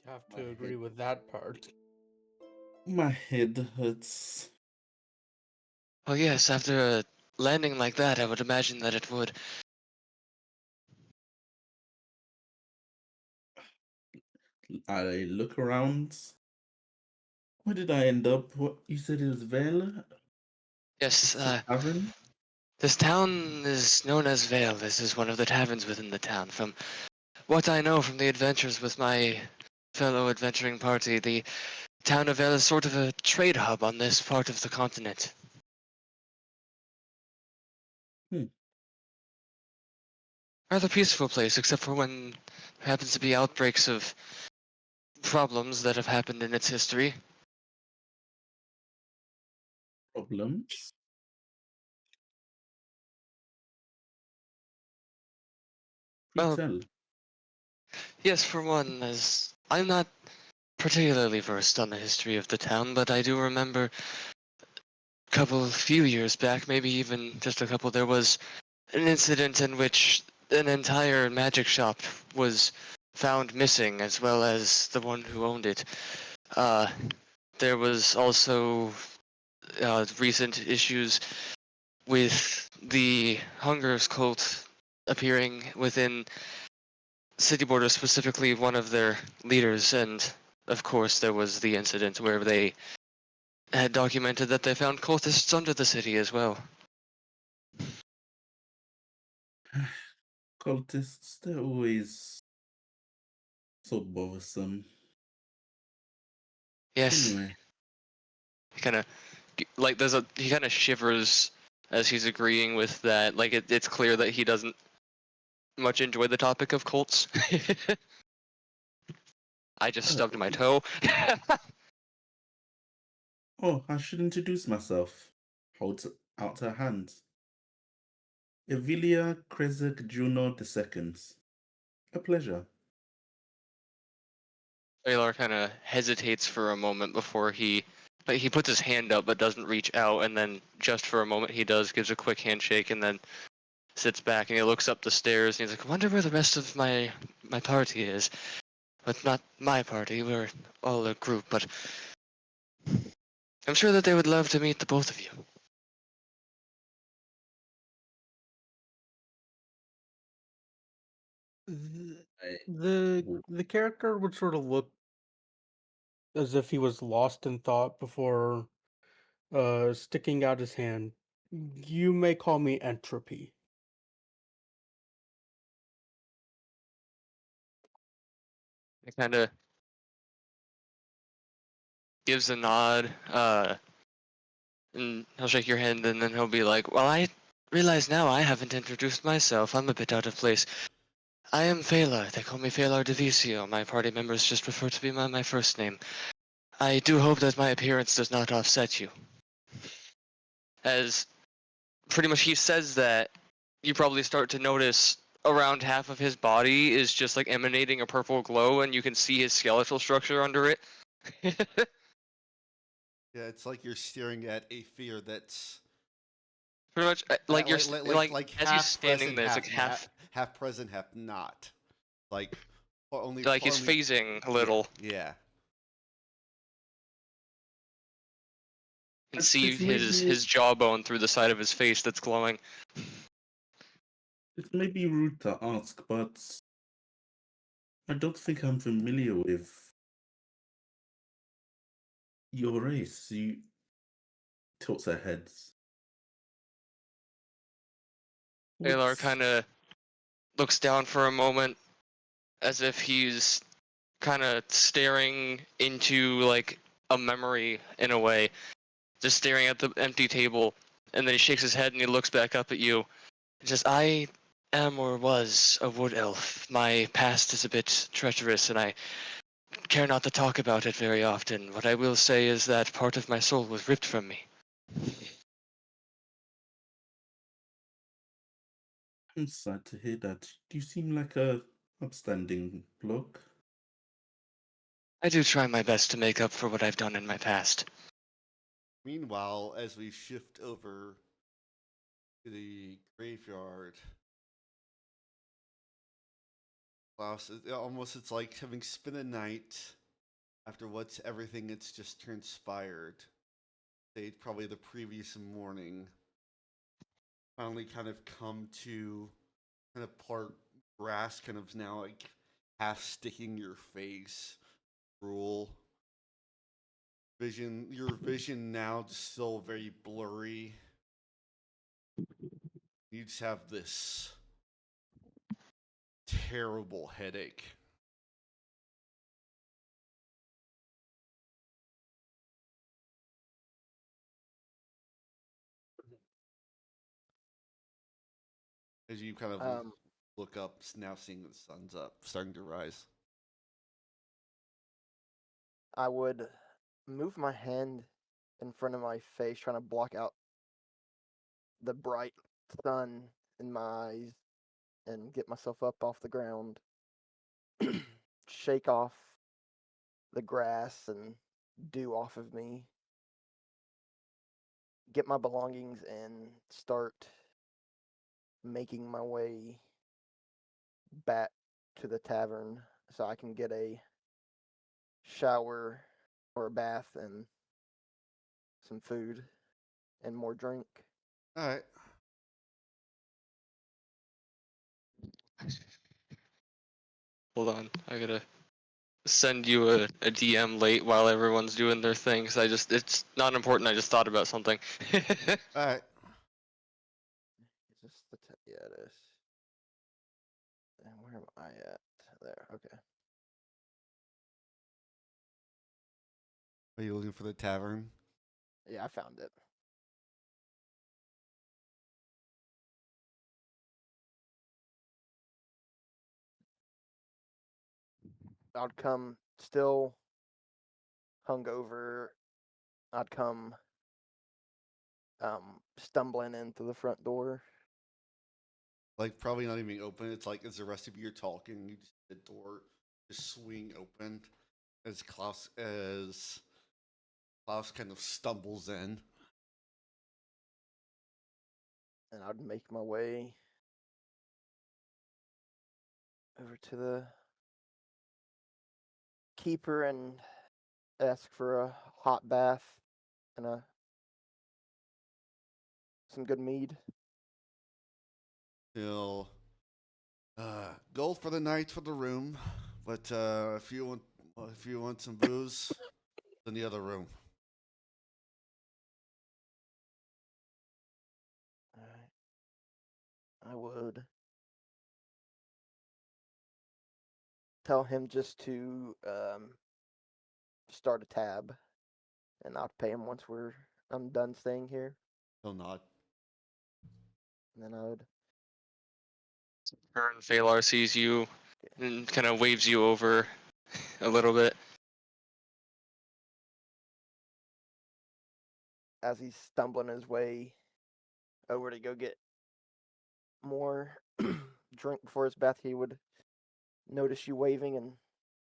have My to agree head, with that part. my head hurts. Well, yes, after a landing like that, I would imagine that it would. I look around. Where did I end up? What you said it was Vale? Yes, It's a tavern? this town is known as Vale. This is one of the taverns within the town. From what I know from the adventures with my fellow adventuring party, the town of Vale is sort of a trade hub on this part of the continent. Hmm, Rather peaceful place, except for when there happens to be outbreaks of problems that have happened in its history. problems? You Well, tell. yes, for one, as I'm not particularly versed on the history of the town, but I do remember few years back, maybe even just a couple, there was an incident in which an entire magic shop was found missing, as well as the one who owned it. Uh, there was also recent issues with the Hunger's cult appearing within city borders, specifically one of their leaders, and of course there was the incident where they had documented that they found cultists under the city as well. Cultists, they're always so bothersome. Yes, Anyway, he kind of he kind of shivers as he's agreeing with that. Like it's clear that he doesn't much enjoy the topic of cults. I just uh, stubbed my toe. oh, I should introduce myself. Holds out her hand. Evilia Krezek Juno II. A pleasure. Aylar kind of hesitates for a moment before like he puts his hand up but doesn't reach out, and then just for a moment he does, gives a quick handshake, and then sits back and he looks up the stairs and he's like, I wonder where the rest of my party is. But not my party, we're all a group, but I'm sure that they would love to meet the both of you. Th- I, the character would sort of look as if he was lost in thought before sticking out his hand. You may call me Entropy. He kind of gives a nod, and he'll shake your hand, and then he'll be like, well, I realize now I haven't introduced myself. I'm a bit out of place. I am Phalar. They call me Phalar Devisio. My party members just prefer to be my first name. I do hope that my appearance does not offset you. As pretty much he says that, you probably start to notice around half of his body is just like emanating a purple glow, and you can see his skeletal structure under it. Yeah, it's like you're staring at a fear that's Pretty much, like you're like as he's half standing present, there, it's like half, half present, half not. Like or only like he's phasing a yeah, little. yeah. You can see this may be his jawbone through the side of his face that's glowing. it may be rude to ask, but I don't think I'm familiar with your race. You tilts her head. Alar What's kind of looks down for a moment as if he's kind of staring into like a memory in a way, just staring at the empty table, and then he shakes his head and he looks back up at you. Just, I am or was a wood elf. My past is a bit treacherous, and I care not to talk about it very often. What I will say is that part of my soul was ripped from me. I'm sad to hear that. You seem like a upstanding bloke. I do try my best to make up for what I've done in my past. Meanwhile, as we shift over to the graveyard, Klaus, almost it's like having spent a night after what's everything that's just transpired, say probably the previous morning, finally kind of come to kind of part grass, kind of now like half sticking your face, rule. Your vision now just still very blurry. You just have this terrible headache. As you kind of look up, now seeing the sun's up, starting to rise. I would move my hand in front of my face, trying to block out the bright sun in my eyes and get myself up off the ground. Shake off the grass and dew off of me. Get my belongings and start making my way back to the tavern so I can get a shower or a bath and some food and more drink. All right. Hold on, I gotta send you a DM late while everyone's doing their thing. Cause it's not important. I just thought about something. All right. Is this the yeah, it is. And where am I at? There, okay. Are you looking for the tavern? Yeah, I found it. I'd come still hungover. I'd come stumbling in through the front door. Like probably not even open. It's like as the rest of you are talking, you just the door just swing open as Klaus kind of stumbles in. And I'd make my way over to the keeper and ask for a hot bath and some good mead. He'll gold for the night for the room, but if you want some booze, in the other room. I would tell him just to start a tab, and I'll pay him once I'm done staying here. He'll nod. And then I would. Turn Phalar sees you and kind of waves you over a little bit. As he's stumbling his way over to go get more drink before his bath, he would notice you waving and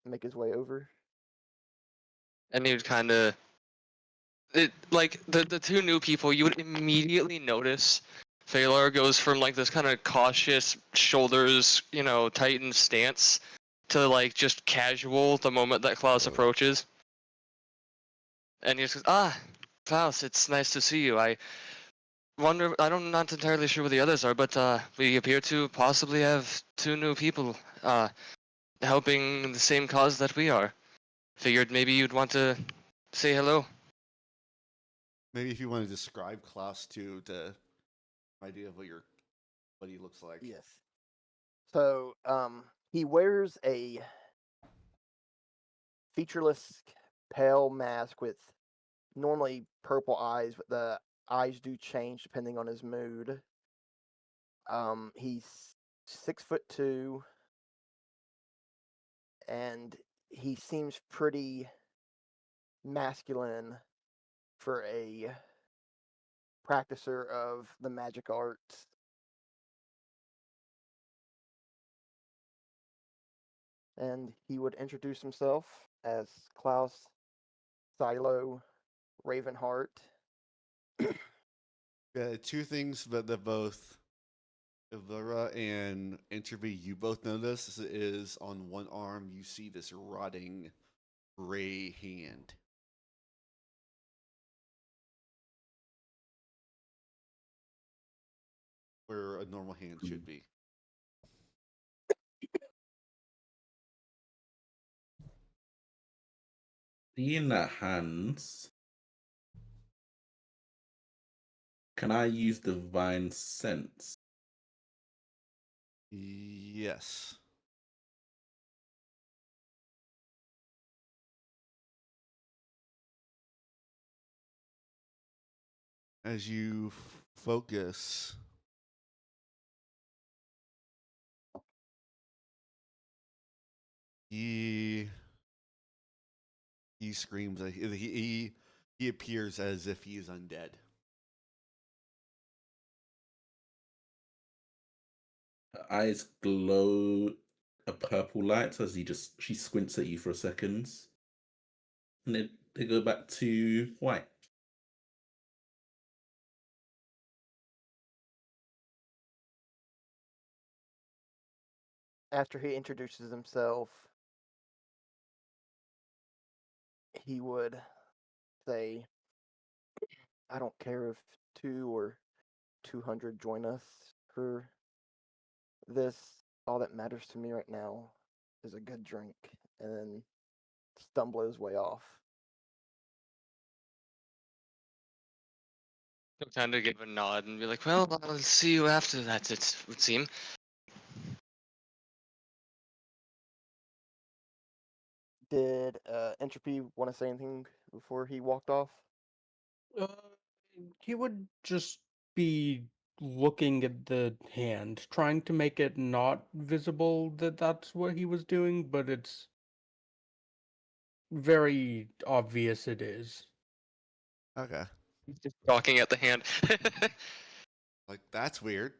make his way over. And you'd kind of like the two new people, you would immediately notice Phalar goes from like this kind of cautious shoulders, tightened stance to like just casual the moment that Klaus approaches. And he just goes, Klaus, it's nice to see you. I'm not entirely sure where the others are, but we appear to possibly have two new people helping the same cause that we are. Figured maybe you'd want to say hello. Maybe if you want to describe Klaus to idea of what he looks like. Yes. So he wears a featureless pale mask with normally purple eyes, but the eyes do change depending on his mood. He's 6'2", and he seems pretty masculine for a practicer of the magic arts. And he would introduce himself as Klaus Silo Ravenheart. Two things that both Ivera and Interview you both notice is on one arm you see this rotting gray hand. Where a normal hand should be. Being that hands, can I use divine sense? Yes. As you focus, he screams. He appears as if he is undead. Her eyes glow a purple light as she squints at you for a second, and they go back to white. After he introduces himself, he would say, I don't care if 200 join us for this. All that matters to me right now is a good drink. And then stumble his way off. He'll kind of give a nod and be like, well, I'll see you after that, it would seem. Did Entropy want to say anything before he walked off? Uh, he would just be looking at the hand, trying to make it not visible that that's what he was doing, but it's very obvious it is. Okay. Just gawking at the hand. Like, that's weird.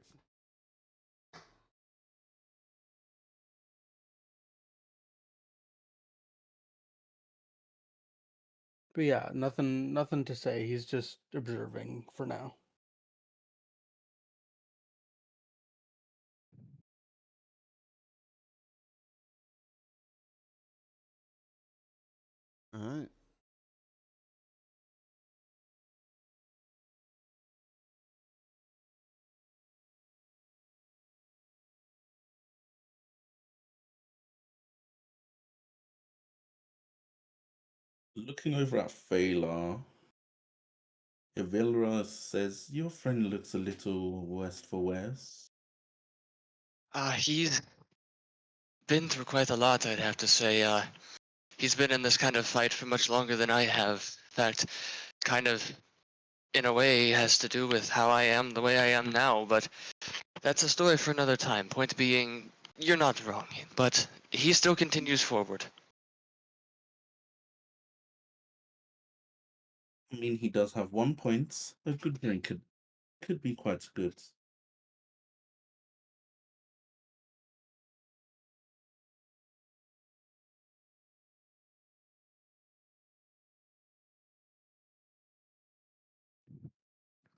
But yeah, nothing to say. He's just observing for now. All right. Looking over at Phalar, Evilra says, your friend looks a little worse for wears. He's been through quite a lot, I'd have to say. He's been in this kind of fight for much longer than I have. In fact, kind of, in a way, has to do with how I am the way I am now, but that's a story for another time. Point being, you're not wrong, but he still continues forward. I mean, he does have 1 point. A good drink could be quite good.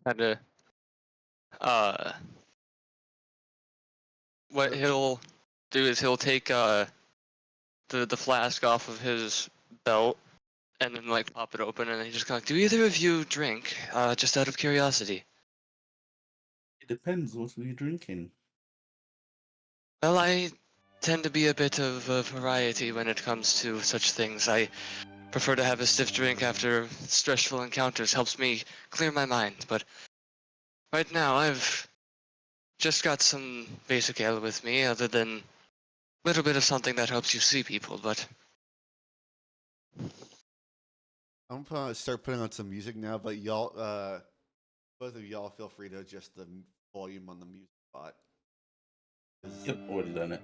Kind of, uh, what he'll do is he'll take, the flask off of his belt and then, like, pop it open, and then he just kind of, do either of you drink, just out of curiosity? It depends. What are you drinking? Well, I tend to be a bit of a variety when it comes to such things. I prefer to have a stiff drink after stressful encounters. Helps me clear my mind. But right now, I've just got some basic ale with me, other than a little bit of something that helps you see people. But I'm gonna start putting on some music now, but y'all, both of y'all, feel free to adjust the volume on the music bot. Yep, already done it.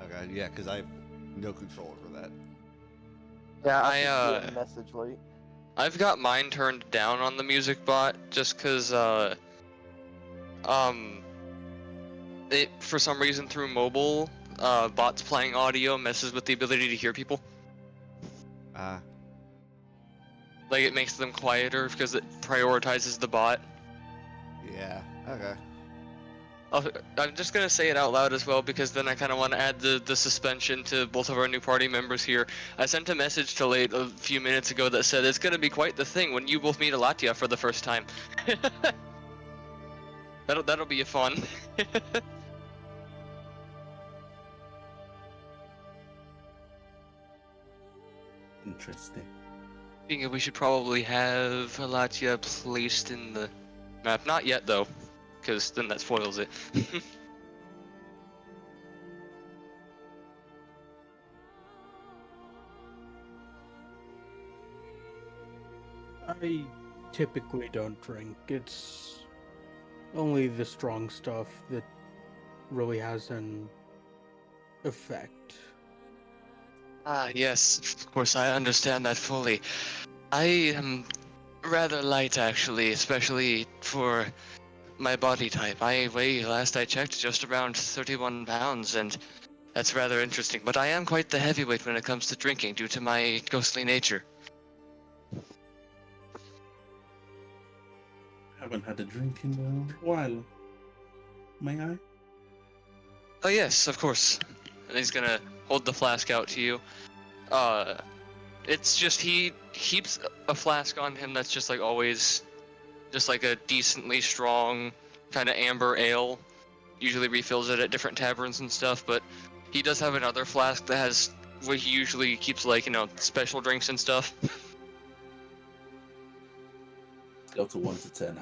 Okay, yeah, because I have no control over that. Yeah, I, I see a message late. I've got mine turned down on the music bot just because, it for some reason through mobile, bots playing audio messes with the ability to hear people. Like, it makes them quieter because it prioritizes the bot. Yeah. Okay. I'm just gonna say it out loud as well because then I kind of want to add the suspension to both of our new party members here. I sent a message to Late a few minutes ago that said it's gonna be quite the thing when you both meet Alatia for the first time. That'll be fun. Interesting. Thinking we should probably have Alatia placed in the map. Not yet though, because then that spoils it. I typically don't drink. It's only the strong stuff that really has an effect. Ah, yes, of course, I understand that fully. I am rather light, actually, especially for my body type. I weigh, last I checked, just around 31 pounds, and that's rather interesting. But I am quite the heavyweight when it comes to drinking due to my ghostly nature. Haven't had a drink in a while. May I? Oh, yes, of course. And he's gonna hold the flask out to you. It's just he keeps a flask on him that's just like always, just like a decently strong kind of amber ale. Usually refills it at different taverns and stuff, but he does have another flask that has where he usually keeps like, special drinks and stuff. Scale to 1 to 10.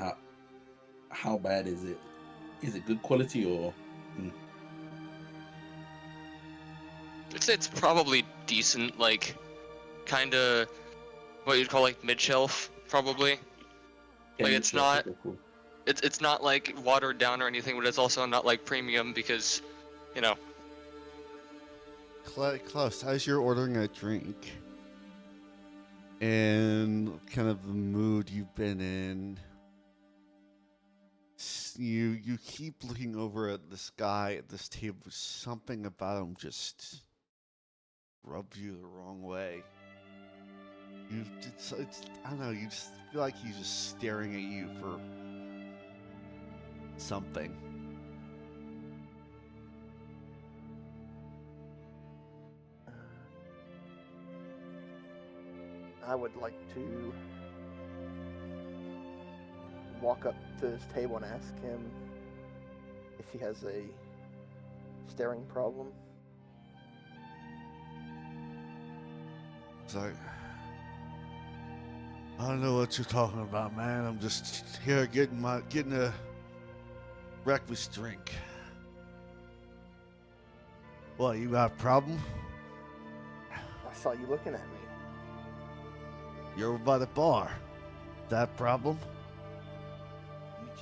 How bad is it? Is it good quality or? I'd say it's probably decent, like kind of what you'd call like mid-shelf, probably. Yeah, Like it's okay, cool. it's not like watered down or anything, but it's also not like premium because, you know. Klaus, as you're ordering a drink and kind of the mood you've been in, you keep looking over at this guy at this table. Something about him just rubs you the wrong way. It's I don't know. You just feel like he's just staring at you for something. I would like to walk up to his table and ask him if he has a staring problem. It's like, I don't know what you're talking about, man. I'm just here getting a breakfast drink. What, you got a problem? I saw you looking at me. You're over by the bar. That a problem?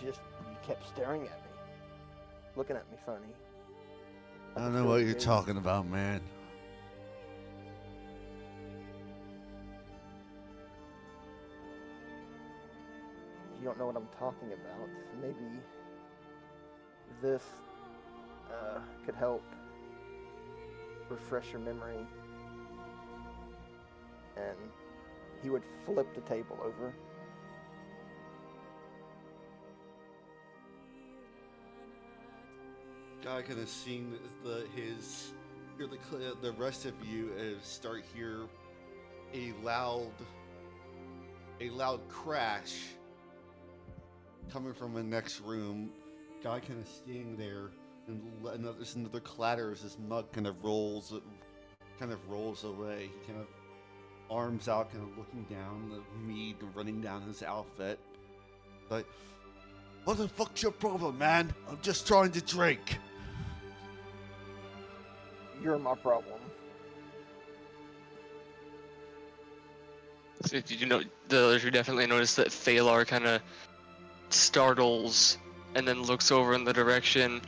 You kept staring at me, looking at me funny. I don't know what you're talking about, man. You don't know what I'm talking about. Maybe this could help refresh your memory. And he would flip the table over. Guy kind of seeing the rest of you start hear a loud crash coming from the next room. Guy kind of standing there, and there's another clatter as his mug kind of rolls away. He kind of arms out, kind of looking down, the mead running down his outfit. Like, what the fuck's your problem, man? I'm just trying to drink. You're my problem. So the others who definitely noticed that Phalar kind of startles and then looks over in the direction.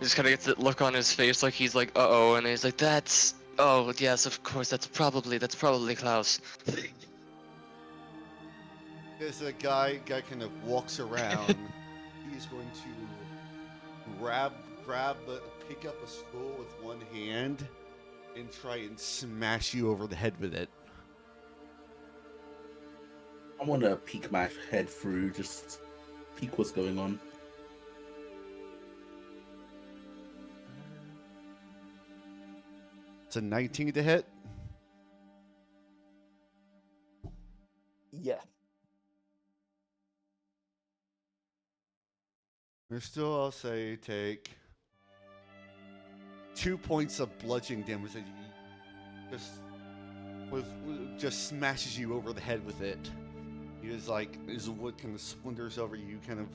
Just kind of gets that look on his face like he's like, uh-oh, and he's like, oh, yes, of course, that's probably Klaus. As a guy kind of walks around, he's going to pick up a stool with one hand and try and smash you over the head with it. I want to peek my head through, just peek what's going on. It's a 19 to hit. Yeah. There's still, I'll say, take 2 points of bludgeoning damage that you just smashes you over the head with it. He is like, as the wood kind of splinters over you, kind of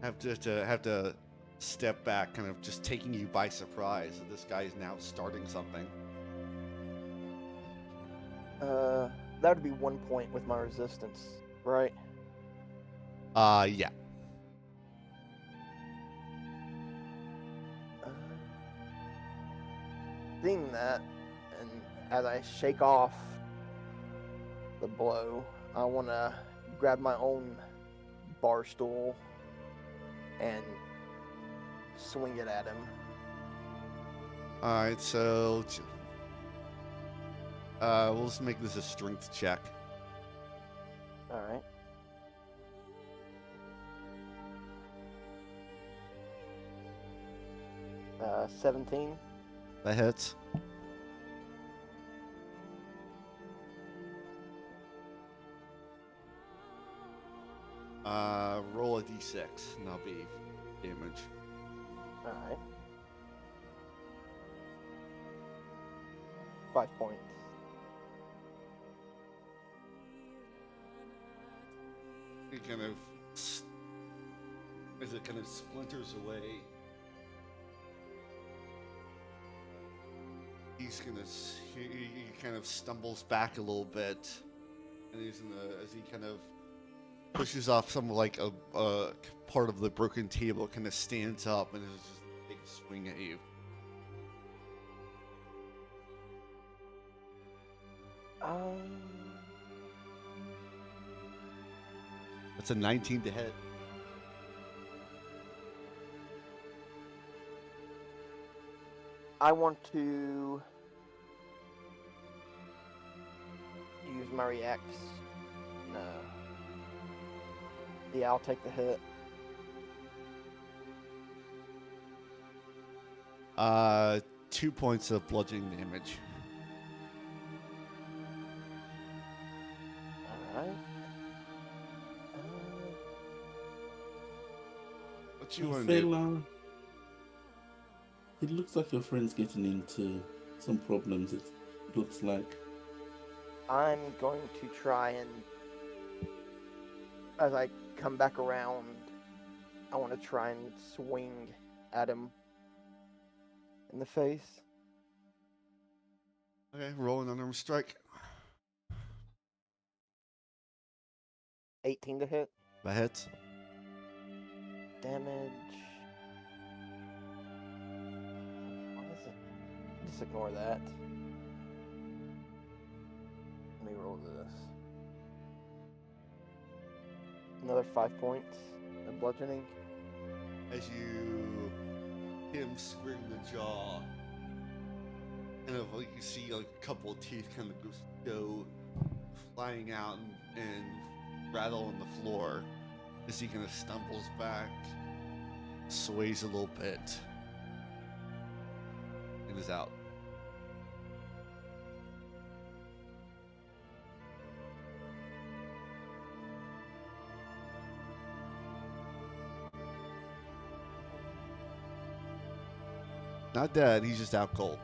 have to step back, kind of just taking you by surprise. That this guy is now starting something. That would be 1 point with my resistance, right? Yeah. Seeing that, and as I shake off the blow, I want to grab my own bar stool and swing it at him. All right, so we'll just make this a strength check. All right. Uh, 17. That hits. Roll a d6, and that'll be damage. All right. 5 points. It kind of, as it kind of splinters away, he kind of stumbles back a little bit, and as he kind of pushes off some like a part of the broken table, kind of stands up and is just a big swing at you. That's a 19 to hit. I want to use my reacts. No. Yeah, I'll take the hit. 2 points of bludgeoning damage. Alright. What you want to do? Fela, it looks like your friend's getting into some problems. It looks like. I'm going to try and, as I come back around, I want to try and swing at him in the face. Okay, roll an unarmed strike. 18 to hit. That hits. Damage. What is it? Just ignore that. Let me roll this. Another 5 points of bludgeoning. As you hit him square in the jaw, kind of like you see like a couple of teeth kind of go flying out and rattle on the floor as he kind of stumbles back, sways a little bit, and is out. Not dead, he's just out cold.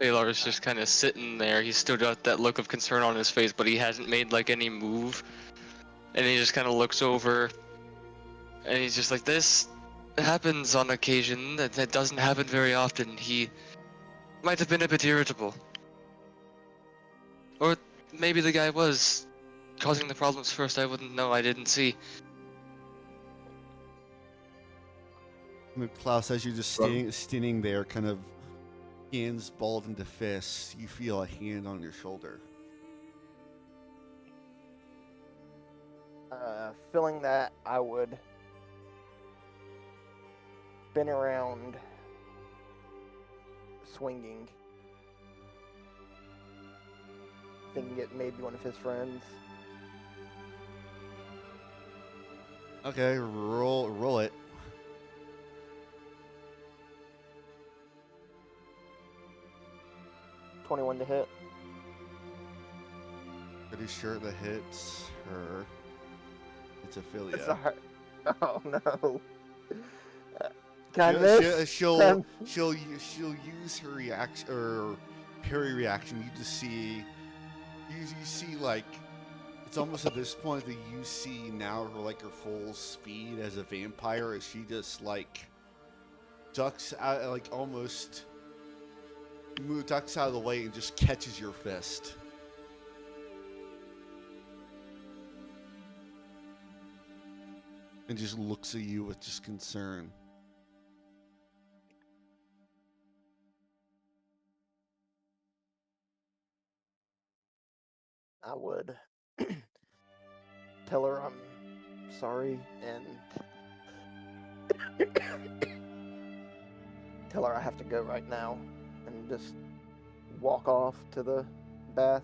Baylor is just kind of sitting there. He's still got that look of concern on his face, but he hasn't made like any move. And he just kind of looks over, and he's just like, "This happens on occasion. That doesn't happen very often." He might have been a bit irritable, or maybe the guy was causing the problems first. I wouldn't know. I didn't see. Klaus, as you're just standing there, kind of hands balled into fists, you feel a hand on your shoulder. Feeling that, I would spin around, swinging thinking it may be one of his friends. Okay, roll it. $21 to hit. Pretty sure that hits her. It's Ophelia. Sorry. Oh no. Can I miss? She'll use her reaction or parry reaction. You just see, you see like it's almost at this point that you see now her like her full speed as a vampire as she just like ducks out, like almost ducks out of the way and just catches your fist. And just looks at you with just concern. I would tell her I'm sorry and tell her I have to go right now and just walk off to the bath.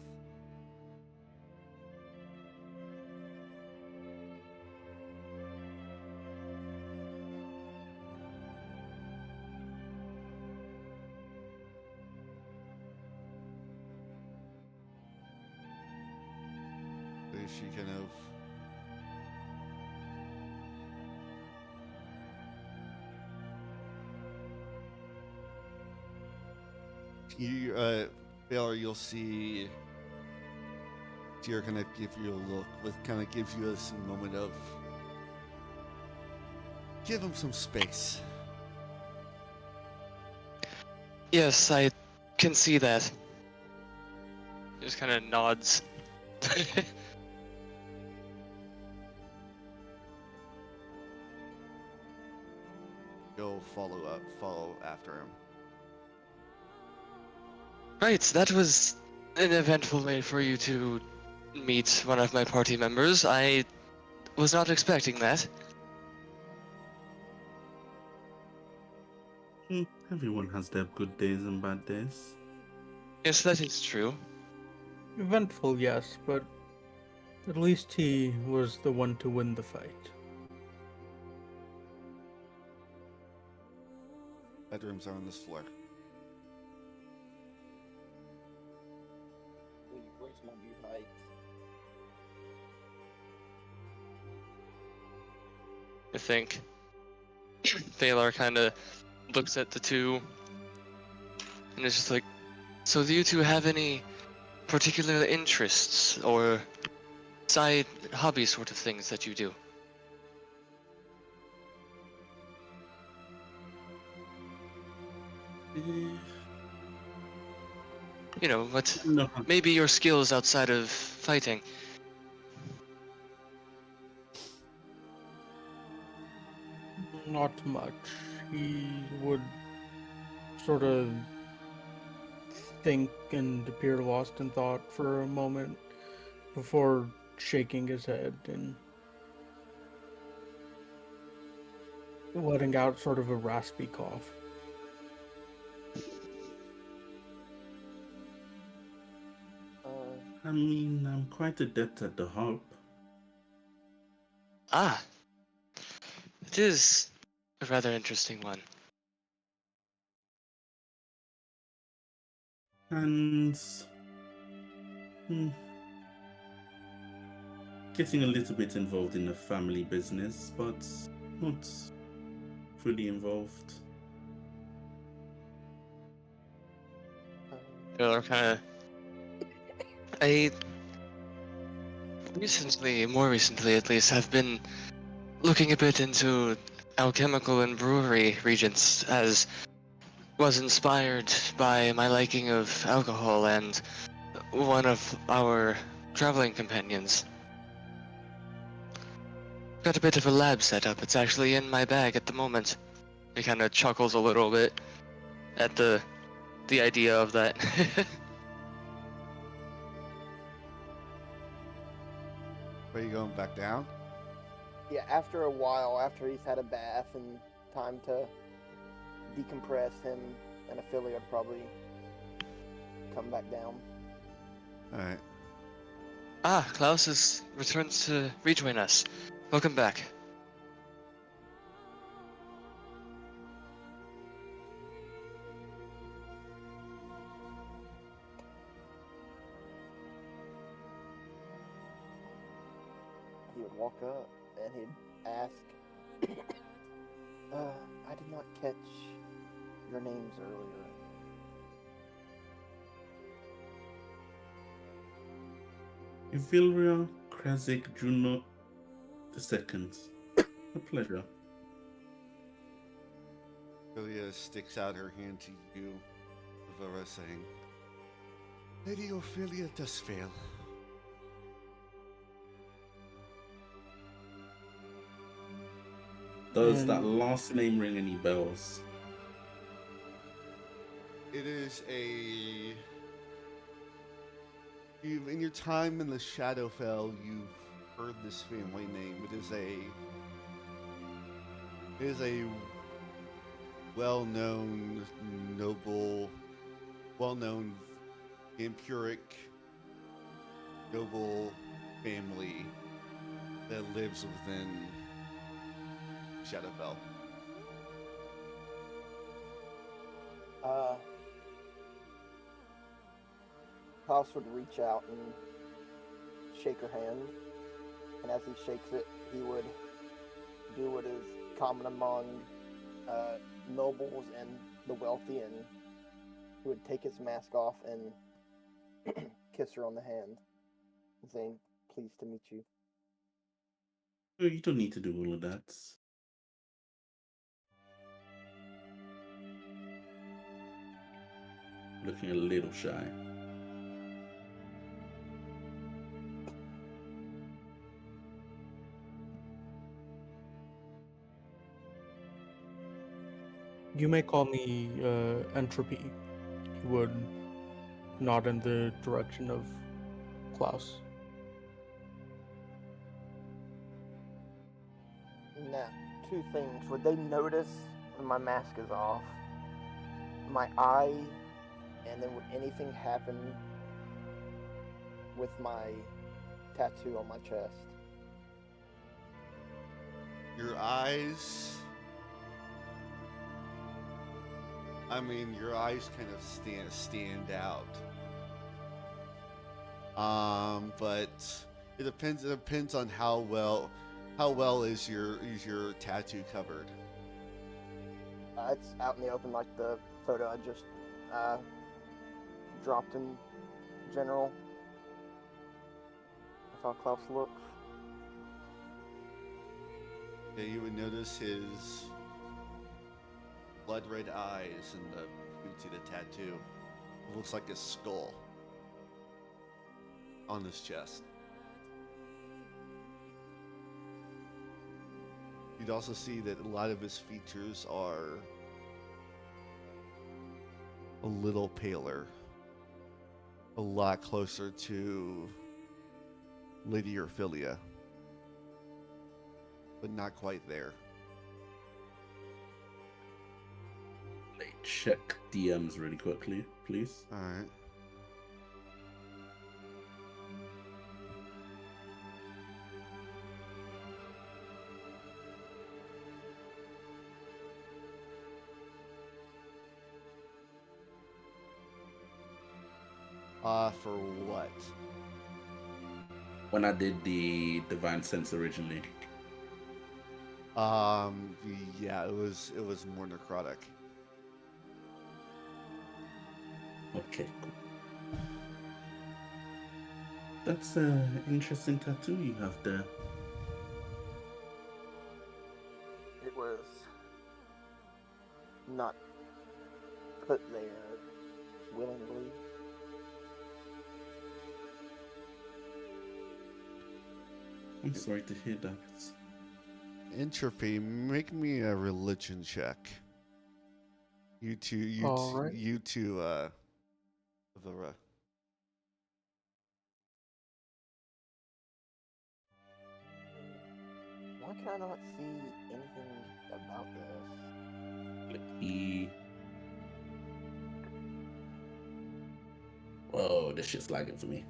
She kind of Baylor, you'll see Tyr kind of give you a look with kind of gives you this moment of give him some space. Yes, I can see that. He just kind of nods. Go follow after him. Right, that was an eventful way for you to meet one of my party members. I was not expecting that. Everyone has their good days and bad days. Yes, that is true. Eventful, yes, but at least he was the one to win the fight. Bedrooms are on this floor. Where's my view height? I think. Thalar kind of looks at the two and is just like, so do you two have any particular interests or side hobby sort of things that you do? You know, what No, maybe your skills outside of fighting. Not much. He would sort of think and appear lost in thought for a moment before shaking his head and letting out sort of a raspy cough. I mean, I'm quite adept at the harp. Ah, it is a rather interesting one. And getting a little bit involved in the family business, but not fully involved. They're kind of. I more recently at least, have been looking a bit into alchemical and brewery regents, as was inspired by my liking of alcohol and one of our traveling companions. Got a bit of a lab set up. It's actually in my bag at the moment. He kind of chuckles a little bit at the idea of that. Are you going back down? Yeah, after a while, after he's had a bath and time to decompress, him and Ophelia would probably come back down. All right. Klaus has returned to rejoin us. Welcome back. He would walk up and he'd ask, I did not catch your names earlier. Evilria Krasik Juno II. A pleasure. Ophelia sticks out her hand to you, Avora, saying, Lady Ophelia Dustveil. Does that And last name ring any bells? It is a. You've in your time in the Shadowfell, you've heard this family name. It is a. It is a well-known, noble, well-known, vampiric, noble family that lives within Shadowfell. Klaus would reach out and shake her hand, and as he shakes it, he would do what is common among nobles and the wealthy, and he would take his mask off and kiss her on the hand, saying, "Pleased to meet you." Oh, you don't need to do all of that. Looking a little shy. you may call me Entropy. He would nod in the direction of Klaus. Now, two things. Would they notice when my mask is off? My eye, and then would anything happen with my tattoo on my chest? Your eyes. I mean, your eyes kind of stand out. But it depends. It depends on how well is your tattoo covered. It's out in the open, like the photo I just dropped in general. That's how Klaus looks. Yeah, you would notice his blood red eyes and you would see the tattoo. It looks like a skull on his chest. You'd also see that a lot of his features are a little paler, a lot closer to Lady Ophelia, but not quite there. Check DMs really quickly, please. All right. For what? When I did the Divine Sense originally. Yeah, it was more necrotic. Okay, cool. That's an interesting tattoo you have there. It was not put there willingly. I'm sorry to hear that. Entropy, make me a religion check. You two, All right. Avora. Why can I not see anything about this? Whoa, this shit's lagging for me.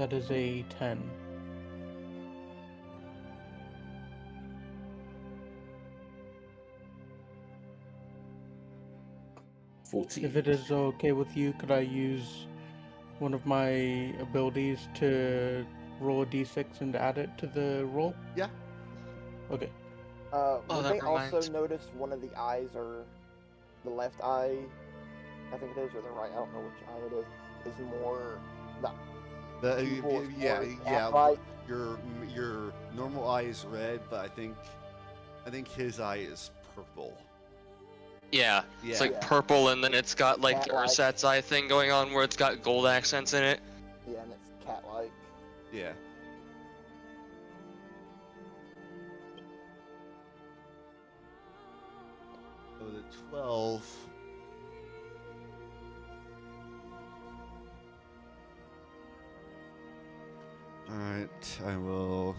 That is a 10. If 14. it is okay with you, could I use one of my abilities to roll a d6 and add it to the roll? Yeah. Okay. Oh, Would that they also reminds me. notice one of the eyes, or the left eye, I think it is, or the right, I don't know which eye it is more, the pupil is more cat-like? Your normal eye is red, but I think his eye is purple. Yeah, Yeah. it's like Yeah. purple, and then it's got like the Cat-like. Ursat's eye thing going on where it's got gold accents in it. Yeah, and it's cat-like. Yeah. So the 12. Alright, I will.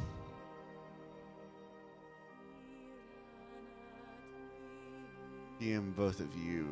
DM both of you.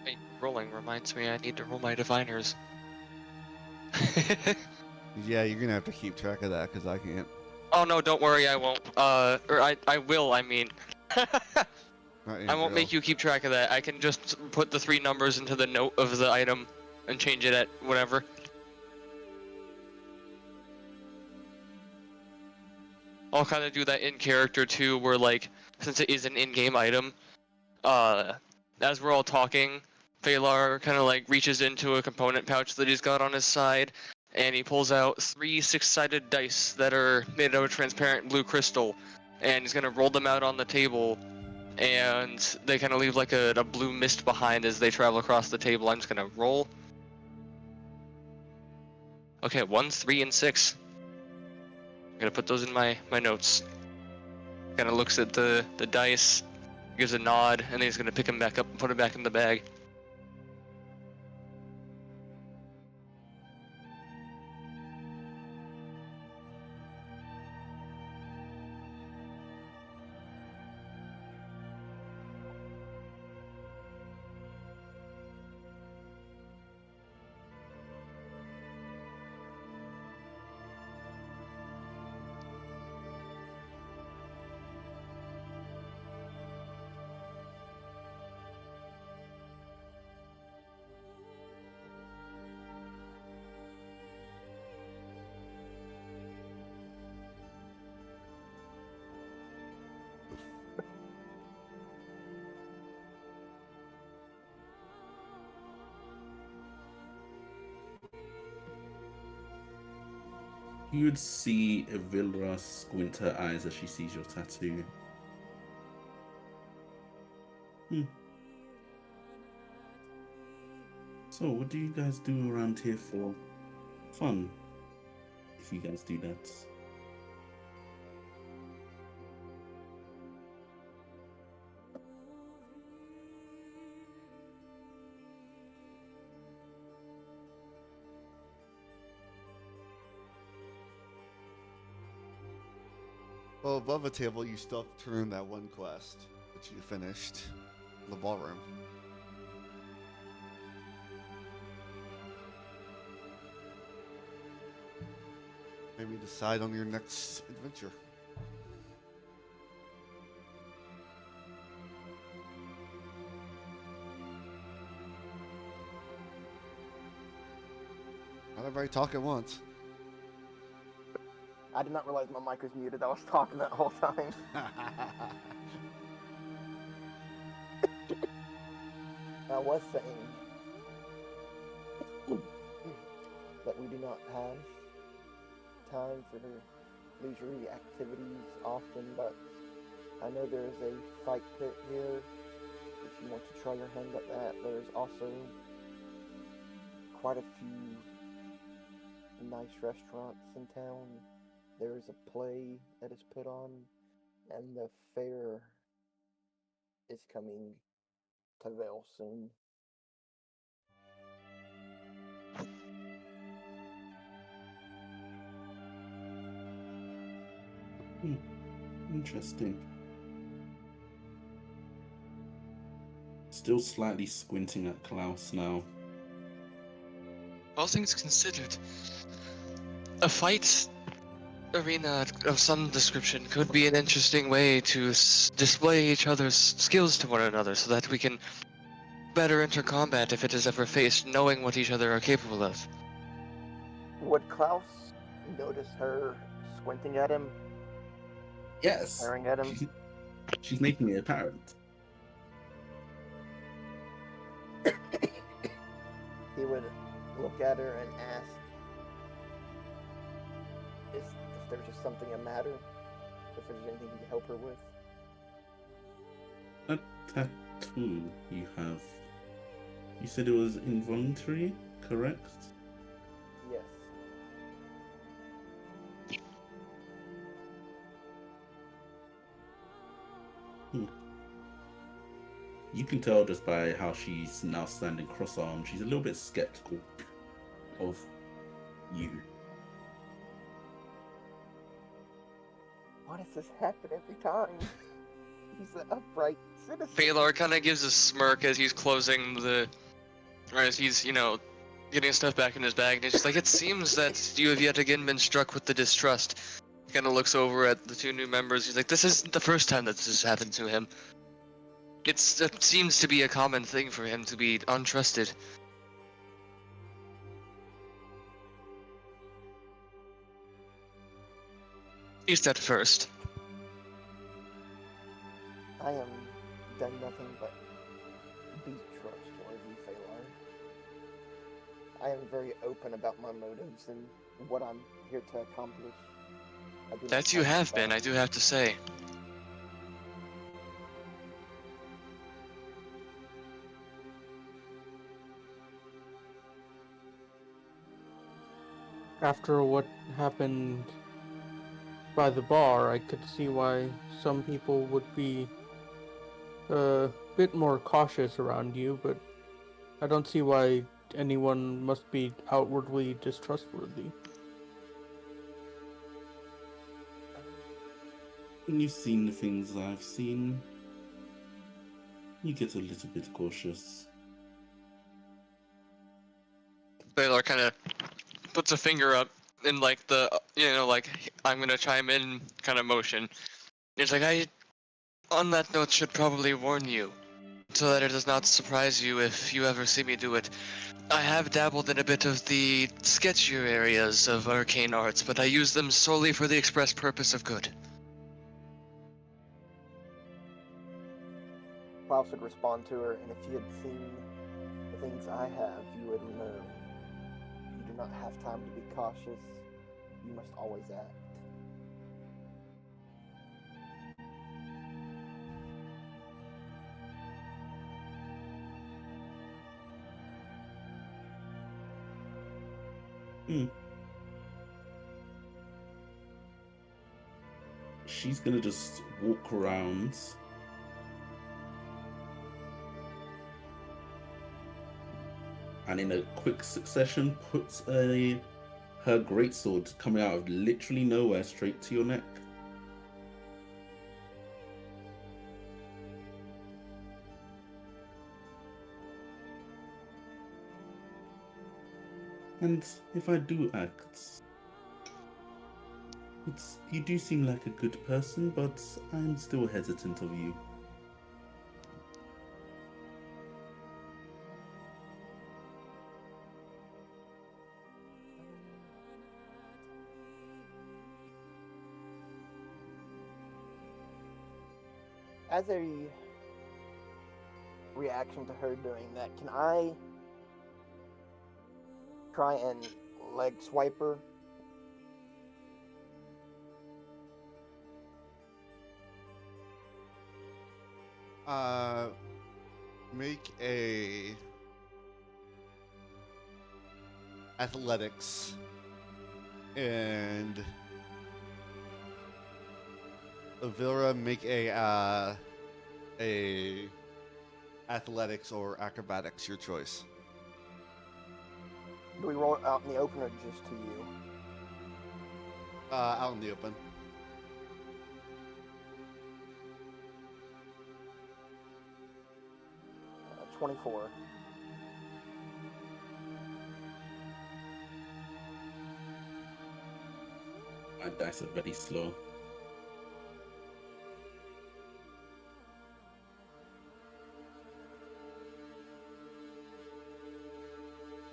Hey, rolling reminds me I need to roll my diviners. Yeah, you're gonna have to keep track of that because I can't. Oh no, don't worry, I won't. Or I will, I mean. Not I won't Andrew. make you keep track of that. I can just put the 3 numbers into the note of the item and change it at whatever. I'll kind of do that in character too, where like, since it is an in-game item, as we're all talking, Phalar kind of like reaches into a component pouch that he's got on his side, and he pulls out 3 6-sided dice that are made out of transparent blue crystal, and he's gonna roll them out on the table, and they kind of leave like a blue mist behind as they travel across the table. I'm just gonna roll. Okay, 1, 3, and 6. I'm gonna put those in my notes. Kind of looks at the dice, gives a nod, and then he's gonna pick them back up and put them back in the bag. You'd see Evilra squint her eyes as she sees your tattoo. So, what do you guys do around here for fun? If you guys do that. Well, above a table, you still have to turn in that one quest that you finished in the ballroom. Maybe decide on your next adventure. Not everybody talk at once. I did not realize my mic was muted. I was talking that whole time. I was saying that we do not have time for leisurely activities often, but I know there is a fight pit here. If you want to try your hand at that, there's also quite a few nice restaurants in town. There is a play that is put on, and the fair is coming to Vale soon. Interesting. Still slightly squinting at Klaus now. All things considered, a fight arena of some description could be an interesting way to display each other's skills to one another so that we can better enter combat if it is ever faced, knowing what each other are capable of. Would Klaus notice her squinting at him, Yes, staring at him? she's making it apparent. He would look at her and ask if there's just something the matter, if there's anything he could help her with. That tattoo you have, you said it was involuntary, correct? Yes. You can tell just by how she's now standing cross-armed, she's a little bit skeptical of you. Why does this happen every time? He's an upright citizen. Baylor kind of gives a smirk as he's closing the, or as he's, getting stuff back in his bag, and he's just like, it seems that you have yet again been struck with the distrust. He kind of looks over at the two new members. He's like, this isn't the first time that this has happened to him. It seems to be a common thing for him to be untrusted. At least at first. I am done nothing but be trustworthy, Phalar. I am very open about my motives and what I'm here to accomplish. That you have been, I do have to say. After what happened by the bar, I could see why some people would be a bit more cautious around you, but I don't see why anyone must be outwardly distrustworthy. When you've seen the things I've seen, you get a little bit cautious. Baylor kind of puts a finger up in like the, I'm gonna chime in kind of motion. It's like, on that note, should probably warn you, so that it does not surprise you if you ever see me do it. I have dabbled in a bit of the sketchier areas of arcane arts, but I use them solely for the express purpose of good. Klaus would respond to her, and if you had seen the things I have, you would know. You do not have time to be cautious. You must always act. She's gonna just walk around and in a quick succession puts her greatsword coming out of literally nowhere straight to your neck. And if I do act, you do seem like a good person, but I'm still hesitant of you. As a reaction to her doing that, can I try and leg swipe her? Make a athletics and Avira make a athletics or acrobatics, your choice. Do we roll it out in the open or just to you? Out in the open. Uh, 24. My dice are very slow.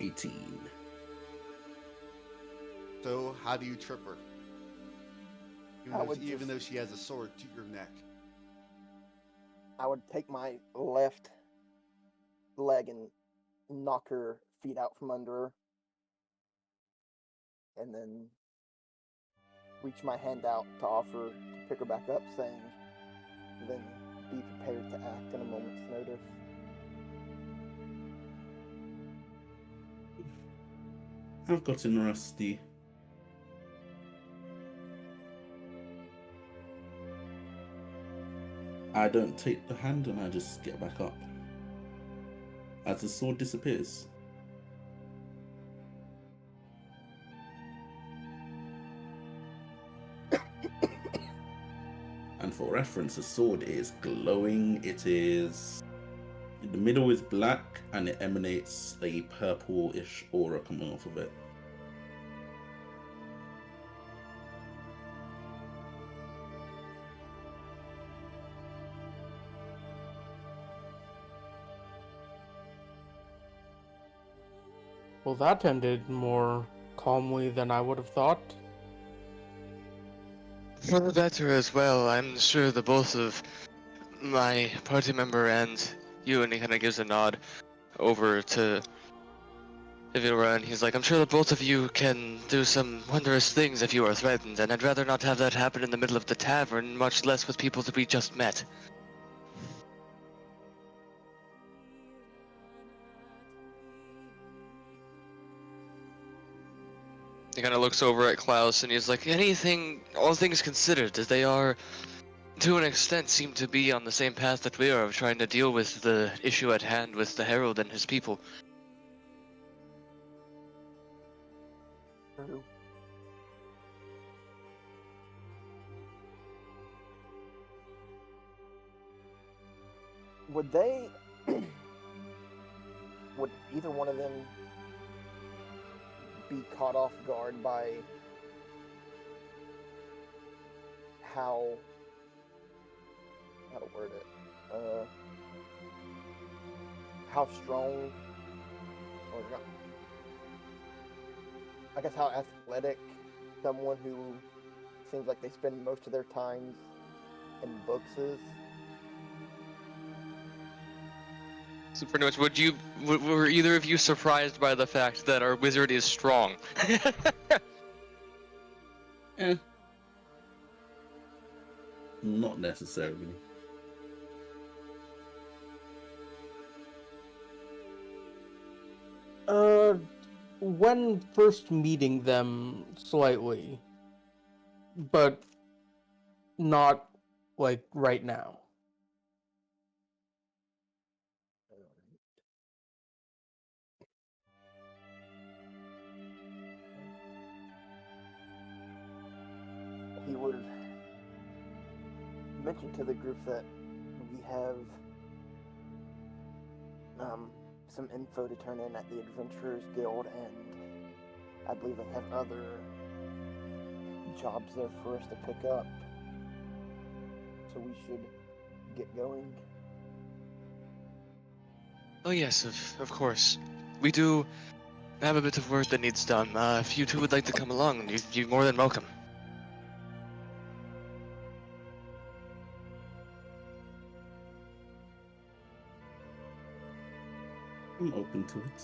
$18. So how do you trip her? I would Even just- though she has a sword to your neck. I would take my left leg and knock her feet out from under her. And then reach my hand out to offer to pick her back up, saying, then be prepared to act in a moment's notice. I've gotten rusty. I don't take the hand and I just get back up. As the sword disappears. And for reference, the sword is glowing. It is... In the middle is black and it emanates a purple-ish aura coming off of it. Well, that ended more calmly than I would have thought. For the better as well. I'm sure the both of my party member and you, and he kind of gives a nod over to Ivira, and he's like, I'm sure the both of you can do some wondrous things if you are threatened, and I'd rather not have that happen in the middle of the tavern, much less with people that we just met. He kind of looks over at Klaus and he's like, anything, all things considered, as they are, to an extent, seem to be on the same path that we are of trying to deal with the issue at hand with the Herald and his people. True. Would they... would either one of them be caught off guard by how to word it? How strong, or not, I guess how athletic someone who seems like they spend most of their time in books is? So pretty much, were either of you surprised by the fact that our wizard is strong? Not necessarily. When first meeting them, slightly, but not like right now. He would mention to the group that we have some info to turn in at the Adventurers Guild, and I believe they have other jobs there for us to pick up. So we should get going. Oh yes, of course. We do have a bit of work that needs done. If you two would like to come along, you're more than welcome. I'm open to it.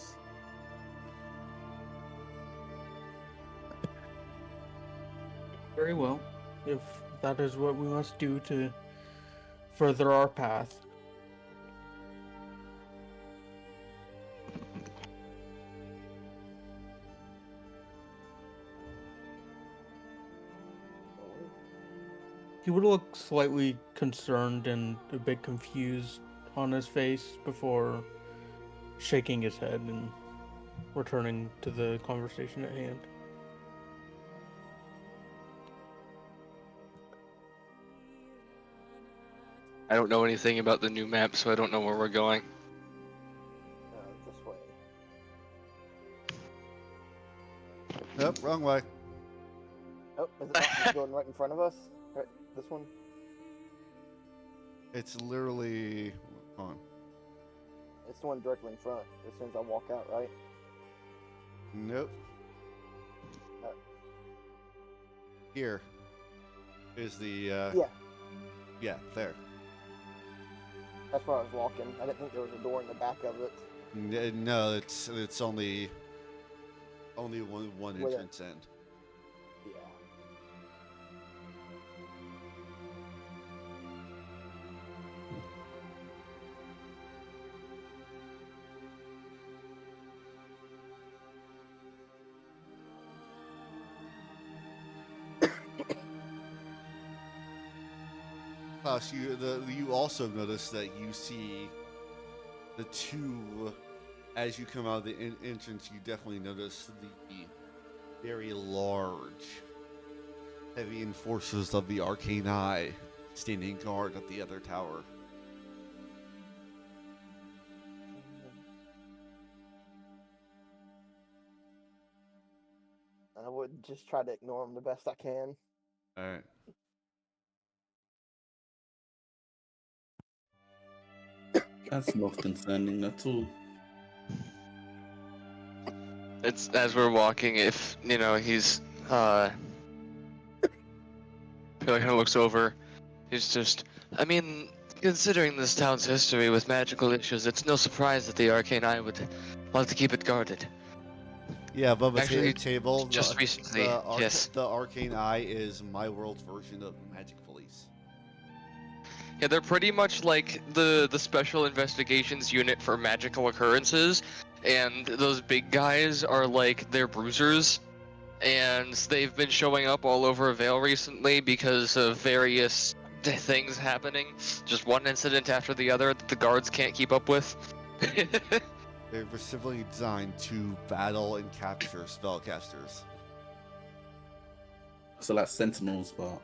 Very well. If that is what we must do to further our path. He would look slightly concerned and a bit confused on his face before shaking his head and returning to the conversation at hand. I don't know anything about the new map, so I don't know where we're going. This way. Nope, wrong way. Oh, is it not just going right in front of us? Right, this one? It's literally. Hold on. It's the one directly in front. As soon as I walk out, right? Nope. Uh, Here is the. Yeah, Yeah, there. that's where I was walking. I didn't think there was a door in the back of it. No, it's only one Where the- entrance end. Yeah. Plus, you also notice that you see the two as you come out of the entrance. You definitely notice the very large, heavy enforcers of the Arcane Eye standing guard at the other tower. I would just try to ignore them the best I can. All right. That's not concerning at all. It's as we're walking, if he's kind of looks over. He's just, I mean, considering this town's history with magical issues, it's no surprise that the Arcane Eye would want to keep it guarded. Yeah, above a Actually, table. just recently, yes. The Arcane Eye is my world's version of Magic Police. Yeah, they're pretty much like the special investigations unit for magical occurrences, and those big guys are like their bruisers, and they've been showing up all over Vale recently because of various things happening. Just one incident after the other that the guards can't keep up with. They're specifically designed to battle and capture spellcasters. So that's Sentinels, but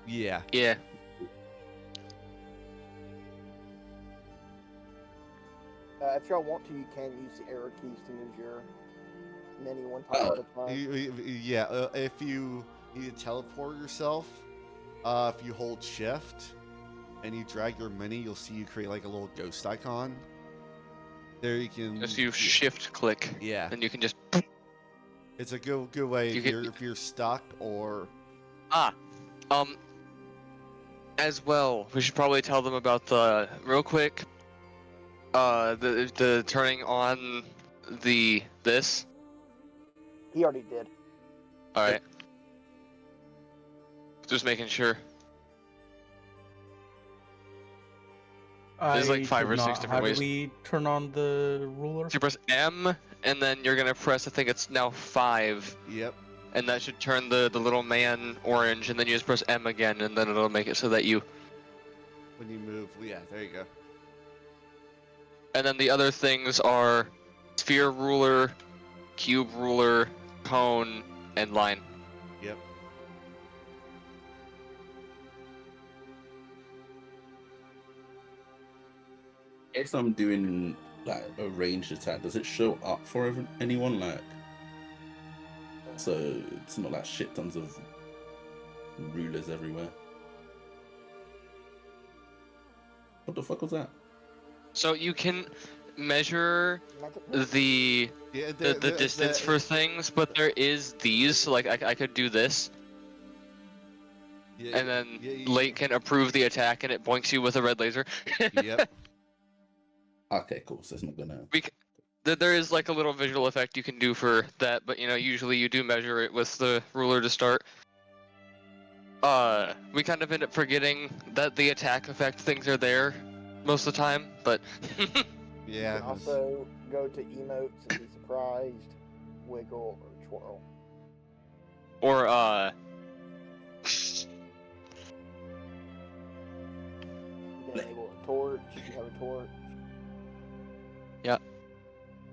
Yeah. Yeah. If y'all want to, you can use the arrow keys to move your mini one time at a time. Yeah, if you need to teleport yourself, if you hold shift and you drag your mini, you'll see you create like a little ghost icon. There you can Just you shift click, Yeah. and you can just It's a good way You if you're stuck or as well. We should probably tell them about the real quick. The turning on this. He already did. All right. Just making sure. There's like 5 or 6 different How ways. do we turn on the ruler? So you press M, and then you're gonna press. I think it's now 5, Yep. and that should turn the little man orange, and then you just press M again, and then it'll make it so that you. When you move, yeah, there you go. And then the other things are sphere ruler, cube ruler, cone, and line. Yep. if I'm doing like a ranged attack, does it show up for anyone? Like, so it's not like shit tons of rulers everywhere. What the fuck was that? So you can measure the Yeah, the distance for things, but there is these. So like I could do this, yeah, and then yeah, Late can approve the attack, and it boinks you with a red laser. Yep. Okay, cool. So it's not gonna. There is like a little visual effect you can do for that, but usually you do measure it with the ruler to start. We kind of end up forgetting that the attack effect things are there most of the time, but You Yeah. can also go to emotes and be surprised, wiggle, or twirl. or You can enable a torch if you have a torch. yeah, you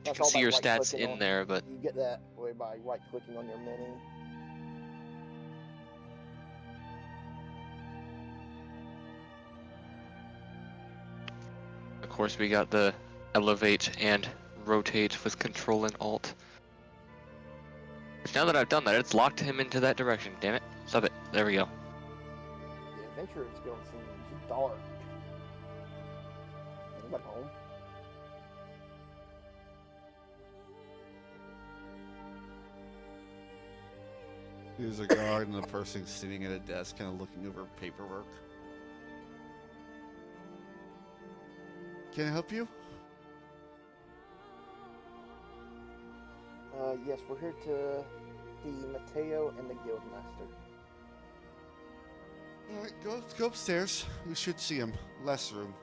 That's can all see by your stats right-clicking in on. there, but You get that way by right-clicking on your mini. of course we got the elevate and rotate with Control and Alt. Which now that I've done that, it's locked him into that direction. Damn it! Stop it. There we go. The adventure skill seems dark. Anybody home? There's a guard and a person sitting at a desk, kind of looking over paperwork. Can I help you? Yes, we're here to see Mateo and the Guildmaster. All right, go upstairs. You should see him. Last room.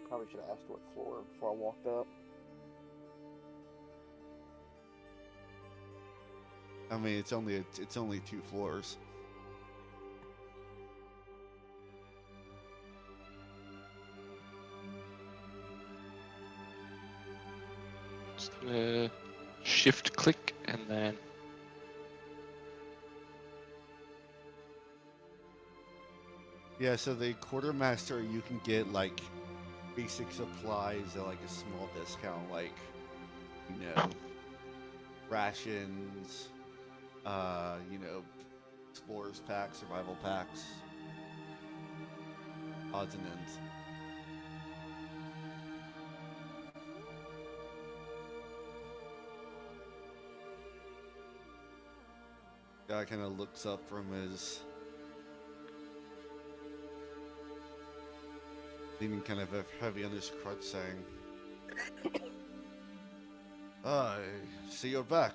Probably should have asked what floor before I walked up. I mean, it's only 2 floors. Just gonna shift click and then Yeah, so the quartermaster, you can get like basic supplies at like a small discount, like rations, explorers packs, survival packs, odds and ends. Guy kind of looks up from his leaning kind of heavy on his crutch, saying, I see you're back.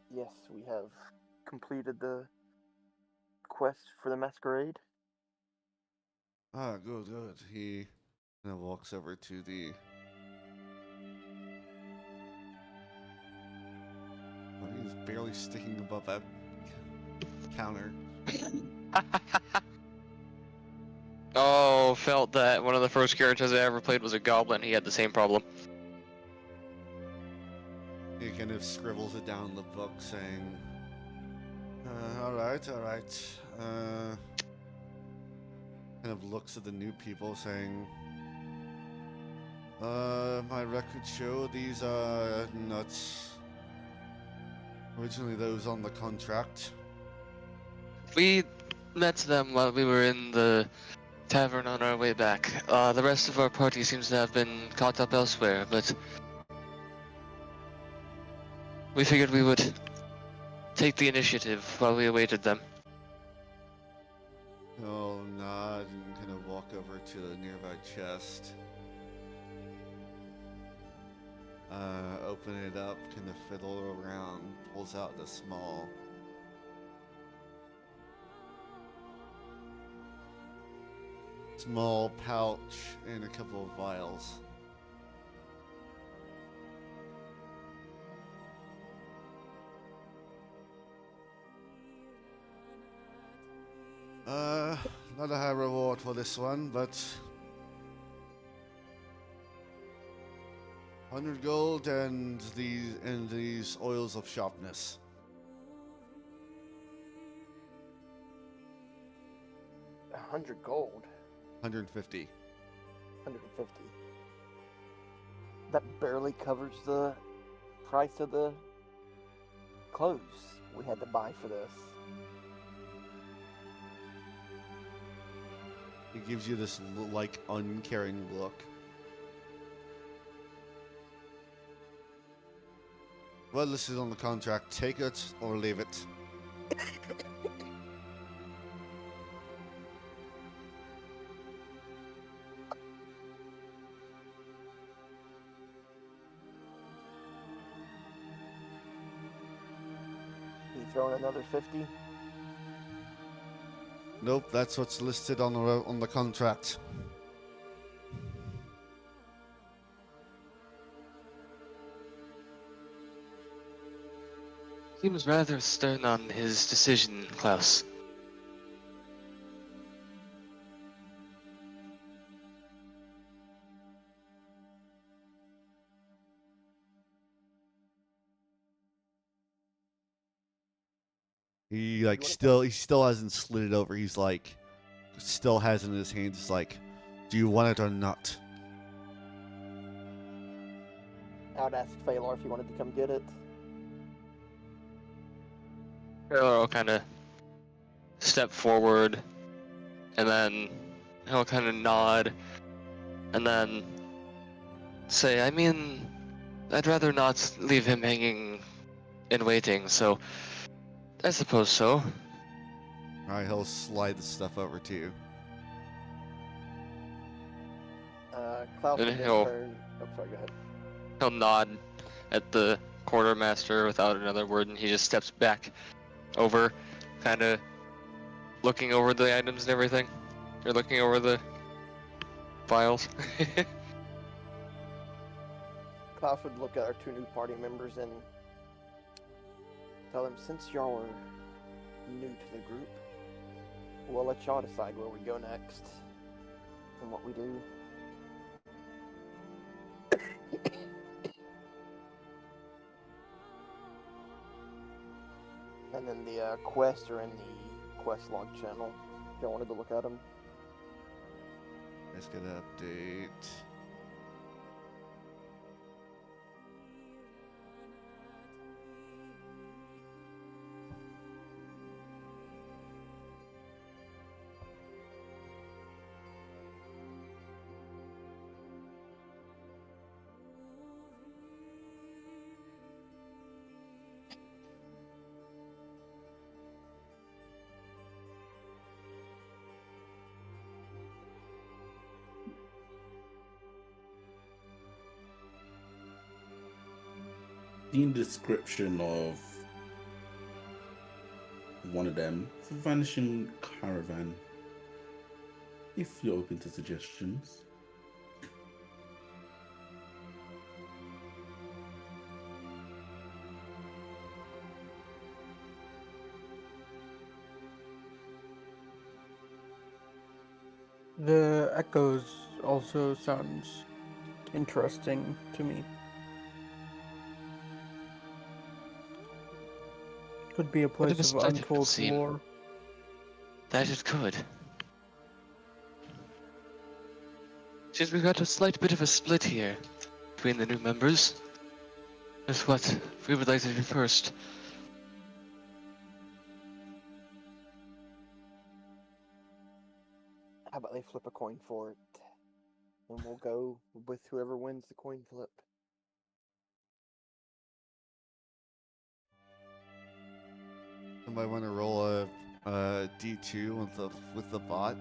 Yes, we have completed the quest for the masquerade. Ah, good, good. He kind of walks over to the... Well, he's barely sticking above that counter. oh, felt that one of the first characters I ever played was a goblin. He had the same problem. He kind of scribbles it down in the book, saying, all right, all right. Kind of looks at the new people, saying, my records show these are not originally those on the contract. We met them while we were in the tavern on our way back. The rest of our party seems to have been caught up elsewhere, but we figured we would take the initiative while we awaited them. He'll nod and kind of walk over to the nearby chest. Open it up, kind of fiddle around, pulls out the small pouch and a couple of vials. Not a high reward for this one, but 100 gold and these oils of sharpness. $100 gold. 150. 150. That barely covers the price of the clothes we had to buy for this. He gives you this like uncaring look. Well, this is on the contract. Take it or leave it. You throwing another 50? Nope, that's what's listed on the contract. Seems rather stern on his decision, Klaus. He like he still hasn't slid it over. He's like still has it in his hands. It's like, do you want it or not? I would ask Phalar if he wanted to come get it. He'll kind of step forward, and then he'll kind of nod, and then say, I mean, I'd rather not leave him hanging and waiting, so I suppose so. Alright, he'll slide the stuff over to you. Klaus And would then he'll- turn. Oh, sorry, go ahead. He'll nod at the quartermaster without another word, and he just steps back over, kind of looking over the items and everything, or looking over the files. Klaus would look at our two new party members and tell them, since y'all are new to the group, we'll let y'all decide where we go next and what we do. And then the quests are in the quest log channel if y'all wanted to look at them. Let's get an update. The description of one of them, the vanishing caravan. If you're open to suggestions. The echoes also sounds interesting to me. Could be a What if place a of splendid untold scene? lore. That it could. Since we got a slight bit of a split here between the new members. That's what we would like to do first. How about they flip a coin for it? And we'll go with whoever wins the coin flip. Somebody want to roll a D2 with the bot?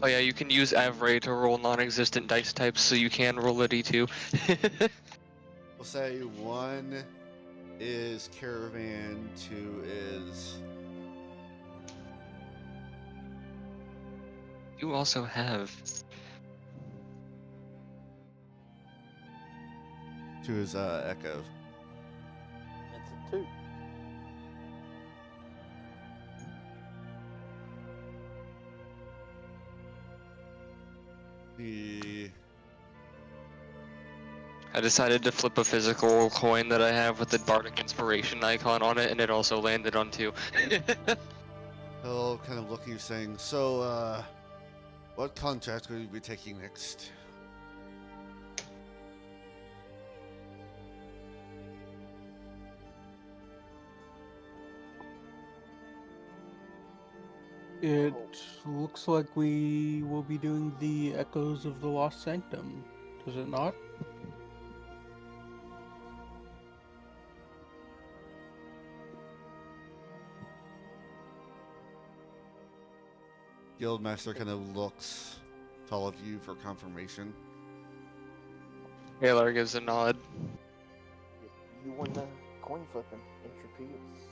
Oh yeah, you can use Avray to roll non-existent dice types, so you can roll a d2. We'll say 1 is caravan, 2 is You also have 2 is echo. It's a 2. The I decided to flip a physical coin that I have with the Bardic Inspiration icon on it, and it also landed on 2. he'll kind of look at you saying, so what contract will you be taking next? It Oh, looks like we will be doing the Echoes of the Lost Sanctum, does it not? Guildmaster kind of looks to all of you for confirmation. Taylor gives a nod. you won the coin flipping. Entropy, it's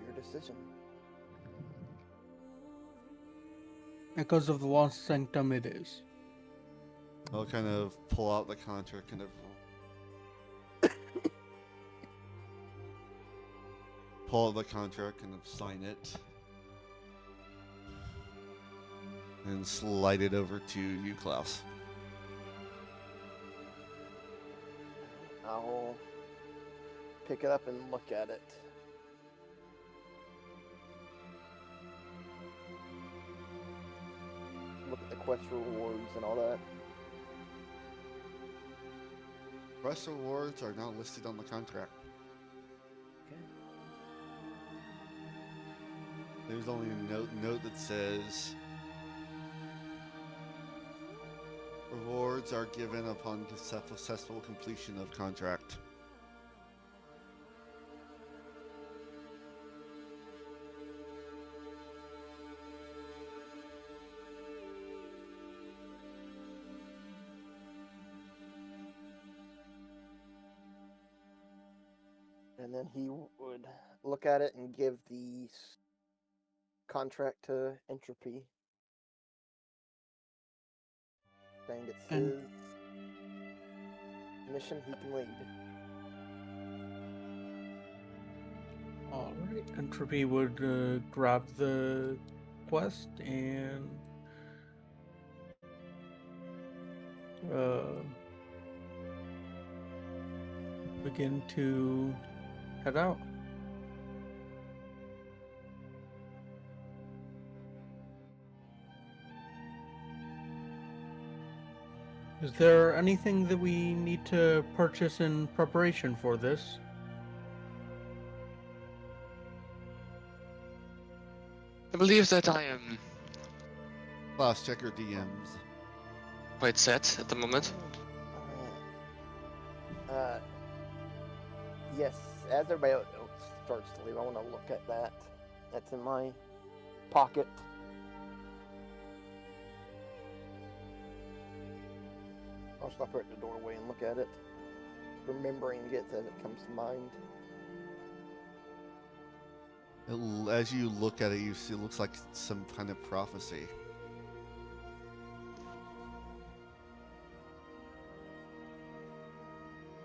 your decision. Echoes of the Lost Sanctum it is. I'll kind of pull out the contract, kind of pull out the contract, kind of sign it, and slide it over to you, Klaus. I'll pick it up and look at it. Look at the quest rewards and all that. Quest rewards are not listed on the contract. Okay. There's only a note that says rewards are given upon successful completion of contract. And then he would look at it and give the contract to Entropy, saying it's And- his mission he can lead. Alright, Entropy would grab the quest and begin to head out. Is there anything that we need to purchase in preparation for this? I believe that I am Klaus, check your DMs. quite set at the moment. Yes, as everybody else starts to leave, I want to look at that. That's in my pocket. I'll stop her at the doorway and look at it, remembering it as it comes to mind. As you look at it, you see it looks like some kind of prophecy.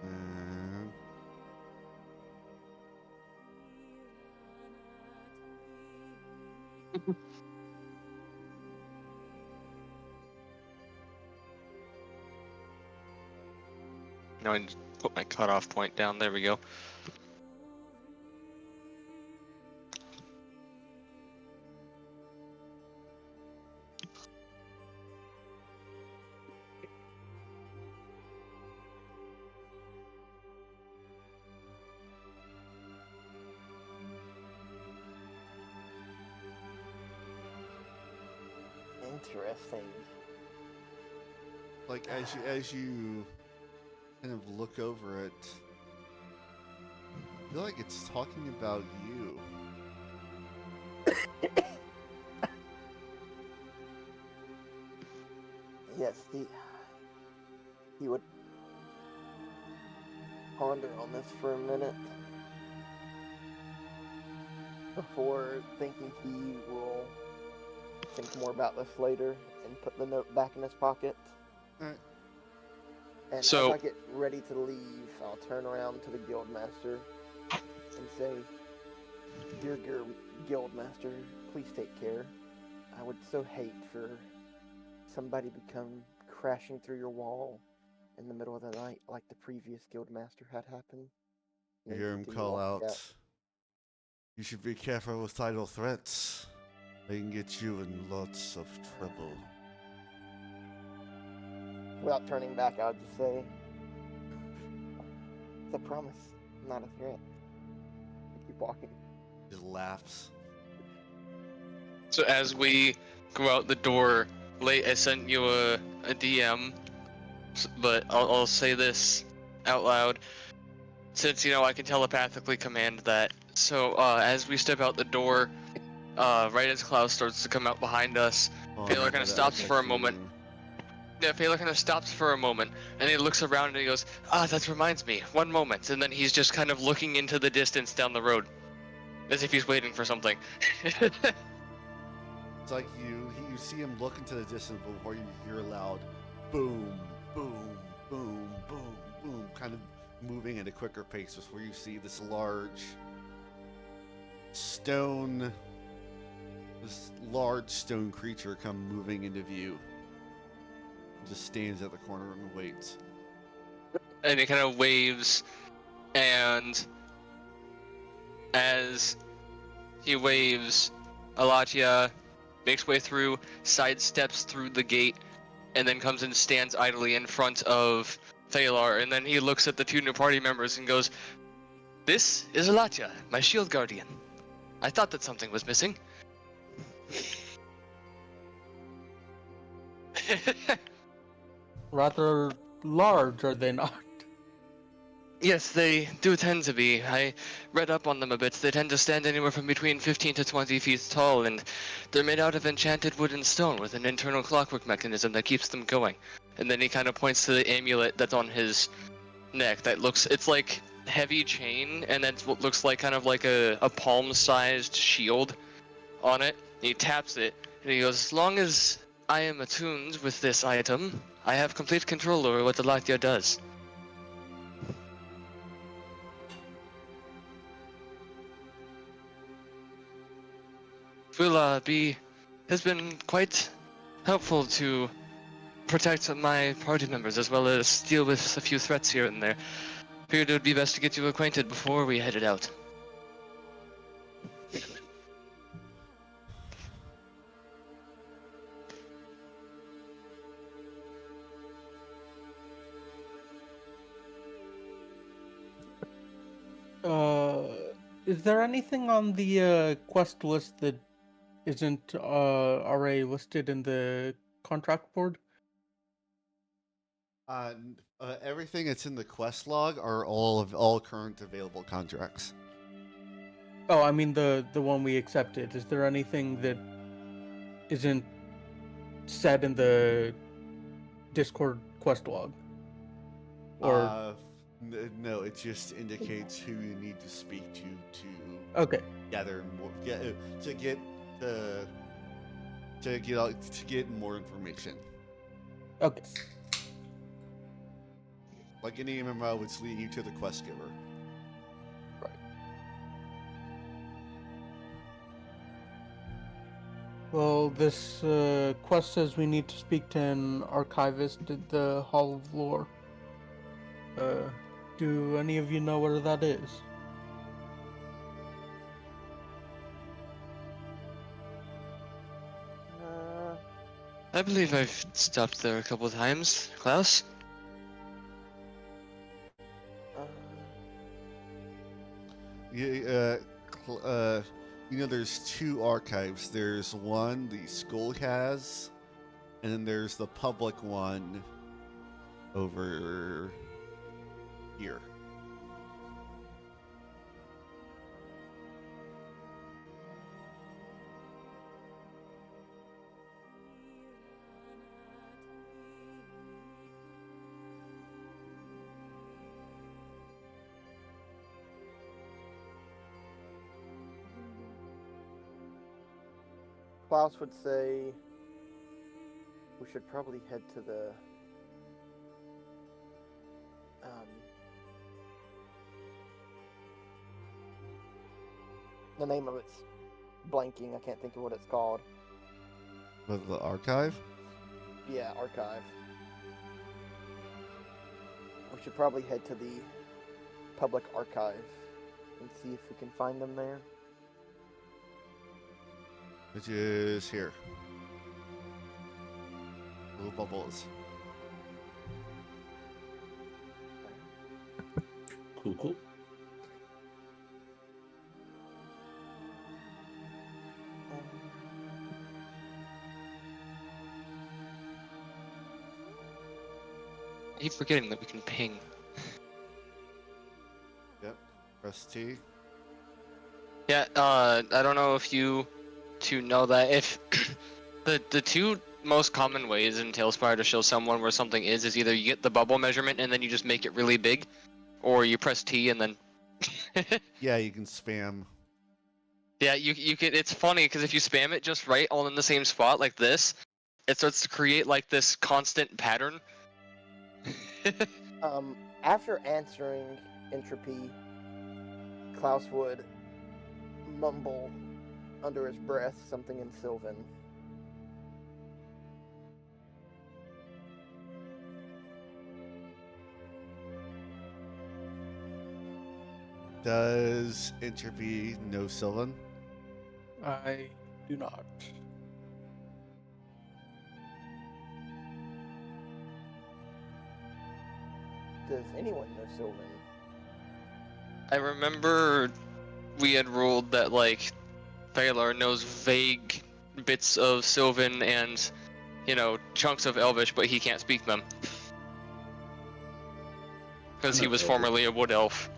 And Now I just put my cutoff point down. There we go. Interesting. like as you kind of look over it, I feel like it's talking about you. Yes, he would ponder on this for a minute before thinking he will think more about this later and put the note back in his pocket. Alright. And So- as I get ready to leave, I'll turn around to the guildmaster and say, "Dear guildmaster, please take care. I would so hate for somebody to come crashing through your wall in the middle of the night like the previous guildmaster had happen." You And hear him continue call walking out, "You should be careful with idle threats. They can get you in lots of trouble." Without turning back, I would just say, "It's a promise, not a threat." And keep walking. Just laughs. So as we go out the door, late I sent you a DM, but I'll say this out loud, since I can telepathically command that. So as we step out the door, right as Klaus starts to come out behind us, Oh, Taylor I kind of gotta stops for a text you moment. again. Yeah, Taylor kind of stops for a moment, and he looks around and he goes, that reminds me, one moment. And then he's just kind of looking into the distance down the road, as if he's waiting for something. It's like you see him look into the distance before you hear a loud boom, boom, boom, boom, boom, kind of moving at a quicker pace before you see this large stone creature come moving into view. Just stands at the corner and waits. And he kind of waves, and as he waves, Alatia makes way through, sidesteps through the gate, and then comes and stands idly in front of Thalar, and then he looks at the two new party members and goes, "This is Alatia, my shield guardian. I thought that something was missing." Rather large, are they not? Yes, they do tend to be. I read up on them a bit. They tend to stand anywhere from between 15 to 20 feet tall, and they're made out of enchanted wood and stone with an internal clockwork mechanism that keeps them going. And then he kind of points to the amulet that's on his neck that it's like heavy chain, and that's what looks like kind of like a palm-sized shield on it. And he taps it, and he goes, "As long as I am attuned with this item, I have complete control over what the Latia does." Will has been quite helpful to protect my party members as well as deal with a few threats here and there. Figured it would be best to get you acquainted before we headed out. Uh, is there anything on the quest list that isn't already listed in the contract board? Everything that's in the quest log are all current available contracts. Oh, I mean the one we accepted. Is there anything that isn't said in the Discord quest log? Or No, it just indicates who you need to speak to okay, gather more to get more information. okay. Like any MMO, it's leading you to the quest giver. Well, this quest says we need to speak to an archivist at the Hall of Lore. Do any of you know where that is? I believe I've stopped there a couple of times. Klaus? There's two archives. There's one the school has, and then there's the public one over here. Klaus would say we should probably head to the name of it's blanking. I can't think of what it's called. With the archive? Yeah, archive. We should probably head to the public archive and see if we can find them there. Which is here. Little bubbles. Cool. keep forgetting that we can ping. Yep. Press T. Yeah, I don't know if you two know that. If the two most common ways in Tailspire to show someone where something is either you get the bubble measurement and then you just make it really big, or you press T and then. Yeah, you can spam. Yeah, you could. It's funny because if you spam it just right, all in the same spot like this, it starts to create like this constant pattern. After answering Entropy, Klaus would mumble under his breath something in Sylvan. Does Entropy know Sylvan? I do not. Does anyone know Sylvan? I remember we had ruled that like Phalar knows vague bits of Sylvan and, you know, chunks of Elvish, but he can't speak them. Because he know was Elvish. formerly a wood elf.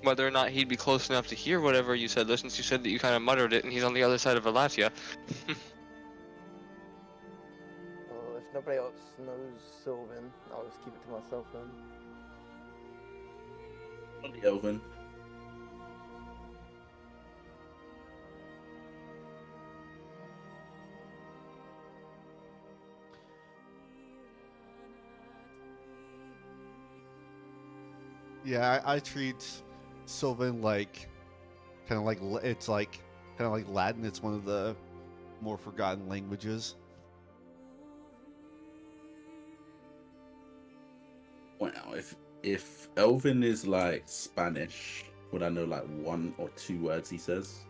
Whether or not he'd be close enough to hear whatever you said, though, since you said that you kind of muttered it and he's on the other side of Alatia. Well, if nobody else knows Sylvan, I'll just keep it to myself then. Only Elven. Yeah, I treat Sylvan like kind of like it's like kind of like Latin. It's one of the more forgotten languages. Wow, if Elven is like Spanish, would I know like 1 or 2 words he says?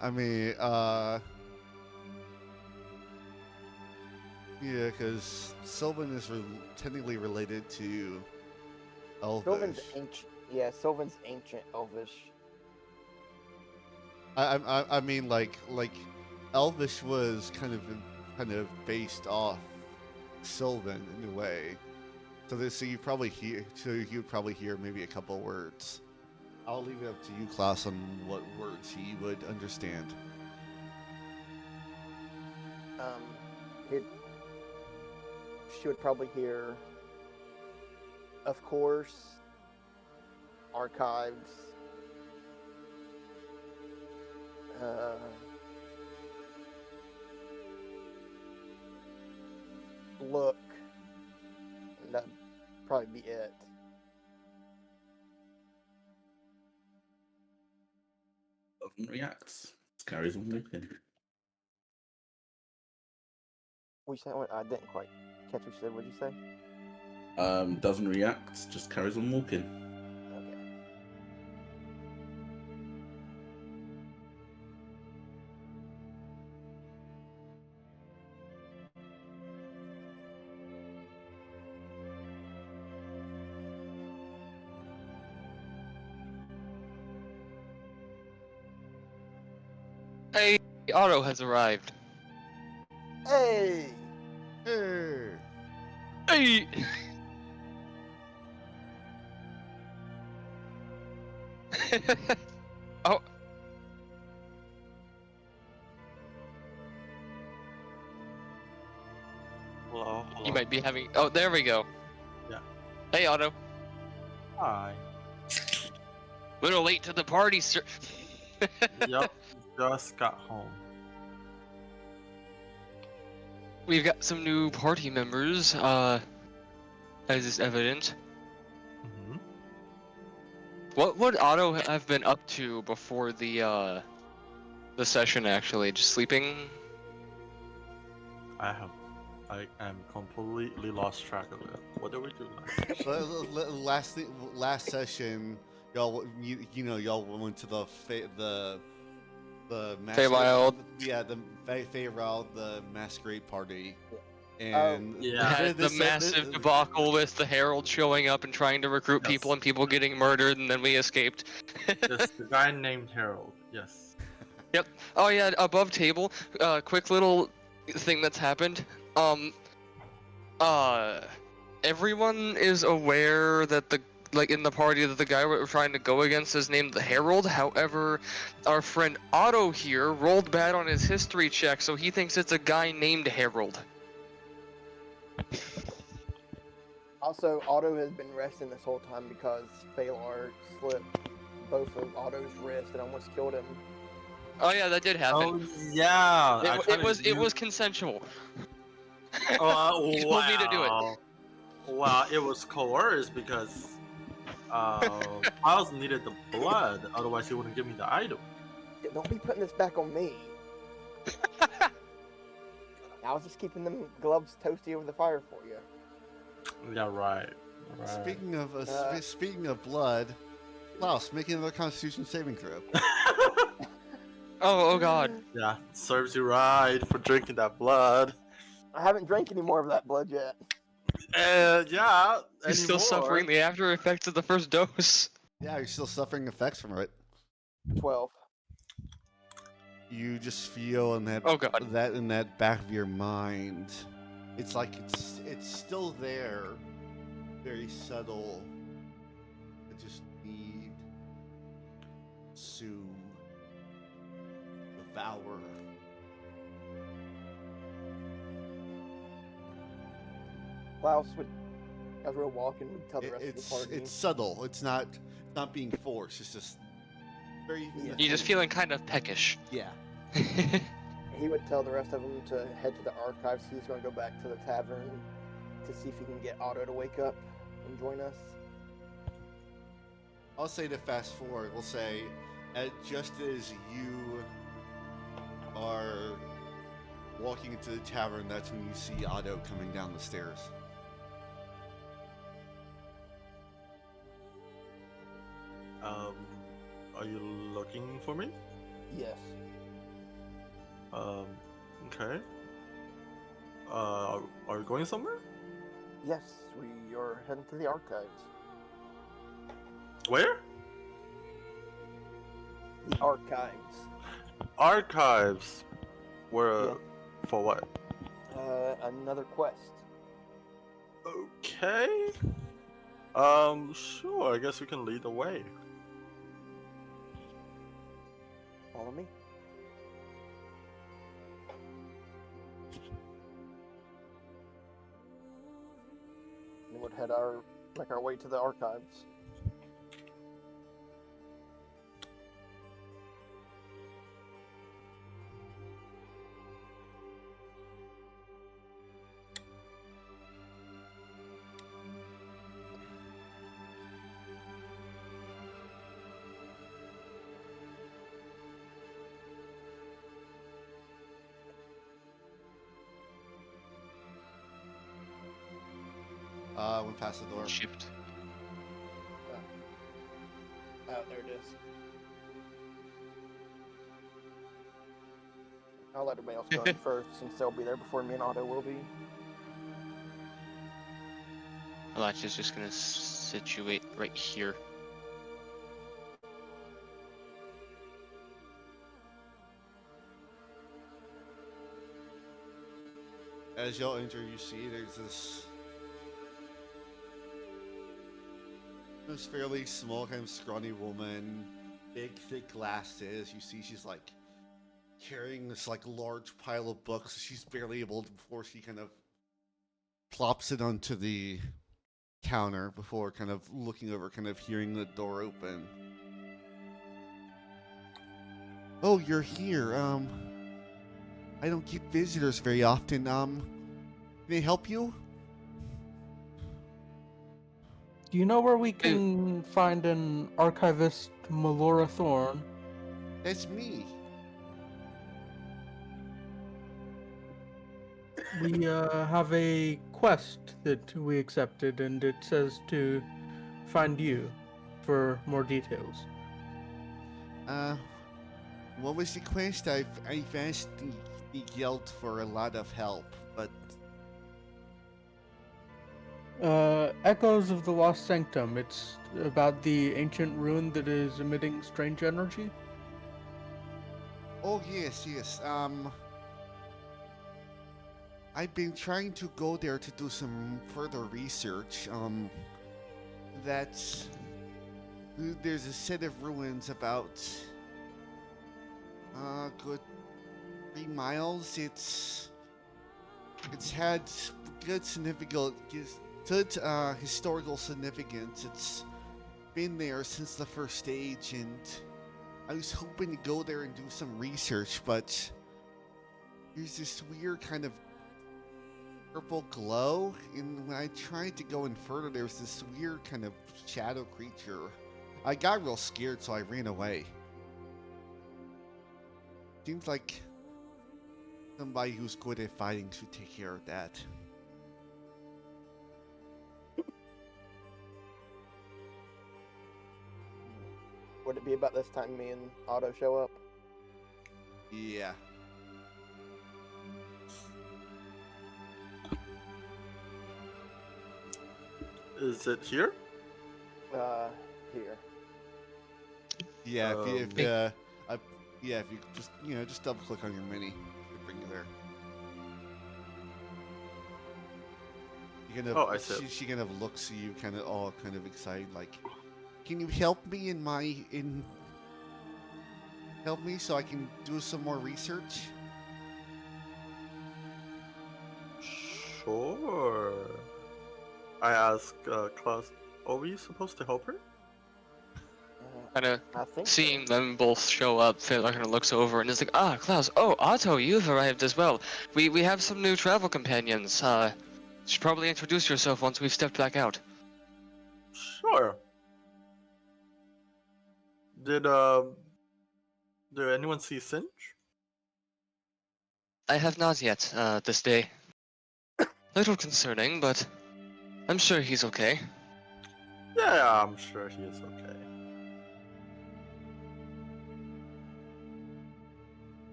I mean, yeah, because Sylvan is technically related to Elvish. Sylvan's ancient. Yeah, Sylvan's ancient Elvish. I mean, like Elvish was kind of based off Sylvan in a way. So you probably hear. So you'd probably hear maybe a couple words. I'll leave it up to you, Klaus, on what words he would understand. She would probably hear, of course, archives, look, and that'd probably be it. Elven reacts. Just carries on walking. We said I didn't quite catch what you said. What'd you say? Doesn't react, just carries on walking. Okay. Hey, Otto has arrived. Hey! Hey. Hey! Oh. Hello, hello. You might be having. Oh, there we go. Yeah. Hey, Otto. Hi. Little late to the party, sir. Yep, just got home. We've got some new party members, as is evident. Mm-hmm. What would Otto have been up to before the session, actually? Just sleeping? I am completely lost track of it. What did we do Last session, y'all y'all went to the Feywild. the masquerade party. And Yeah. Had the massive debacle with the Herald showing up and trying to recruit people Yes. and people getting murdered, and then we escaped. Yes, the guy named Harold. Yes. Yep. Oh yeah, above table. Quick little thing that's happened. Everyone is aware that in the party that the guy we're trying to go against is named the Herald. However, our friend Otto here rolled bad on his history check, so he thinks it's a guy named Herald. Also, Otto has been resting this whole time because Phalar slipped both of Otto's wrists and almost killed him. Oh yeah, that did happen. Oh yeah. It was consensual. Oh He told me to do it. wow. Well, it was coerced because Miles needed the blood, otherwise he wouldn't give me the item. Don't be putting this back on me. I was just keeping them gloves toasty over the fire for you. Yeah, right. Speaking of blood, Klaus, making another Constitution saving throw. Oh god. Yeah, serves you right for drinking that blood. I haven't drank any more of that blood yet. And yeah, He's still suffering the after effects of the first dose. Yeah, you're still suffering effects from it. 12. You just feel in that Oh god. that in that back of your mind, it's like it's still there, very subtle. I just need to devour. Klaus would, as we're walking, would tell the rest of the party. It's subtle. It's not being forced. It's just very. Yeah. You're just feeling kind of peckish. Yeah. He would tell the rest of them to head to the archives. He's going to go back to the tavern to see if he can get Otto to wake up and join us. I'll say to fast forward. We'll say, just as you are walking into the tavern, that's when you see Otto coming down the stairs. Are you looking for me? Yes. Okay. Are we going somewhere? Yes, we are heading to the archives. Where? The archives. Archives. Where? Yeah. For what? Another quest. Okay. Sure. I guess we can lead the way. Follow me. And would make our way to the archives. Went past the door. Shift. Oh, there it is. I'll let everybody else go in first, since they'll be there before me and Otto will be. Elijah's just gonna situate right here. As y'all enter, you see there's this fairly small, kind of scrawny woman, big, thick glasses. You see she's like carrying this like large pile of books. She's barely able to, before she kind of plops it onto the counter before kind of looking over, kind of hearing the door open. Oh, you're here. I don't get visitors very often. May I help you? Do you know where we can find an archivist, Melora Thorn? That's me. We have a quest that we accepted, and it says to find you for more details. What was the quest? I've asked the guild for a lot of help, but Echoes of the Lost Sanctum. It's about the ancient ruin that is emitting strange energy. Oh yes, yes. I've been trying to go there to do some further research. That's there's a set of ruins about good 3 miles. It's had good significant good historical significance. It's been there since the first age, and I was hoping to go there and do some research, but there's this weird kind of purple glow, and when I tried to go in further, there was this weird kind of shadow creature. I got real scared, so I ran away. Seems like somebody who's good at fighting should take care of that. Would it be about this time me and Otto show up? Yeah. Is it here? Here. Yeah, if Hey. if you just just double click on your mini, it'll bring you there. You kind of, Oh, I see. she kind of looks at you, kind of all kind of excited, like, can you help me help me so I can do some more research? Sure. I ask Klaus, are we supposed to help her? Kind of I think seeing so. them both show up, Fedor kind of looks over and is like, "Ah, Klaus. Oh, Otto, you've arrived as well. We have some new travel companions. Should probably introduce yourself once we've stepped back out." Sure. Did anyone see Sinch? I have not yet. This day. Little concerning, but I'm sure he's okay. Yeah, I'm sure he is okay.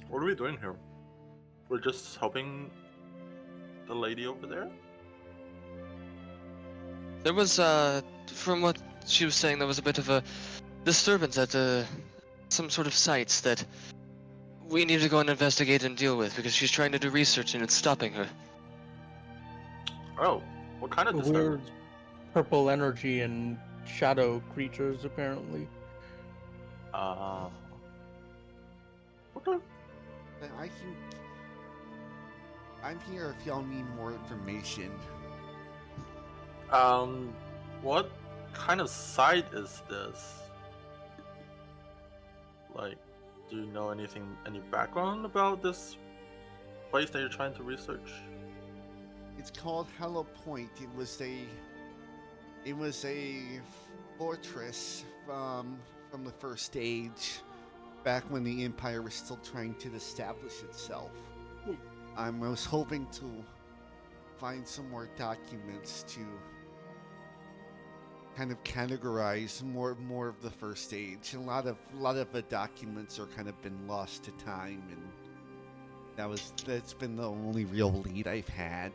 What are we doing here? We're just helping the lady over there? There was, from what she was saying, there was a bit of a disturbance at some sort of sites that we need to go and investigate and deal with because she's trying to do research and it's stopping her. Oh, what kind of Weird disturbance? purple energy and shadow creatures, apparently. Uh, okay. Then I'm here if y'all need more information. What kind of site is this? Like, do you know any background about this place that you're trying to research? It's called Hello Point. It was a fortress from the first age, back when the Empire was still trying to establish itself. I was hoping to find some more documents to kind of categorize more of the first age. A lot of the documents are kind of been lost to time, and that's been the only real lead I've had.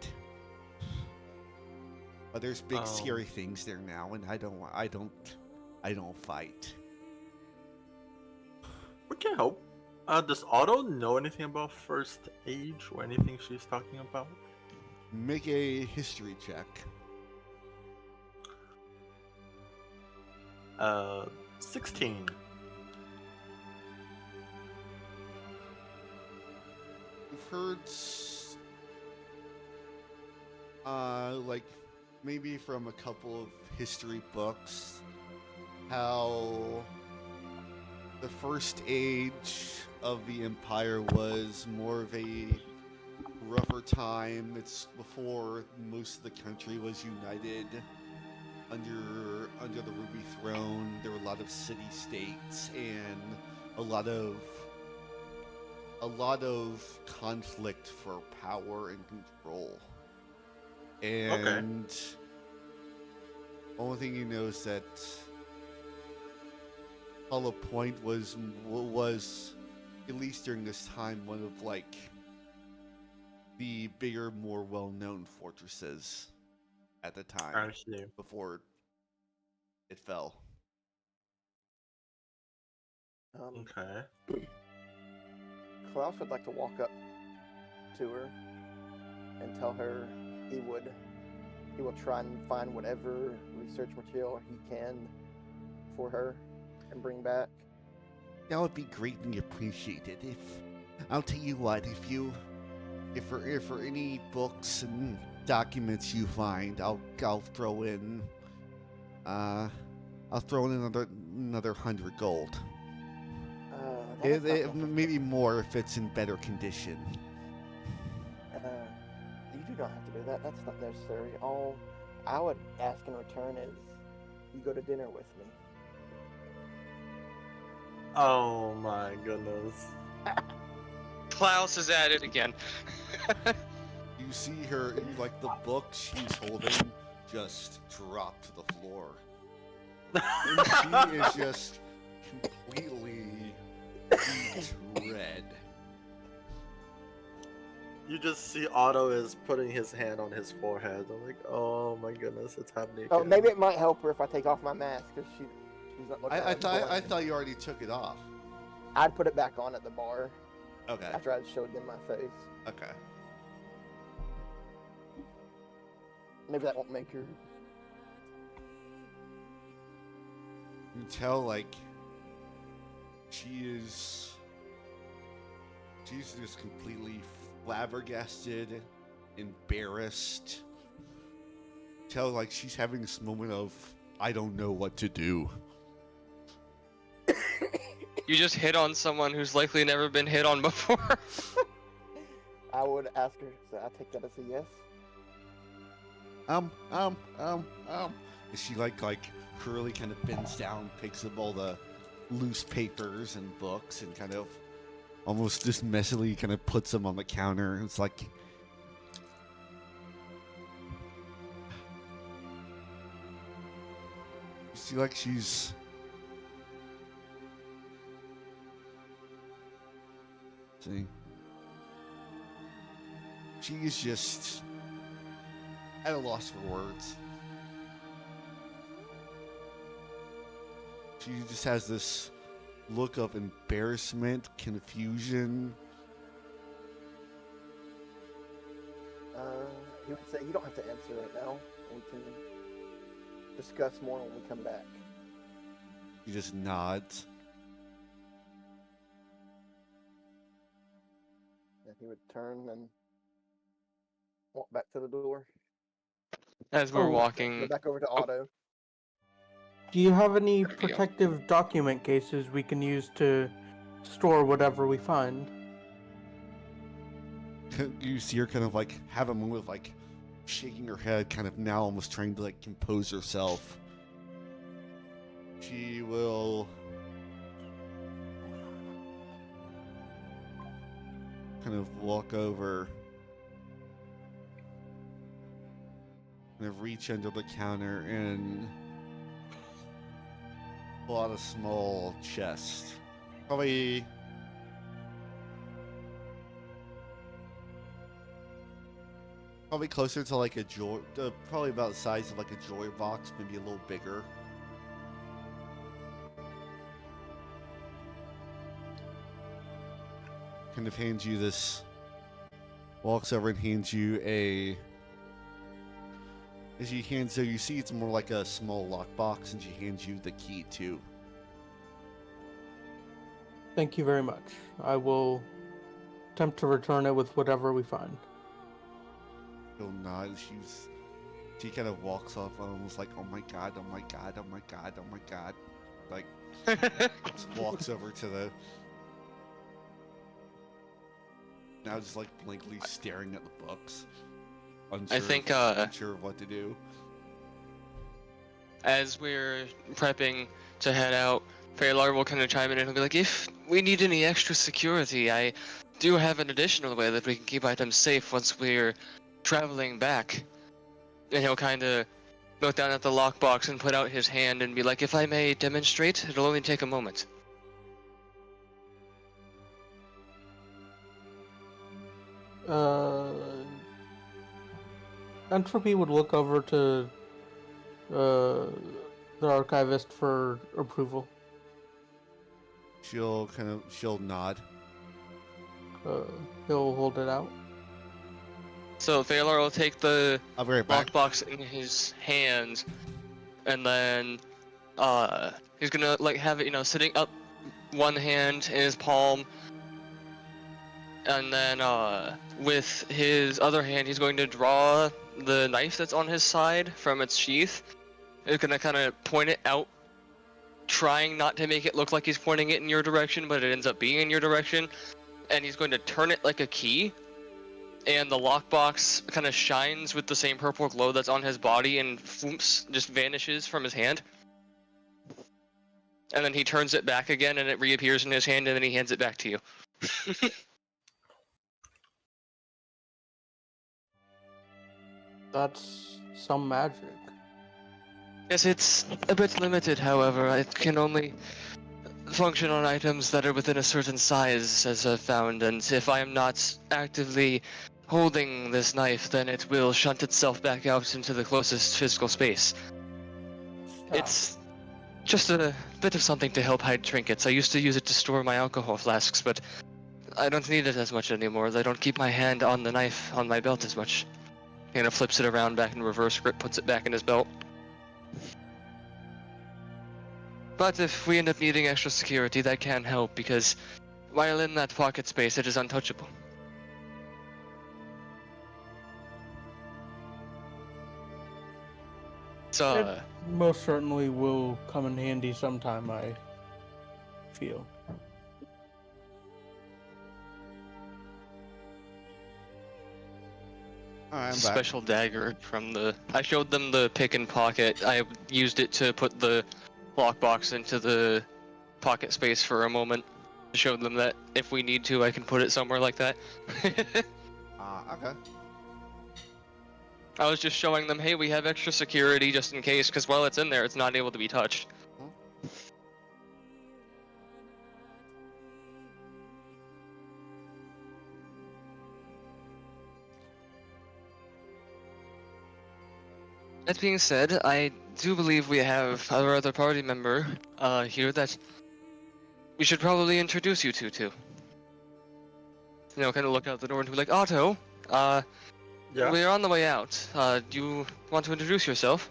But there's big scary things there now, and I don't fight. We can help. Does Otto know anything about first age or anything she's talking about? Make a history check. 16. You've heard, like maybe from a couple of history books, how the first age of the Empire was more of a rougher time. It's before most of the country was united under the Ruby Throne. There were a lot of city-states and a lot of conflict for power and control. And only thing you know is that Hollow Point was at least during this time one of like the bigger, more well-known fortresses. at the time I see. before it fell. Okay. Klaus would like to walk up to her and tell her he will try and find whatever research material he can for her and bring back. That would be greatly appreciated. If I'll tell you what, if for any books and documents you find, I'll throw in another 100 gold. That is not Maybe more if it's in better condition. You do not have to do that. That's not necessary. All I would ask in return is you go to dinner with me. Oh my goodness. Klaus is at it again. You see her, like the book she's holding just drop to the floor. And she is just completely beat red. You just see Otto is putting his hand on his forehead. I'm like, oh my goodness, it's happening. Oh, again. maybe it might help her if I take off my mask because she's not looking. I thought you already took it off. I'd put it back on at the bar Okay. after I'd showed them my face. Okay. Maybe that won't make her. You tell like she's just completely flabbergasted, embarrassed. Tell like she's having this moment of I don't know what to do. You just hit on someone who's likely never been hit on before. I would ask her. So I take that as a yes. And she like Curly kind of bends down, picks up all the loose papers and books, and kind of almost just messily kind of puts them on the counter. It's like, you see, like she's see, she is just at a loss for words. She just has this look of embarrassment, confusion. He would say, you don't have to answer right now. We can discuss more when we come back. She just nods. And he would turn and walk back to the door. As we're Oh, walking. Go back over to Otto. Do you have any There we go. protective document cases we can use to store whatever we find? You see her kind of like have a moment of like shaking her head, kind of now almost trying to like compose herself. She will kind of walk over, kind of reach under the counter and pull out a small chest. Probably closer to like a joy, probably about the size of like a joy box, maybe a little bigger. Kind of hands you this, walks over and hands you a, as she hands, so you see it's more like a small lockbox, and she hands you the key too. Thank you very much. I will attempt to return it with whatever we find. She'll nod. She kind of walks off, almost like, oh my god, oh my god, oh my god, oh my god. Like, just walks over to the, now just like blankly staring at the books. Unsure of what to do. As we're prepping to head out, Feylar will kind of chime in and he'll be like, if we need any extra security, I do have an additional way that we can keep items safe once we're traveling back. And he'll kind of look down at the lockbox and put out his hand and be like, if I may demonstrate, it'll only take a moment. Entropy would look over to the archivist for approval. She'll nod. He'll hold it out. So Thaler will take the I'll be right back. lockbox in his hands, and then he's gonna like have it, sitting up, one hand in his palm, and then with his other hand he's going to draw the knife that's on his side from its sheath. He's gonna kind of point it out, trying not to make it look like he's pointing it in your direction, but it ends up being in your direction, and he's going to turn it like a key, and the lockbox kind of shines with the same purple glow that's on his body, and foomps, just vanishes from his hand. And then he turns it back again, and it reappears in his hand, and then he hands it back to you. That's some magic. Yes, it's a bit limited, however. It can only function on items that are within a certain size, as I've found, and if I am not actively holding this knife, then it will shunt itself back out into the closest physical space. It's just a bit of something to help hide trinkets. I used to use it to store my alcohol flasks, but I don't need it as much anymore. I don't keep my hand on the knife on my belt as much. He kind of flips it around back in reverse grip, puts it back in his belt. But if we end up needing extra security, that can help, because while in that pocket space, it is untouchable. So, It most certainly will come in handy sometime, I feel. I'm back. special dagger from the... I showed them the pick and pocket. I used it to put the lockbox into the pocket space for a moment. To show them that if we need to, I can put it somewhere like that. Okay. I was just showing them, hey, we have extra security just in case, because while it's in there, it's not able to be touched. That being said, I do believe we have our other party member here that we should probably introduce you to. Kind of look out the door and be like, Otto, Yeah. we're on the way out. Do you want to introduce yourself?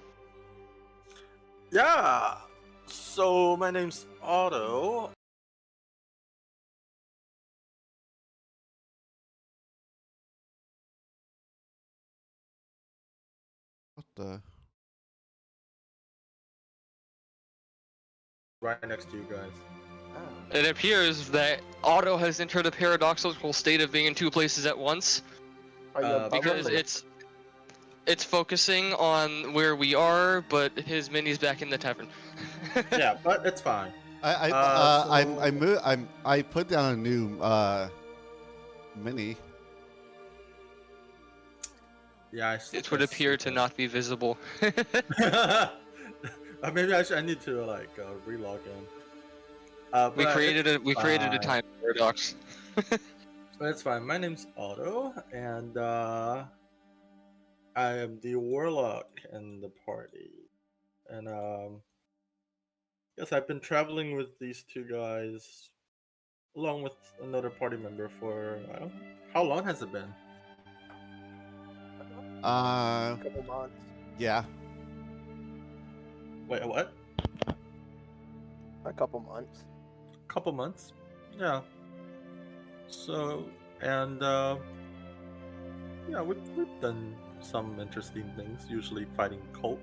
Yeah. So my name's Otto. What the? Right next to you guys. Oh. It appears that Otto has entered a paradoxical state of being in two places at once, Are you above because us? it's focusing on where we are, but his mini's back in the tavern. Yeah, but it's fine. I put down a new mini. Yeah, I still It would can't appear see to it. not be visible. Maybe I need to like relog in. We But created it's a fine. time paradox. It's fine. My name's Otto, and I am the warlock in the party. And yes, I've been traveling with these two guys, along with another party member for how long has it been? A couple months. Yeah. Wait, what? A couple months. Couple months? Yeah. So, and yeah, we've done some interesting things. Usually fighting cult.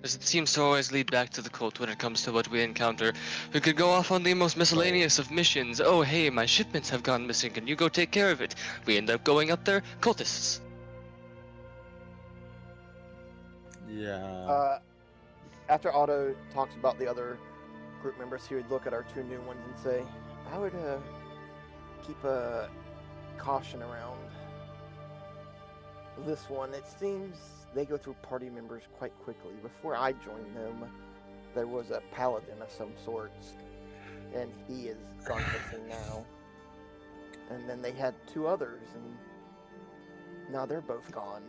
As it seems to always lead back to the cult when it comes to what we encounter. We could go off on the most miscellaneous of missions. Oh, hey, my shipments have gone missing. Can you go take care of it? We end up going up there, cultists. Yeah. After Otto talks about the other group members, he would look at our two new ones and say, I would keep a caution around this one. It seems they go through party members quite quickly. Before I joined them, there was a paladin of some sorts, and he is gone missing now. And then they had two others, and No, they're both gone.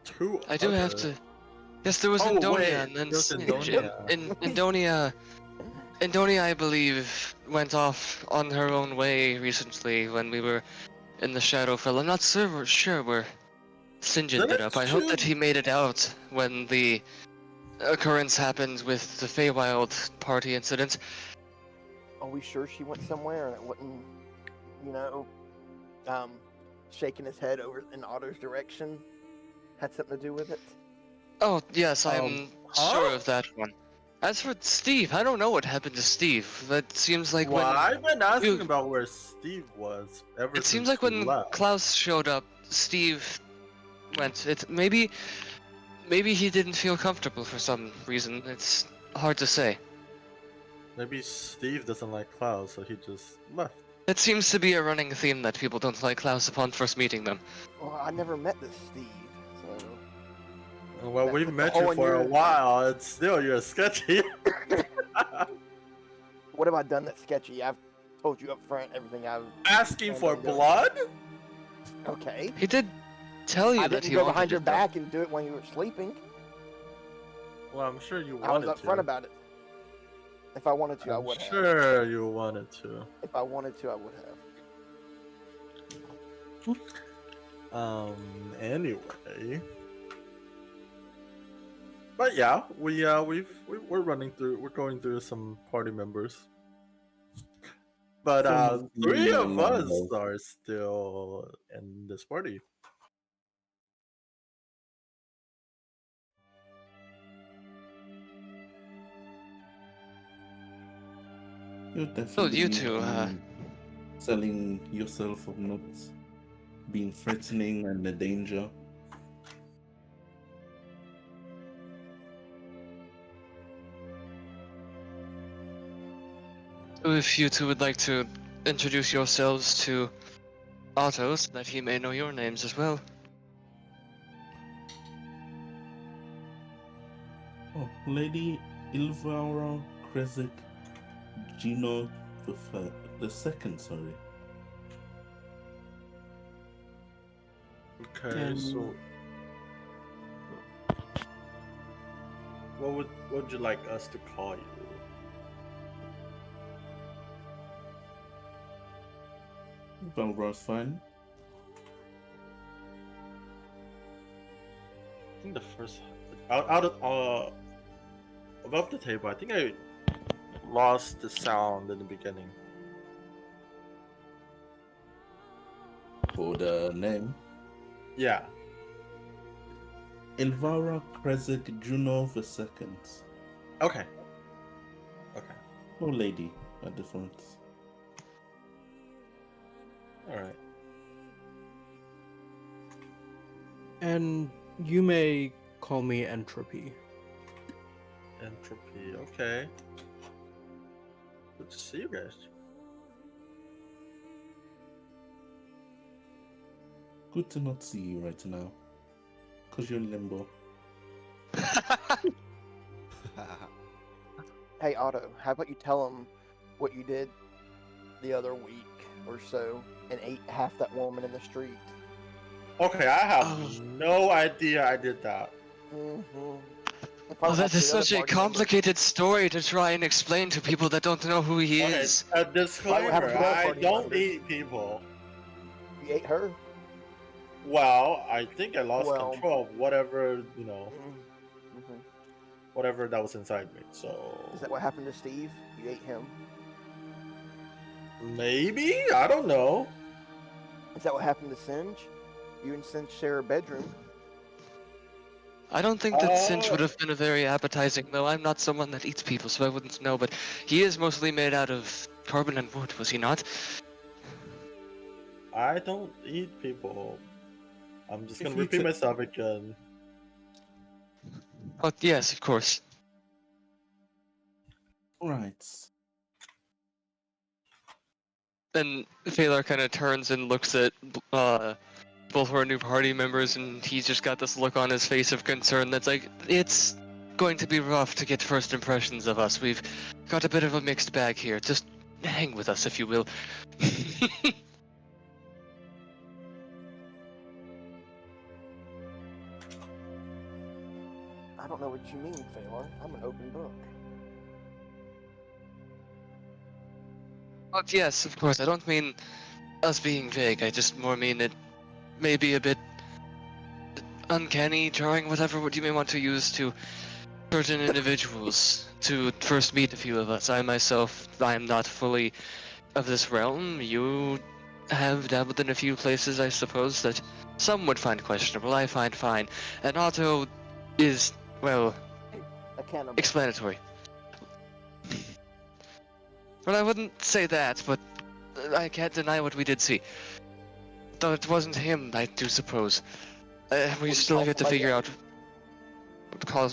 Two I do have other- to. Yes, there was Oh, Indonia, wait, and then there's Indonia. Indonia, I believe, went off on her own way recently when we were in the Shadowfell. I'm not sure where Singe ended That's up. I hope that true. he made it out when the occurrence happened with the Feywild party incident. Are we sure she went somewhere and it wasn't, you know, shaking his head over in Otto's direction had something to do with it? Oh, yes, I'm sure huh? of that one. As for Steve, I don't know what happened to Steve. That seems like Well, when I've been asking you- about where Steve was ever it seems since like we when left. Klaus showed up, Steve went. It maybe he didn't feel comfortable for some reason. It's hard to say. Maybe Steve doesn't like Klaus, so he just left. It seems to be a running theme that people don't like Klaus upon first meeting them. Well, I never met this Steve, so. Well, That we've puts a met hole you in for a your- while. It's still you're sketchy. What have I done that's sketchy? I've told you up front everything I've. Asking for Random. blood? Okay. He did tell you I that didn't he go wanted behind your it, though. back and do it when you were sleeping. Well, I'm sure you I was wanted to. upfront about it. If I wanted to, I I'm would have. sure you wanted to. If I wanted to, I would have. Anyway. But yeah, we're going through some party members. But Some three of female us members. are still in this party. You're definitely you two, selling yourself of not being threatening and a danger. So if you two would like to introduce yourselves to Otto, so that he may know your names as well. Oh, Lady Ilvara Kresik Gino the second, sorry. Okay, And- so what would you like us to call you? Valvara's fine. I think the first out of above the table, I think I lost the sound in the beginning. For the name. Yeah. Ilvara Kresik Juno the second. Okay. Okay. Oh, lady at the front. All right. And you may call me Entropy. Entropy. Okay. Good to see you guys. Good to not see you right now. Because you're in limbo. Hey Otto, how about you tell him what you did the other week or so and ate half that woman in the street? Okay, I have Oh. no idea I did that. Mm-hmm. Oh, that is such a complicated story to try and explain to people that don't know who he Okay, is. a disclaimer: have a blood I party don't member. eat people. You ate her? Well, I think I lost Well- control of whatever Mm-hmm. whatever that was inside me. So Is that what happened to Steve? You ate him? maybe I don't know. Is that what happened to Singe? You and Singe share a bedroom. I don't think that Cinch Oh. would have been a very appetizing, though. I'm not someone that eats people, so I wouldn't know, but he is mostly made out of carbon and wood, was he not? I don't eat people. I'm just If gonna you repeat took- myself again. But yes, of course. Right. Then Phalar kind of turns and looks at both of our new party members, and he's just got this look on his face of concern that's like, it's going to be rough to get first impressions of us. We've got a bit of a mixed bag here. Just hang with us, if you will. I don't know what you mean, Phalar. I'm an open book. But yes, of course, I don't mean us being vague. I just more mean it may be a bit uncanny, jarring, whatever what you may want to use to certain individuals to first meet a few of us. I myself, I am not fully of this realm. You have dabbled in a few places, I suppose, that some would find questionable, I find fine. And Otto is, well, A cannibal. explanatory. But I wouldn't say that, but I can't deny what we did see. Though it wasn't him, I do suppose. We you still call have to somebody figure a- out what to call.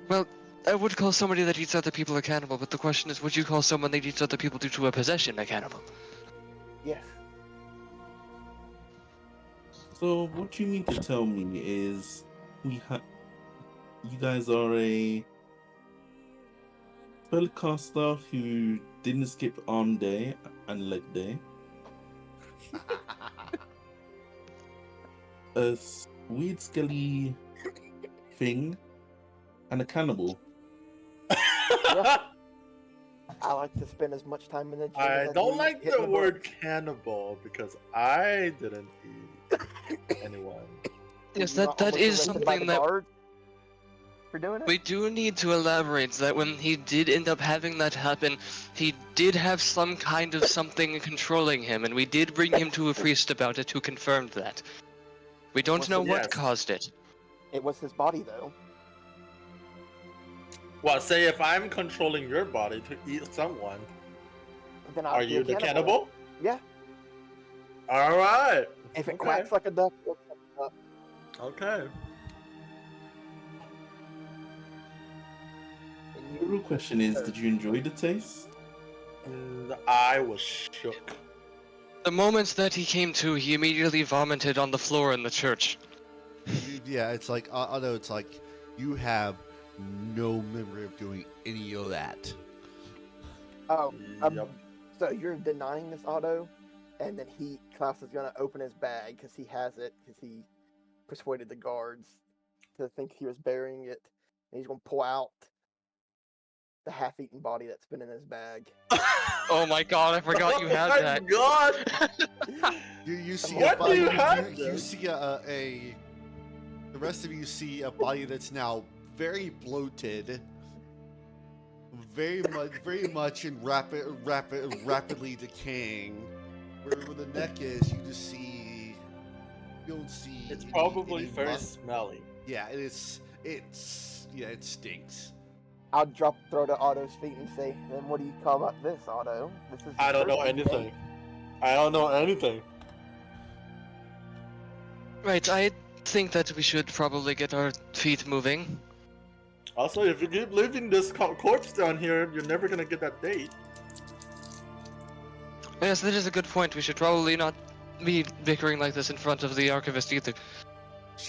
Well, I would call somebody that eats other people a cannibal, but the question is, would you call someone that eats other people due to a possession a cannibal? Yes. So what you mean to tell me is you guys are a spellcaster who didn't skip arm day and leg day, a weird skelly thing, and a cannibal. Yeah. I like to spend as much time in the gym as I I don't do like hitting the the word books. cannibal because I didn't eat anyone. Yes, Were you not that almost is arrested by something the that guard for doing it? we do need to elaborate. That when he did end up having that happen, he did have some kind of something controlling him, and we did bring him to a priest about it who confirmed that. We don't know what Yes. caused it. It was his body, though. Well, say if I'm controlling your body to eat someone, Then are I'd be you a the cannibal. cannibal? Yeah. All right. If it Okay. quacks like a duck, looks like a duck. Okay. And The you, real question is, sir. did you enjoy the taste? I was shook. The moment that he came to, he immediately vomited on the floor in the church. Yeah, it's like, although it's like, you have no memory of doing any of that. Oh, Yep. so you're denying this auto, and then Klaus is gonna open his bag because he has it because he persuaded the guards to think he was burying it, and he's gonna pull out the half-eaten body that's been in his bag. Oh my god, I forgot you had Oh that. my god! You see What a do body, you have you then? see the rest of you see a body that's now very bloated, very much in rapidly decaying. Where the neck is, you just see, you don't see. It's any- probably any very mus- smelly. Yeah, it stinks. I'll throw to Otto's feet and say, "Then what do you call about this, Otto? This is I don't know anything. I don't know anything. Right, I think that we should probably get our feet moving. Also, if you keep leaving this corpse down here, you're never gonna get that date. Yes, that is a good point. We should probably not be bickering like this in front of the archivist either.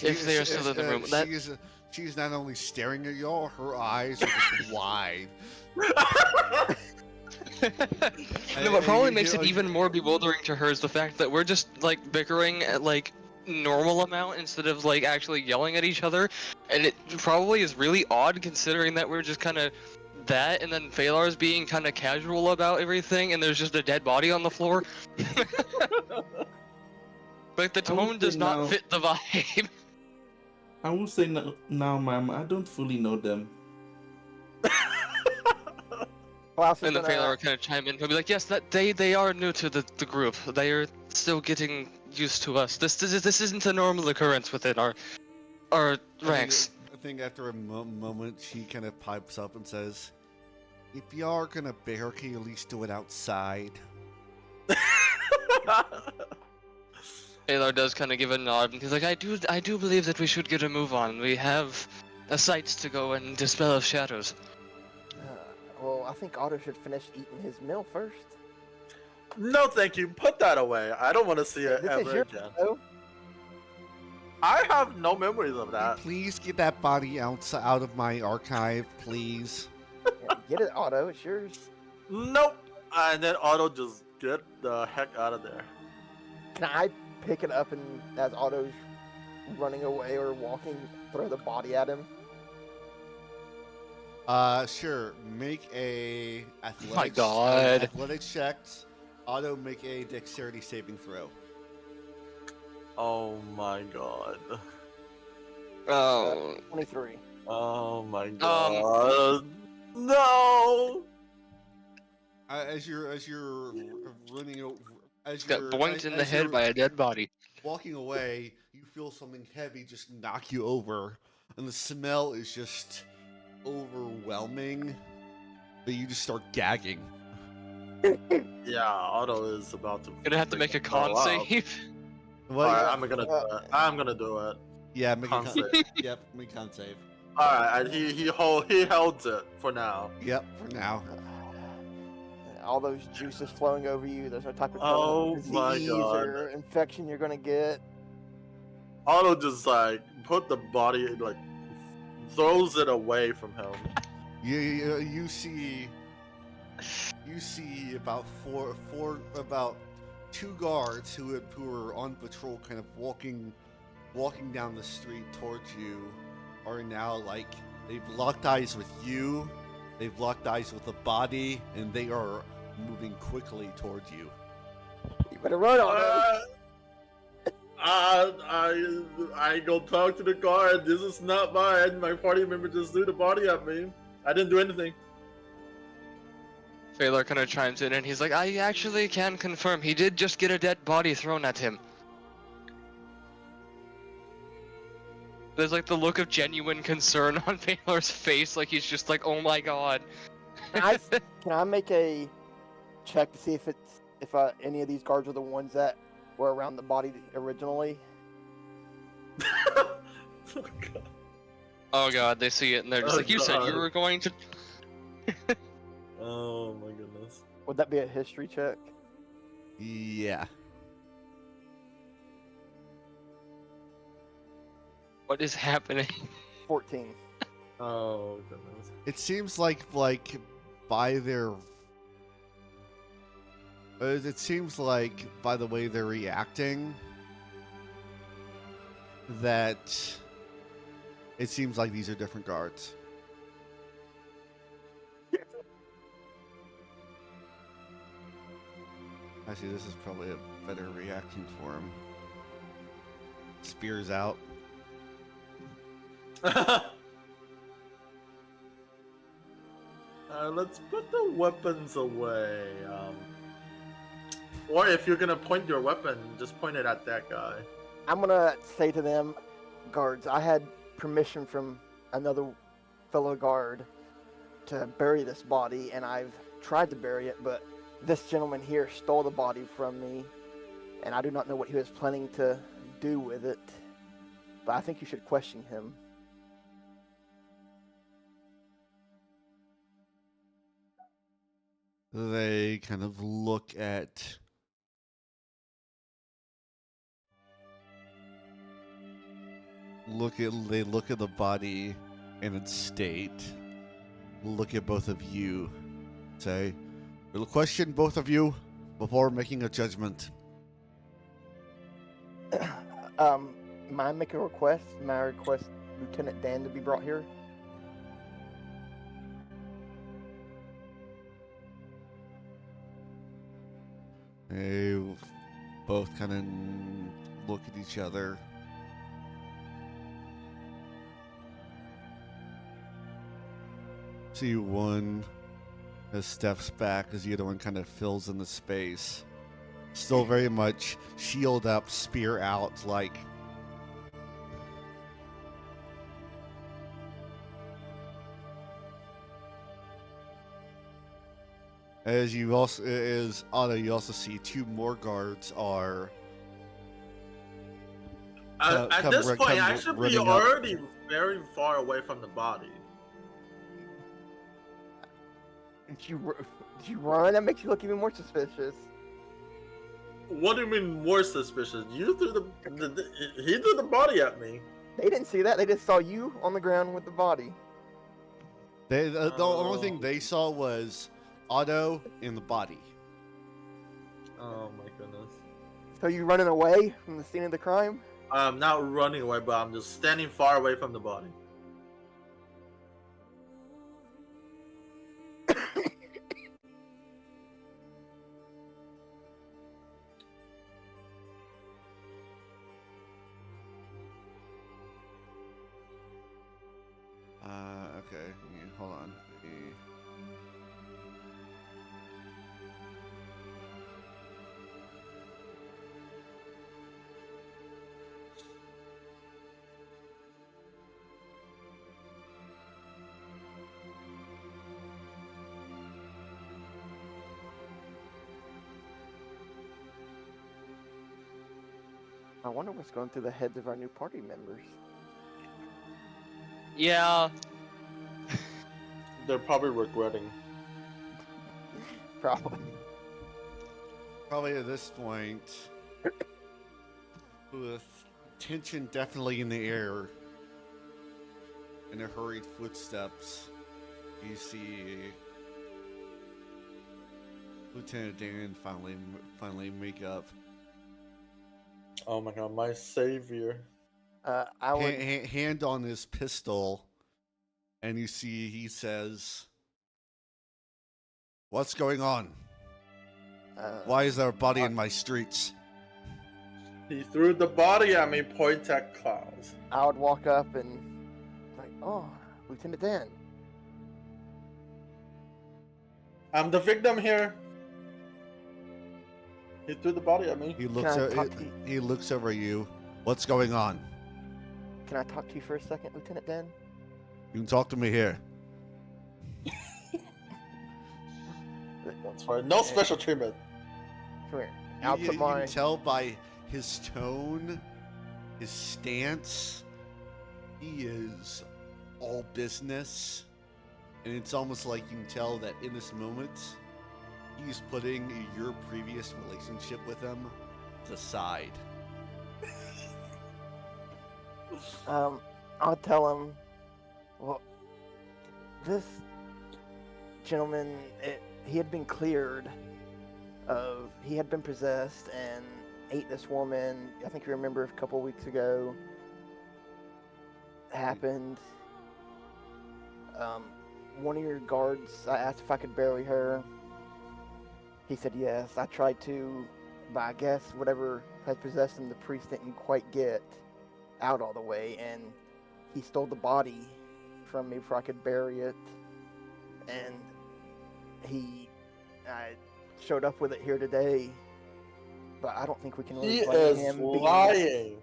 If they are still in the room. That- She's not only staring at y'all, her eyes are just wide. No, what probably makes it even more bewildering to her is the fact that we're just like bickering at like normal amount instead of like actually yelling at each other, and it probably is really odd considering that we're just kind of that, and then Phalar's being kind of casual about everything, and there's just a dead body on the floor. Like the I would tone does say not now- fit the vibe. I will say now, ma'am, I don't fully know them. Klaus is And then gonna, Phalar will kind of chime in. He'll be like, "Yes, that they are new to the group. They are still getting used to us. This isn't a normal occurrence within our ranks." I think after a moment, she kind of pipes up and says, "If y'all are gonna bicker, can you at least do it outside?" Phalar does kind of give a nod, and he's like, I do believe that we should get a move on. We have a site to go and dispel of shadows." well, I think Otto should finish eating his meal first. No, thank you. Put that away. I don't want to see it This ever is your again. Otto. I have no memories of Can that. you please get that body out of my archive, please? Yeah, get it, Otto. It's yours. Nope. And then Otto just get the heck out of there. Can I pick it up and as Otto's running away or walking, throw the body at him? Sure. Make a My God. athletics checks. Auto, make a dexterity saving throw. Oh my god. Oh. 23. Oh my god. No. As you're running, as Got you're boinked in the as head you're by a dead body. walking away, you feel something heavy just knock you over, and the smell is just overwhelming. But you just start gagging. Yeah, Otto is about to. Gonna have to make a con save. Well, Alright, yeah, I'm gonna do it. I'm gonna do it. yeah, make a Con con. save. Yep, make a con save. Alright, he held it for now. Yep, for now. All those juices flowing over you. There's no type of Oh my disease God. or infection you're gonna get. Otto just like put the body like throws it away from him. You see about about two guards who are on patrol, kind of walking down the street towards you, are now like they've locked eyes with you, they've locked eyes with the body, and they are moving quickly towards you. You better run, Otto. I go talk to the guard. This is not mine. My party member just threw the body at me. I didn't do anything. Phalar kind of chimes in and he's like, I actually can confirm he did just get a dead body thrown at him. There's like the look of genuine concern on Phalar's face, like he's just like, oh my god. Can I make a check to see if any of these guards are the ones that were around the body originally? Oh, God. Oh god, they see it and they're just Oh, like, you said you God. were going to... Oh my goodness. Would that be a history check? Yeah. What is happening? 14. Oh goodness. It seems like by their it seems like by the way they're reacting that it seems like these are different guards. Actually, this is probably a better reaction for him. Spears out. Let's put the weapons away. Or if you're gonna point your weapon, just point it at that guy. I'm gonna say to them, guards, I had permission from another fellow guard to bury this body, and I've tried to bury it, but this gentleman here stole the body from me, and I do not know what he was planning to do with it. But I think you should question him. They kind of look at they look at the body and its state. Look at both of you. Say, we'll question both of you before making a judgment. May I make a request? May I request Lieutenant Dan to be brought here? They both kind of look at each other. See one steps back as the other one kind of fills in the space. Still very much shield up, spear out, like. As Otto, you also see two more guards are. At this point, I should be already very far away from the body. Did you run? That makes you look even more suspicious. What do you mean more suspicious? You threw he threw the body at me. They didn't see that. They just saw you on the ground with the body. The only thing they saw was Otto in the body. Oh my goodness. So you running away from the scene of the crime? I'm not running away, but I'm just standing far away from the body. hold on. I wonder what's going through the heads of our new party members. Yeah. They're probably regretting. Probably. Probably at this point, with tension definitely in the air and the hurried footsteps, you see Lieutenant Dan finally make up. Oh my god, my savior. I would. Hand on his pistol, and you see he says, "What's going on? Why is there a body in my streets?" He threw the body at me, point at Klaus. I would walk up and like, oh, Lieutenant Dan. I'm the victim here. He threw the body at me. He looks Can I talk to you? he looks over at you. What's going on? Can I talk to you for a second, Lieutenant Dan? You can talk to me here. That's right. No special treatment. Come here. I'll You put my. can tell by his tone, his stance, he is all business. And it's almost like you can tell that in this moment, he's putting your previous relationship with him aside. I'll tell him. Well, this gentleman, he had been cleared of. He had been possessed and ate this woman. I think you remember a couple weeks ago. Happened. One of your guards, I asked if I could bury her. He said yes. I tried to, but I guess whatever had possessed him, the priest didn't quite get out all the way, and he stole the body from me before I could bury it. And I showed up with it here today, but I don't think we can really He blame is him. lying.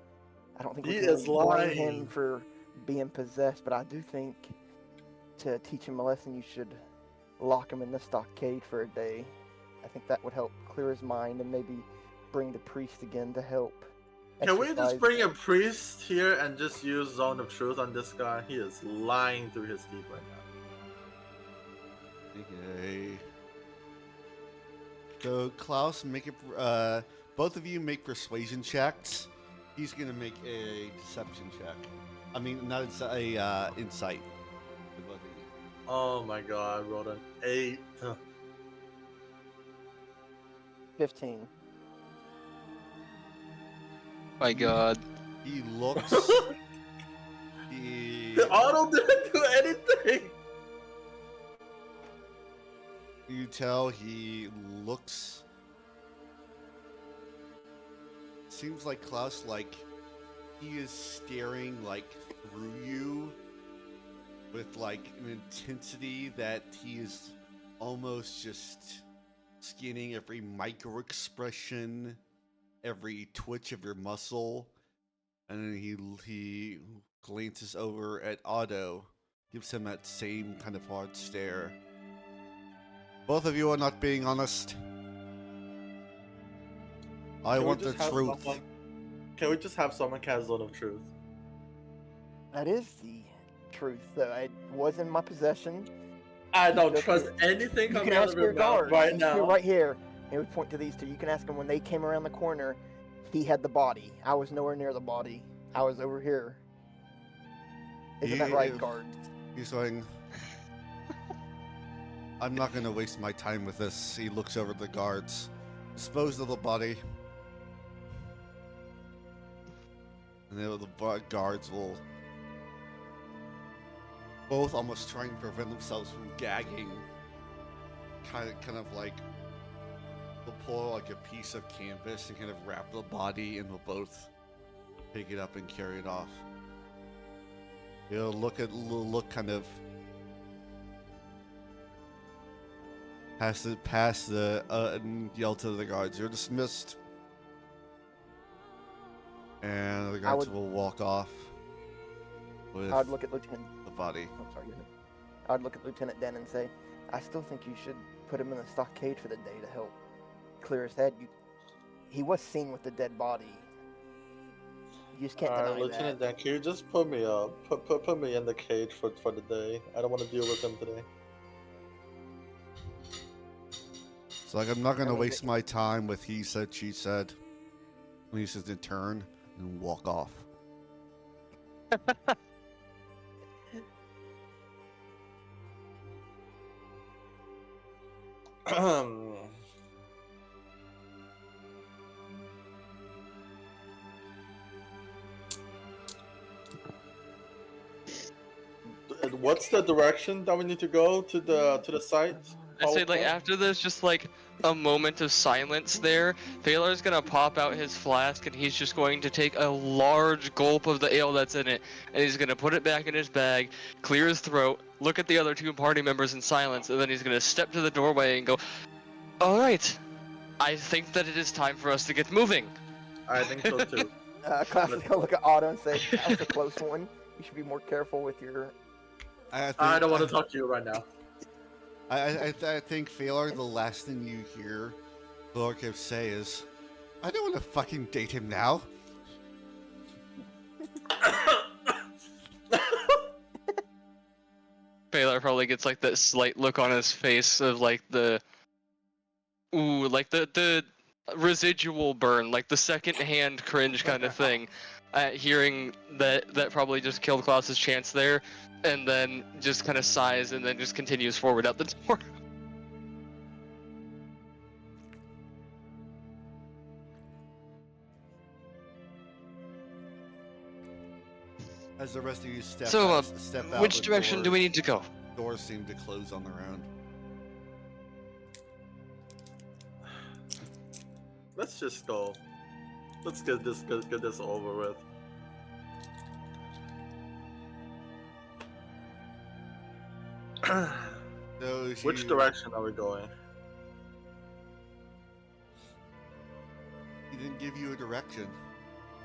I don't think He we can is blame him lying. for being possessed, but I do think to teach him a lesson, you should lock him in the stockade for a day. I think that would help clear his mind and maybe bring the priest again to help. Can we just exercise- bring a priest here and just use Zone of Truth on this guy? He is lying through his teeth right now. Okay. So Klaus, make it. Both of you make persuasion checks. He's gonna make a deception check. I mean, not insight. For both of you. Oh my god, I rolled an 8. 15. My god. He looks. he. The auto didn't do anything! You tell he looks. Seems like Klaus, like he is staring like through you with like an intensity that he is almost just scanning every micro expression, every twitch of your muscle, and then he glances over at Otto, gives him that same kind of hard stare. Both of you are not being honest. I Can we want the just have truth. Can we just have someone cast Zone of Truth? That is the truth, though. It was in my possession. I don't Look, trust anything You coming can out ask of your his mouth guards. right These two now. right here. He would point to these two. You can ask them when they came around the corner. He had the body. I was nowhere near the body. I was over here. Isn't that right, Yeah. guards? He's going. I'm not going to waste my time with this. He looks over at the guards. Dispose of the body. And then the guards will both almost try and prevent themselves from gagging. Kind of like they'll pull like a piece of canvas and kind of wrap the body, and they'll both pick it up and carry it off. He'll look kind of pass the and yell to the guards, "You're dismissed." And the guards would- will walk off with I'd look at Lieutenant. the body. I'm sorry. Go ahead. I'd look at Lieutenant Den and say, I still think you should put him in the stockade for the day to help clear his head. He was seen with the dead body. You just can't deny Lieutenant that. Dan, can you just put me up? Put me in the cage for the day. I don't want to deal with him today. So like, I'm not gonna I mean, waste my time with he said, she said. He says to turn and walk off. What's the direction that we need to go to the site? I'd say like PowerPoint? after there's just like a moment of silence there, Baylor's gonna pop out his flask and he's just going to take a large gulp of the ale that's in it, and he's gonna put it back in his bag, clear his throat, look at the other two party members in silence, and then he's gonna step to the doorway and go, "Alright, I think that it is time for us to get moving." I think so too. Classic, I'll look at Otto and say, that was a close one. You should be more careful with your... I don't want to talk to you right now. I think Phalar, the last thing you hear Lorkip say is, "I don't want to fucking date him now." Baylor probably gets like that slight look on his face of like the like the residual burn, like the second-hand cringe kind of thing, at hearing that probably just killed Klaus's chance there, and then just kind of sighs and then just continues forward out the door. As the rest of you step So, out, step out which the direction do we need to go? Doors seem to close on their own. Let's just go. Let's get this over with. So Which direction are we going? He didn't give you a direction.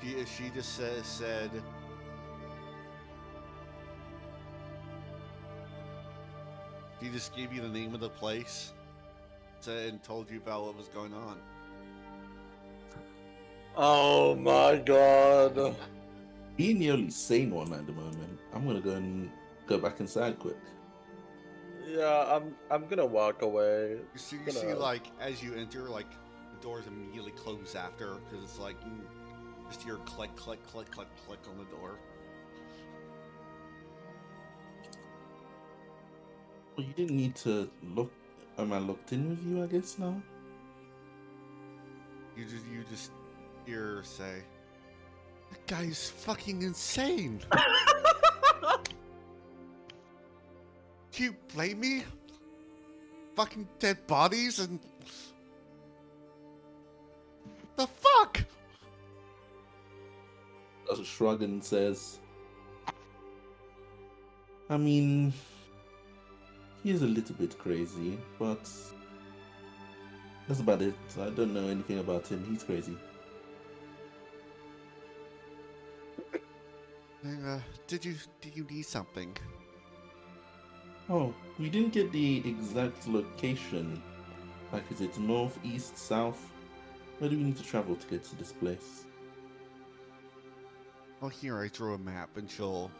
She just said. She just gave you the name of the place, and told you about what was going on. Oh my god. Being the only sane one at the moment, I'm gonna go back inside quick. Yeah, I'm gonna walk away. You see, like, as you enter, like, the doors immediately close after, because it's like, just hear click, click, click, click, click on the door. Well, you didn't need to look. Am I locked in with you? I guess now. You just hear her say, "That guy's fucking insane." Do you blame me? Fucking dead bodies and the fuck? Does a shrug and says, "I mean, he is a little bit crazy, but that's about it. I don't know anything about him. He's crazy." Do you need something? Oh, we didn't get the exact location. Like, is it north, east, south? Where do we need to travel to get to this place? Oh, here, I drew a map, and she'll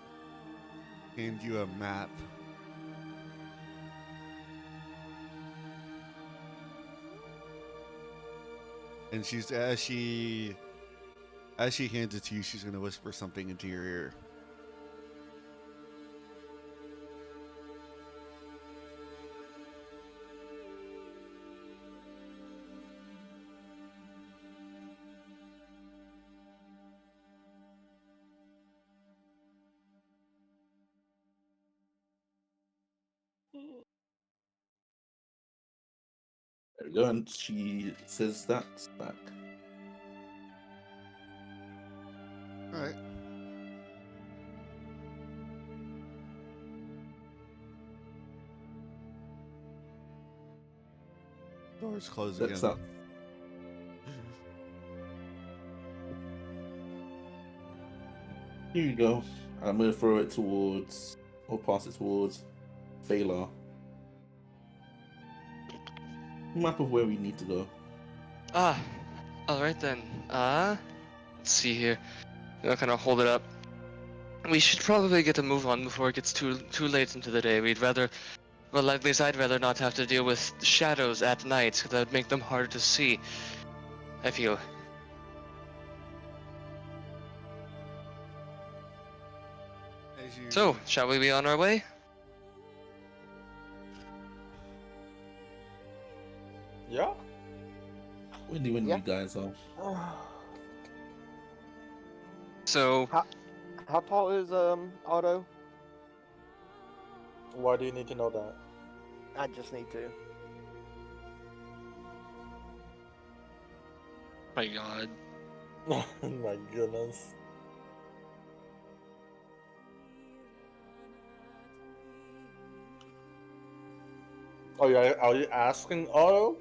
hand you a map. And as she hands it to you, she's gonna whisper something into your ear. There we go, and she says that back. Alright. Doors close Looks again. up. Here you go. I'm gonna throw it towards, or pass it towards, Phalar. Map of where we need to go. Ah, alright then. Let's see here. I'll kind of hold it up. We should probably get a move on before it gets too late into the day. We'd rather, well, at least I'd rather not have to deal with shadows at night, 'cause that would make them harder to see, I feel. As you So, shall we be on our way? Yeah. When Yeah. you guys are. So, How tall is Otto? Why do you need to know that? I just need to. my god. Oh my goodness. Are you asking Otto?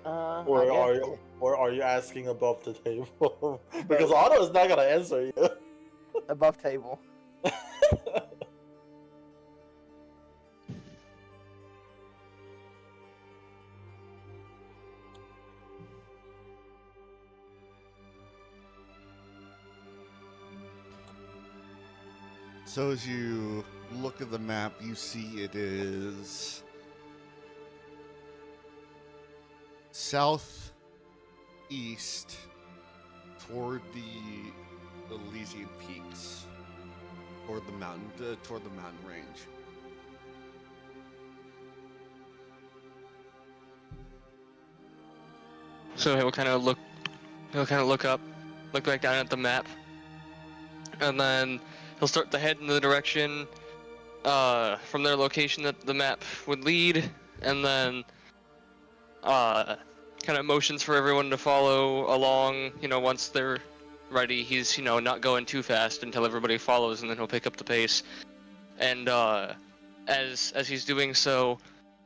I guess. Or are you asking above the table? Because Otto is not gonna answer you. Above table. So as you look at the map, you see it is southeast toward the Elysian Peaks, toward the mountain range. So he'll kind of look up, look back down at the map, and then he'll start to head in the direction from their location that the map would lead, and then kind of motions for everyone to follow along. Once they're ready, he's not going too fast until everybody follows, and then he'll pick up the pace. And as he's doing so,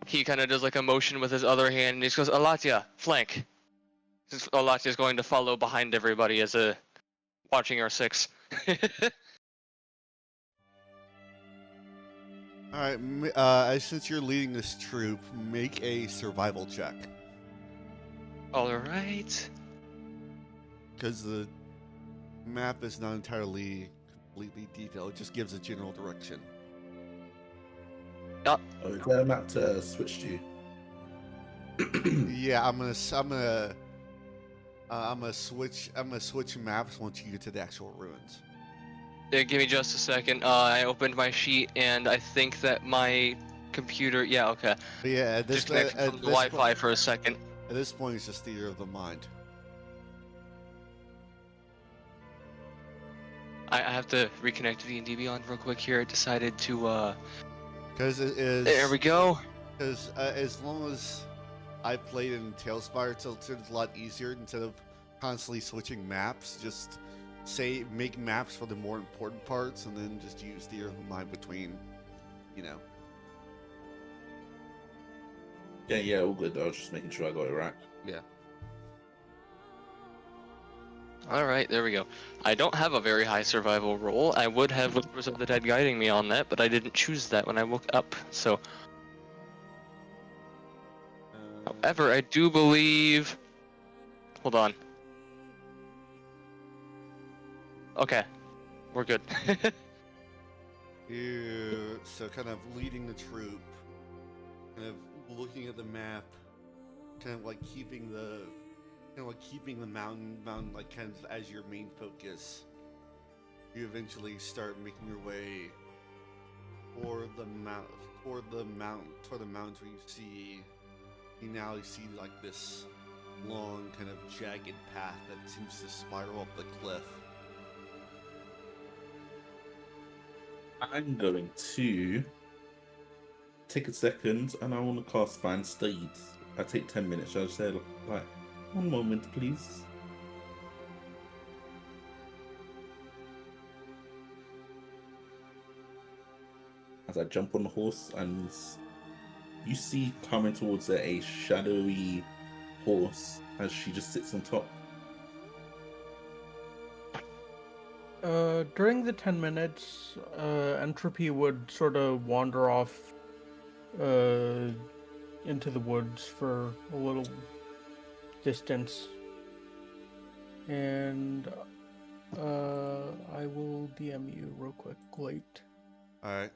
he kind of does like a motion with his other hand, and he just goes, "Alatia, flank." Alatia's going to follow behind everybody as watching our six. All right, since you're leading this troop, make a survival check. All right. Because the map is not entirely completely detailed, it just gives a general direction. Oh, is there a map to switch to? Yeah, I'm gonna switch maps once you get to the actual ruins. Yeah, give me just a second. I opened my sheet, and I think that my computer. Yeah, okay. But yeah, Just connected from the Wi-Fi for a second. At this point, it's just theater of the mind. I have to reconnect to DnD Beyond real quick here. I decided to. Because it is. There we go. Because as long as I played in Tailspire, it's a lot easier instead of constantly switching maps. Just make maps for the more important parts, and then just use theater of the mind between, Yeah, all good. I was just making sure I got it right. Yeah. All right, there we go. I don't have a very high survival roll. I would have Whispers of the Dead guiding me on that, but I didn't choose that when I woke up. So, however, I do believe. Hold on. Okay, we're good. So kind of leading the troop, kind of looking at the map, kind of like keeping the mountain like kind of as your main focus. You eventually start making your way toward the mountains where you see like this long kind of jagged path that seems to spiral up the cliff. I'm going to take a second, and I want to cast Find Steeds. I take 10 minutes. I'll say like, 1 moment, please. As I jump on the horse and You see coming towards her a shadowy horse as she just sits on top. During the 10 minutes, Entropy would sort of wander off into the woods for a little distance. And I will DM you real quick late. All right.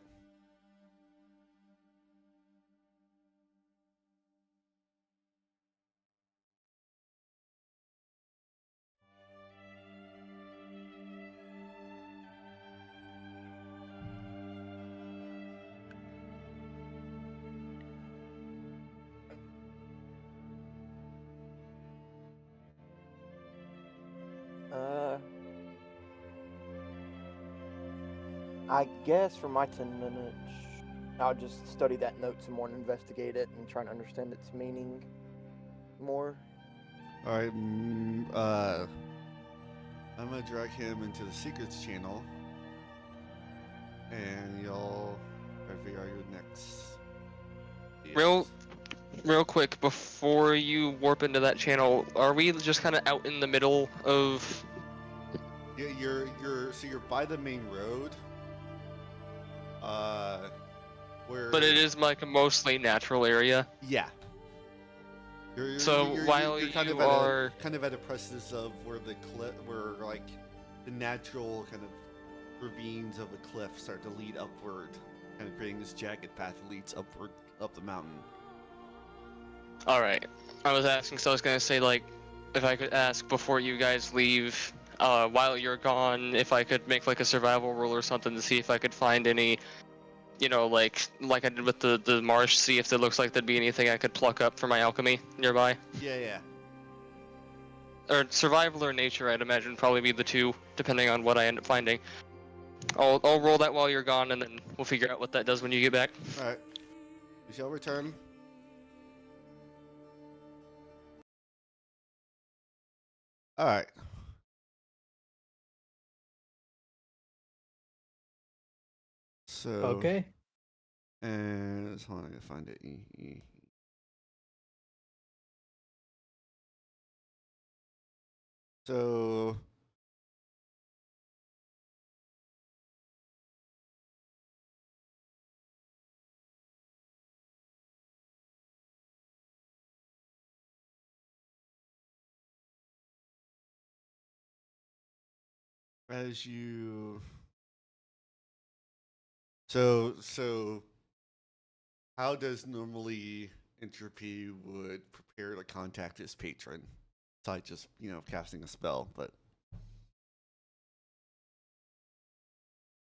I guess for my 10 minutes, I'll just study that note some more and investigate it and try to understand its meaning more. All right. I'm gonna drag him into the secrets channel, and y'all try to figure out your next. Real quick, before you warp into that channel, are we just kind of out in the middle of? Yeah, you're by the main road. Where? But it is like a mostly natural area. Yeah. So while kind you of are kind of at a precipice of where the cliff, where like the natural kind of ravines of a cliff start to lead upward, kind of creating this jagged path that leads upward up the mountain. all right, I was asking, so I was gonna say like, if I could ask before you guys leave, while you're gone, if I could make like a survival roll or something to see if I could find any, you know, like I did with the marsh, see if there looks like there'd be anything I could pluck up for my alchemy nearby. Yeah. Or survival or nature, I'd imagine probably be the two, depending on what I end up finding. I'll roll that while you're gone, and then we'll figure out what that does when you get back. All right. We shall return. All right. So. Okay. And hold on, I gotta find it. So. As you. So. How does normally Entropy would prepare to contact his patron? Besides just, casting a spell, but.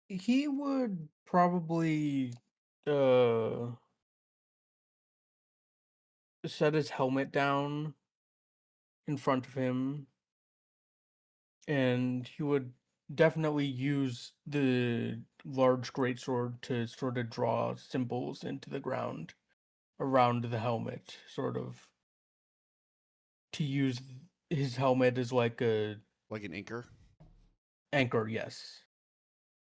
He would probably set his helmet down in front of him, and he would definitely use the large greatsword to sort of draw symbols into the ground around the helmet, sort of to use his helmet as like a Like an anchor? anchor, yes.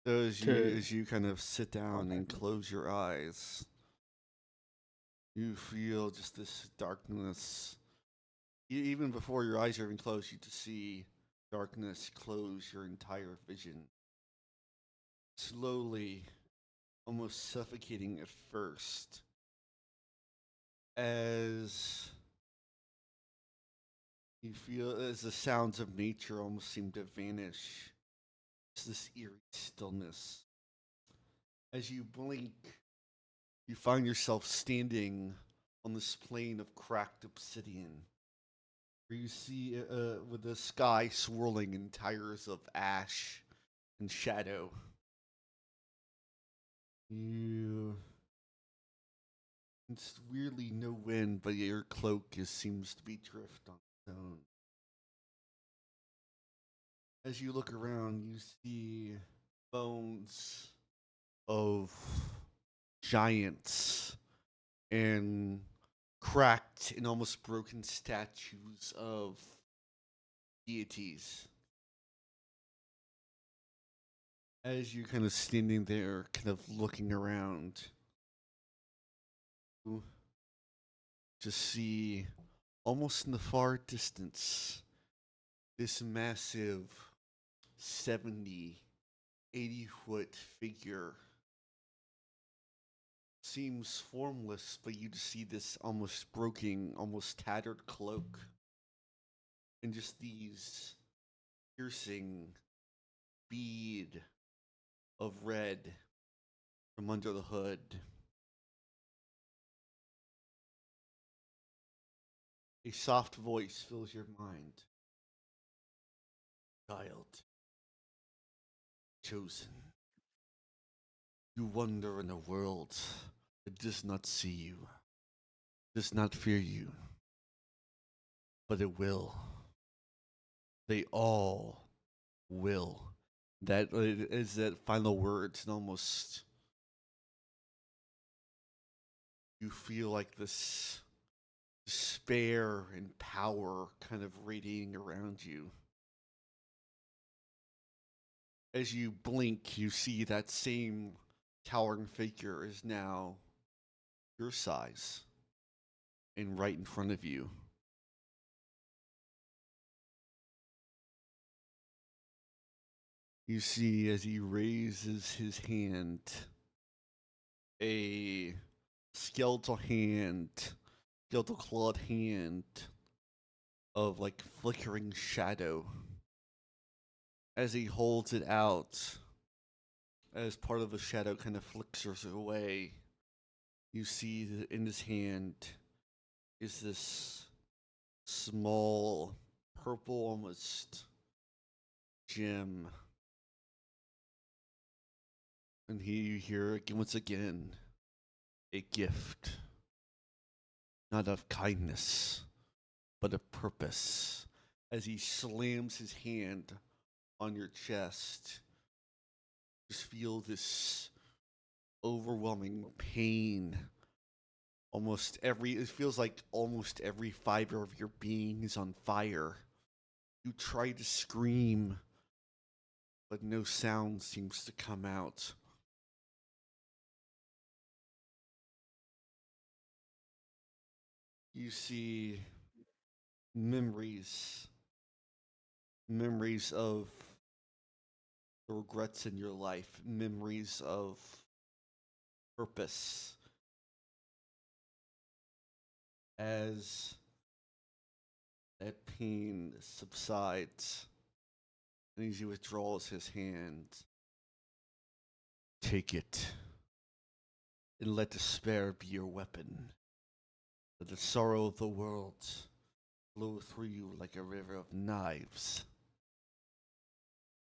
So To as you kind of sit down and Okay. close your eyes, you feel just this darkness. Even before your eyes are even closed, you just see darkness close your entire vision. Slowly, almost suffocating at first, as you feel as the sounds of nature almost seem to vanish. It's this eerie stillness. As you blink, you find yourself standing on this plain of cracked obsidian, where you see with the sky swirling in tires of ash and shadow. It's weirdly no wind, but your cloak seems to be drift on its own. As you look around, you see bones of giants and cracked and almost broken statues of deities. As you're kind of standing there, kind of looking around, just see, almost in the far distance, this massive 70, 80-foot figure. Seems formless, but you just see this almost broken, almost tattered cloak. And just these piercing bead of red from under the hood. A soft voice fills your mind. Child, chosen. You wander in a world that does not see you, does not fear you, but it will. They all will. That is that final words, and almost you feel like this despair and power kind of radiating around you. As you blink, you see that same towering figure is now your size and right in front of you. You see as he raises his hand, a skeletal clawed hand of like flickering shadow. As he holds it out, as part of the shadow kind of flickers away, you see that in his hand is this small, purple almost gem. And you hear once again a gift, not of kindness, but of purpose. As he slams his hand on your chest, just feel this overwhelming pain. It feels like almost every fiber of your being is on fire. You try to scream, but no sound seems to come out. You see memories of the regrets in your life, memories of purpose. As that pain subsides, and as he withdraws his hand, take it, and let despair be your weapon. Let the sorrow of the world flow through you like a river of knives.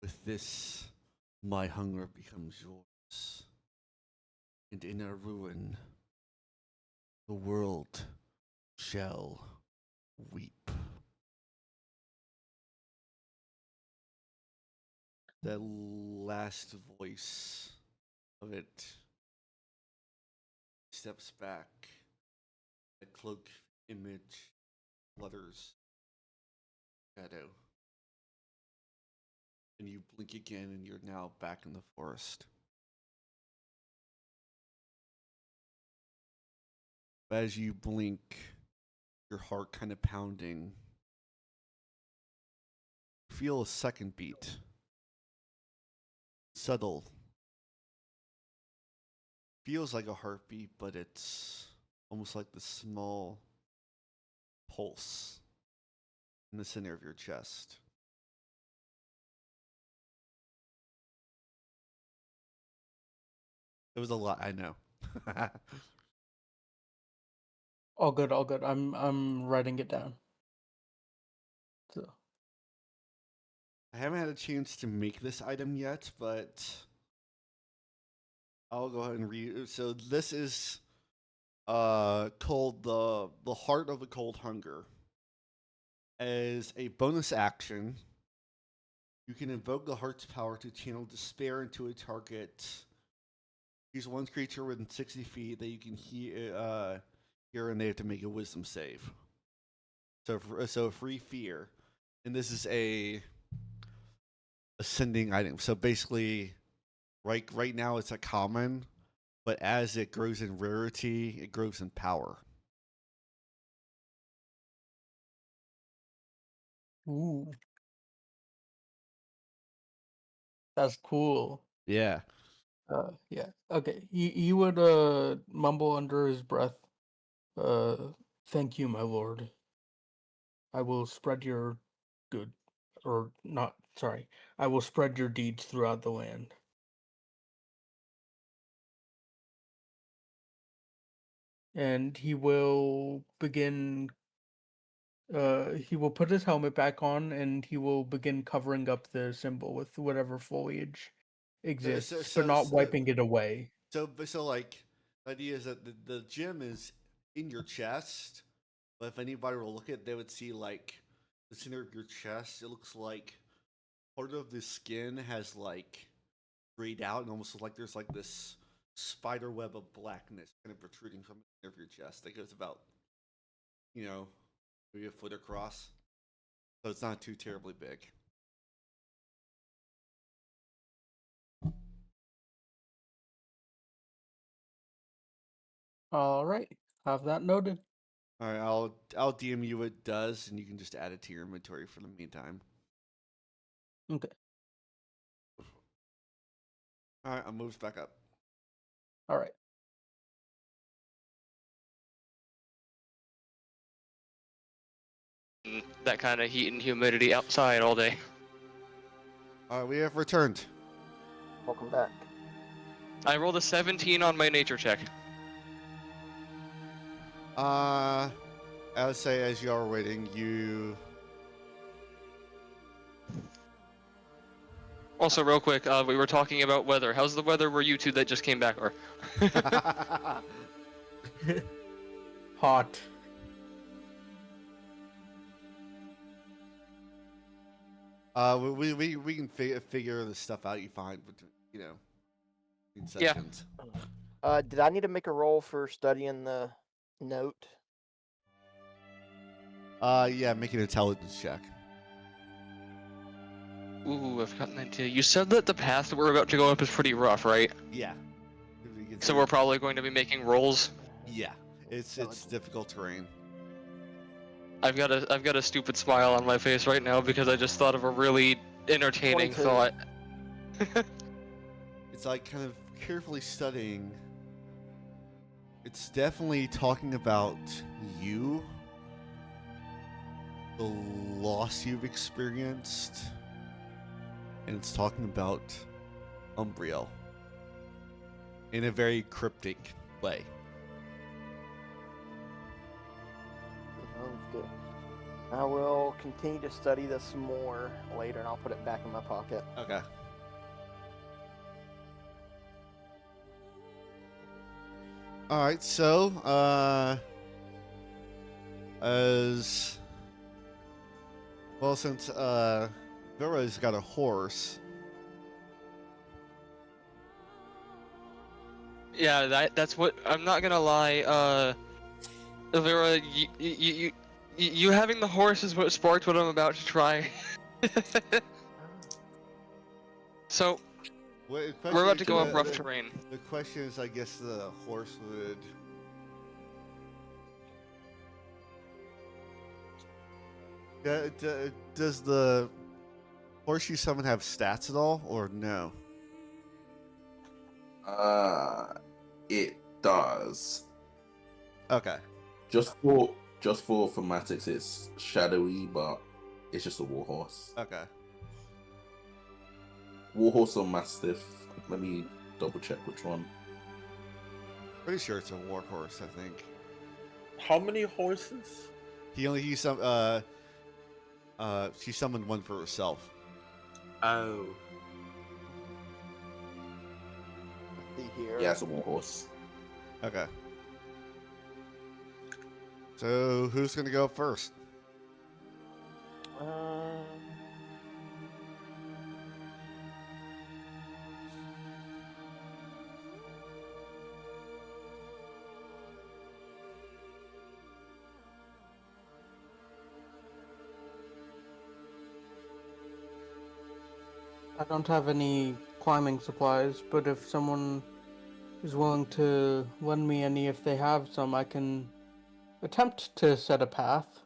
With this, my hunger becomes yours. And in our ruin, the world shall weep. That last voice of it steps back. The cloak image flutters shadow. And you blink again, and you're now back in the forest. As you blink, your heart kind of pounding. Feel a second beat. Subtle. Feels like a heartbeat, but it's almost like the small pulse in the center of your chest. It was a lot, I know. All good, all good. I'm writing it down. So I haven't had a chance to make this item yet, but I'll go ahead and read. So this is called the Heart of the Cold Hunger. As a bonus action, you can invoke the heart's power to channel despair into a target. Choose one creature within 60 feet that you can hear, and they have to make a wisdom save. So free fear, and this is a ascending item. So basically, right now it's a common, but as it grows in rarity, it grows in power. Ooh, that's cool. Yeah. Yeah. Okay. He would mumble under his breath. Thank you, my lord. I will spread your good, or not. Sorry. I will spread your deeds throughout the land. And he will begin. He will put his helmet back on, and he will begin covering up the symbol with whatever foliage exists, but not wiping it away. So like, the idea is that the gem is in your chest, but if anybody were to look at it, they would see like the center of your chest. It looks like part of the skin has like grayed out and almost like there's like this spider web of blackness kind of protruding from the center of your chest that goes about, maybe a foot across. So it's not too terribly big. All right, have that noted. All right, I'll DM you what it does, and you can just add it to your inventory for the meantime. Okay. All right, I'll move back up. All right. That kind of heat and humidity outside all day. All right, we have returned. Welcome back. I rolled a 17 on my nature check. I would say as you are waiting, you. Also, real quick, we were talking about weather. How's the weather where you two that just came back are? Hot. We can figure the stuff out you find, in sessions. Did I need to make a roll for studying the note? Yeah, make an intelligence check. Ooh, I've got an idea. You said that the path that we're about to go up is pretty rough, right? Yeah. So we're probably going to be making rolls. Yeah, it's difficult terrain. I've got a stupid smile on my face right now because I just thought of a really entertaining 22. thought. It's like kind of carefully studying. It's definitely talking about you, the loss you've experienced, and it's talking about Umbriel in a very cryptic way. Sounds good. I will continue to study this more later, and I'll put it back in my pocket. Okay. All right, so as well, since Vera's got a horse. Yeah, that's what I'm not gonna lie. Vera, you having the horse is what sparked what I'm about to try. So we're about to go up rough terrain. The question is, I guess the horse would. Does the horse you summon have stats at all, or no? It does. Okay. Just for thematics, it's shadowy, but it's just a warhorse. Okay. Warhorse or mastiff? Let me double check which one. Pretty sure it's a war horse, I think. How many horses? She summoned one for herself. Oh. Let's see here. Yeah, it's a warhorse. Okay. So who's gonna go first? I don't have any climbing supplies, but if is willing to lend me any if they have some, I can attempt to set a path.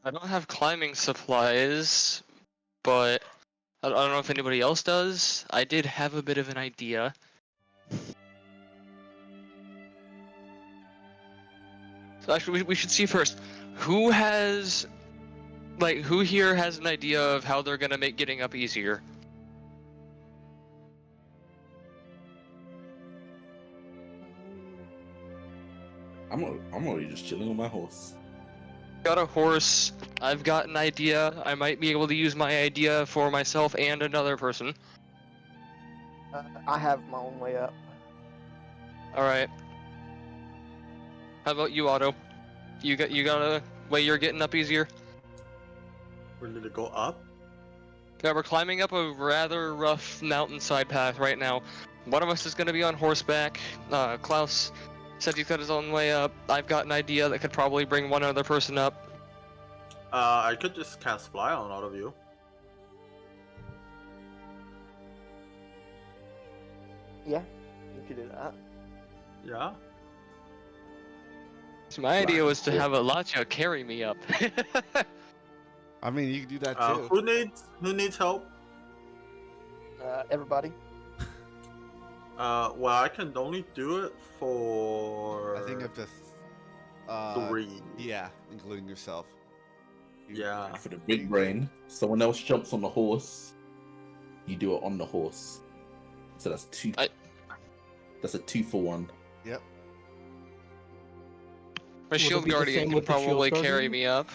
I don't have climbing supplies, but I don't know if anybody else does. I did have a bit of an idea. So actually, we should see first who has, like, who here has an idea of how they're gonna make getting up easier. I'm already just chilling on my horse. Got a horse. I've got an idea. I might be able to use my idea for myself and another person. I have my own way up. All right. How about you, Otto? You got a way you're getting up easier? We need to go up. Yeah, we're climbing up a rather rough mountainside path right now. One of us is going to be on horseback. Klaus said he's got his own way up. I've got an idea that could probably bring one other person up. I could just cast fly on all of you. Yeah, you could do that. Yeah. So my idea was to have Alacha carry me up. I mean, you can do that too. Who needs help? Everybody. Well, I can only do it for. I think up to 3. yeah, including yourself. Yeah. For the big brain, someone else jumps on the horse. You do it on the horse. So that's 2. That's a 2 for 1. Yep. My Would it shield be the guardian same can with the shield probably carry guardian? me up.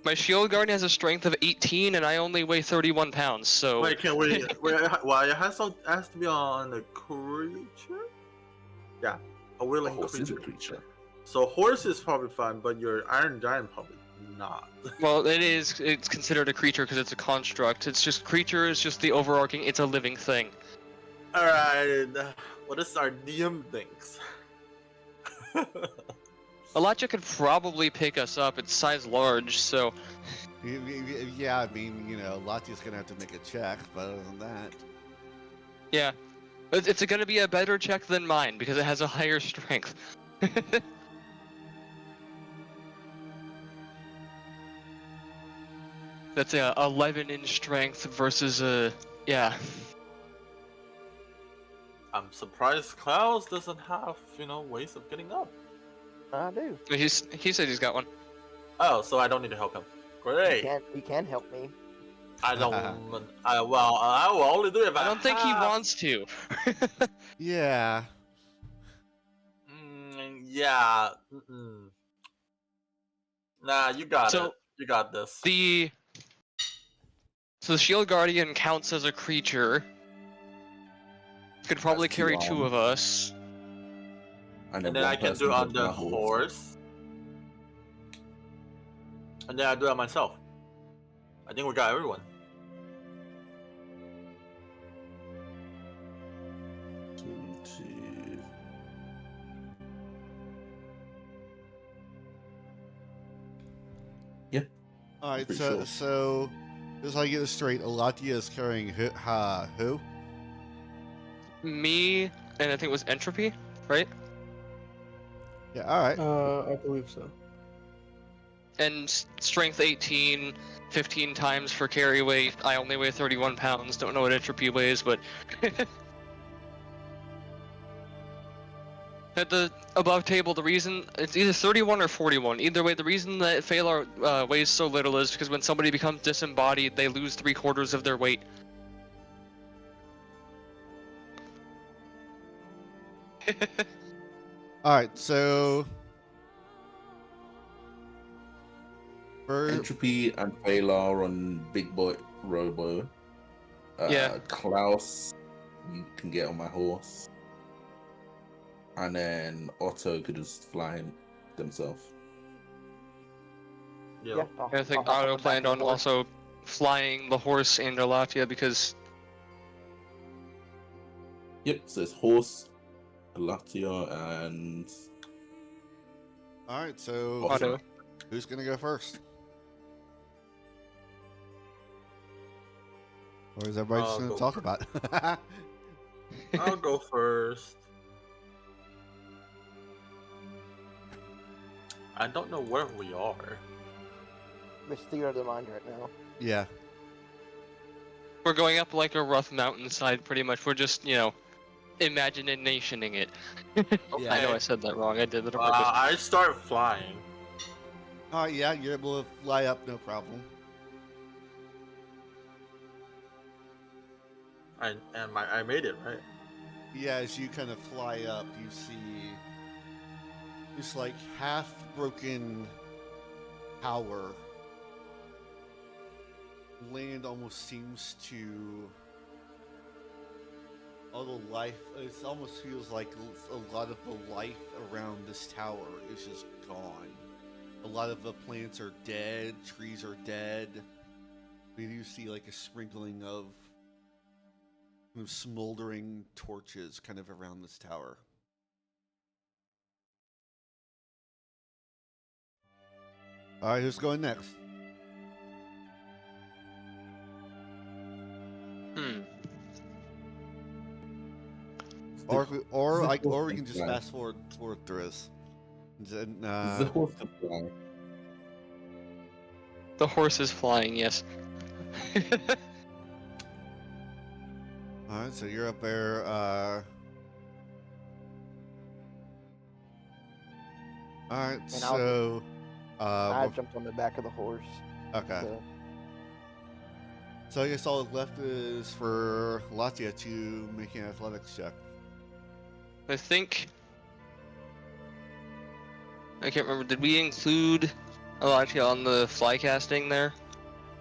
My shield guardian has a strength of 18, and I only weigh 31 pounds. So Wait, can we? Well, it has to be on a creature. Yeah, a A willing horse is a creature. creature. So horse is probably fine, but your iron giant probably not. well, it's considered a creature because it's a construct. It's just creature is just the overarching. It's a living thing. All right, what is our DM thinks? Alacha could probably pick us up. It's size large, so Yeah, I mean, you know, Latia's gonna have to make a check, but other than that, yeah. It's going to be a better check than mine because it has a higher strength. That's a 11 in strength versus a yeah. I'm surprised Klaus doesn't have, ways of getting up. I do. He said he's got one. Oh, so I don't need to help him. Great. He can help me. I don't. I will only do it if I don't think he wants to. yeah. Yeah. Mm-mm. Nah, you got it. You got this. So the shield guardian counts as a creature. Could probably That's 2 carry 2 of arms. us. And then one I can person do it on jumps the my horse. And then I do it myself. I think we got everyone. 2, 2. Yeah. All right, Pretty so sure. so just so I get this straight, Alatia is carrying who? Me and I think it was Entropy, right? Yeah. All right. I believe so. And strength 18, 15 times for carry weight. I only weigh 31 pounds. Don't know what Entropy weighs, but at the above table, the reason it's either 31 or 41. Either way, the reason that Phalar weighs so little is because when somebody becomes disembodied, they lose 3/4 of their weight. All right. So for Entropy and Phalar on Big Boy Robo. Yeah. Klaus, you can get on my horse. And then Otto could just fly themselves. Yeah. I think I'll hop Otto the back planned of on the horse. also flying the horse and Alatia because Yep, so it's horse, Galatia, and all right. So Otto. who's gonna go first? Or is everybody just I'll gonna go talk about it? I'll go first. I don't know where we are. Mystere the mind right now. Yeah. We're going up like a rough mountainside, pretty much. We're just, imaginationing it. Yeah. I know I said that wrong. I did it on purpose. I start flying. All right, yeah, you're able to fly up, no problem. I made it, right? Yeah, as you kind of fly up, you see this like half-broken tower. Land almost seems to all the life. It almost feels like a lot of the life around this tower is just gone. A lot of the plants are dead, trees are dead. We do see like a sprinkling of kind of smoldering torches kind of around this tower. All right, who's going next? Or we can just fast forward through this. And, The horse can fly. The horse is flying, yes. all right, so you're up there. All right, And so I jumped on the back of the horse. okay. So So I guess all that's left is for Latia to make an athletics check. I think... I can't remember, did we include Alatia on the fly casting there?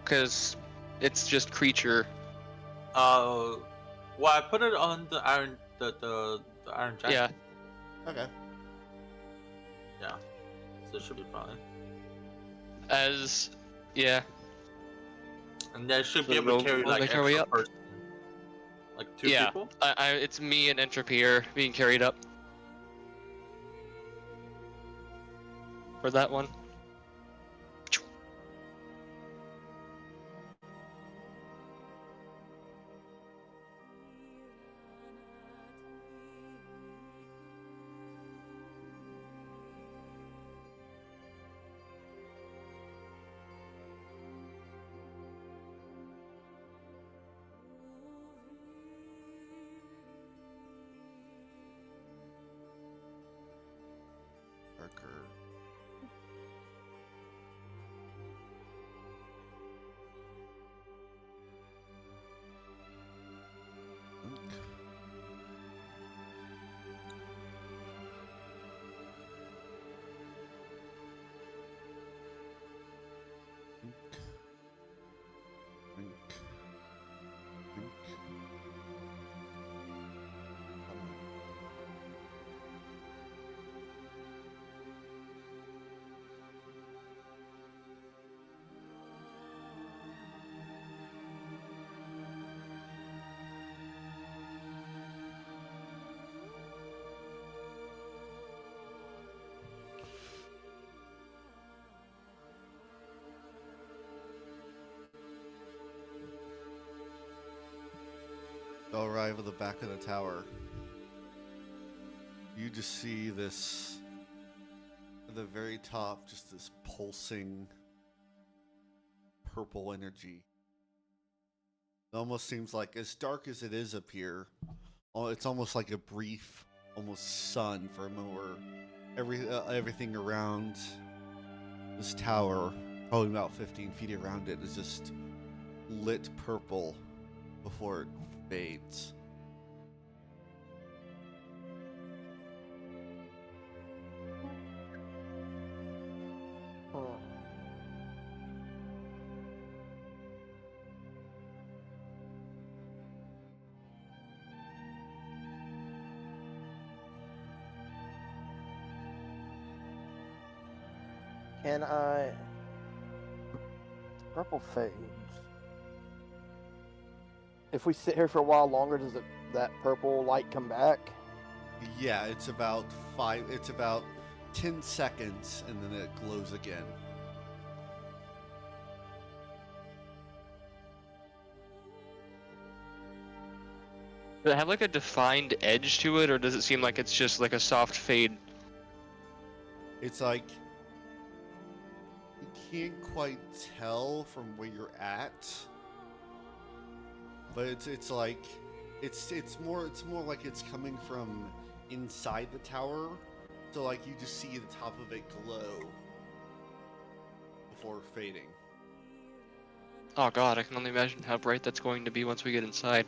Because it's just creature. Well, I put it on the iron, the iron jacket. Yeah, Okay. Yeah. So it should be fine. yeah. And I should be So able to roll- carry roll like the carry extra up? person. Like two Yeah. people? It's me and Entropy here being carried up. For that one. Parker. They'll arrive at the back of the tower. You just see this, at the very top, just this pulsing purple energy. It almost seems like, as dark as it is up here, it's almost like a brief, almost sun for a moment where everything around this tower, probably about 15 feet around it, is just lit purple before it fades. can I? Purple fades. If we sit here for a while longer, does that purple light come back? Yeah, it's about 10 seconds and then it glows again. Does it have like a defined edge to it, or does it seem like it's just like a soft fade? It's like can't quite tell from where you're at, but it's like it's more like it's coming from inside the tower. So like you just see the top of it glow before fading. Oh god, I can only imagine how bright that's going to be once we get inside.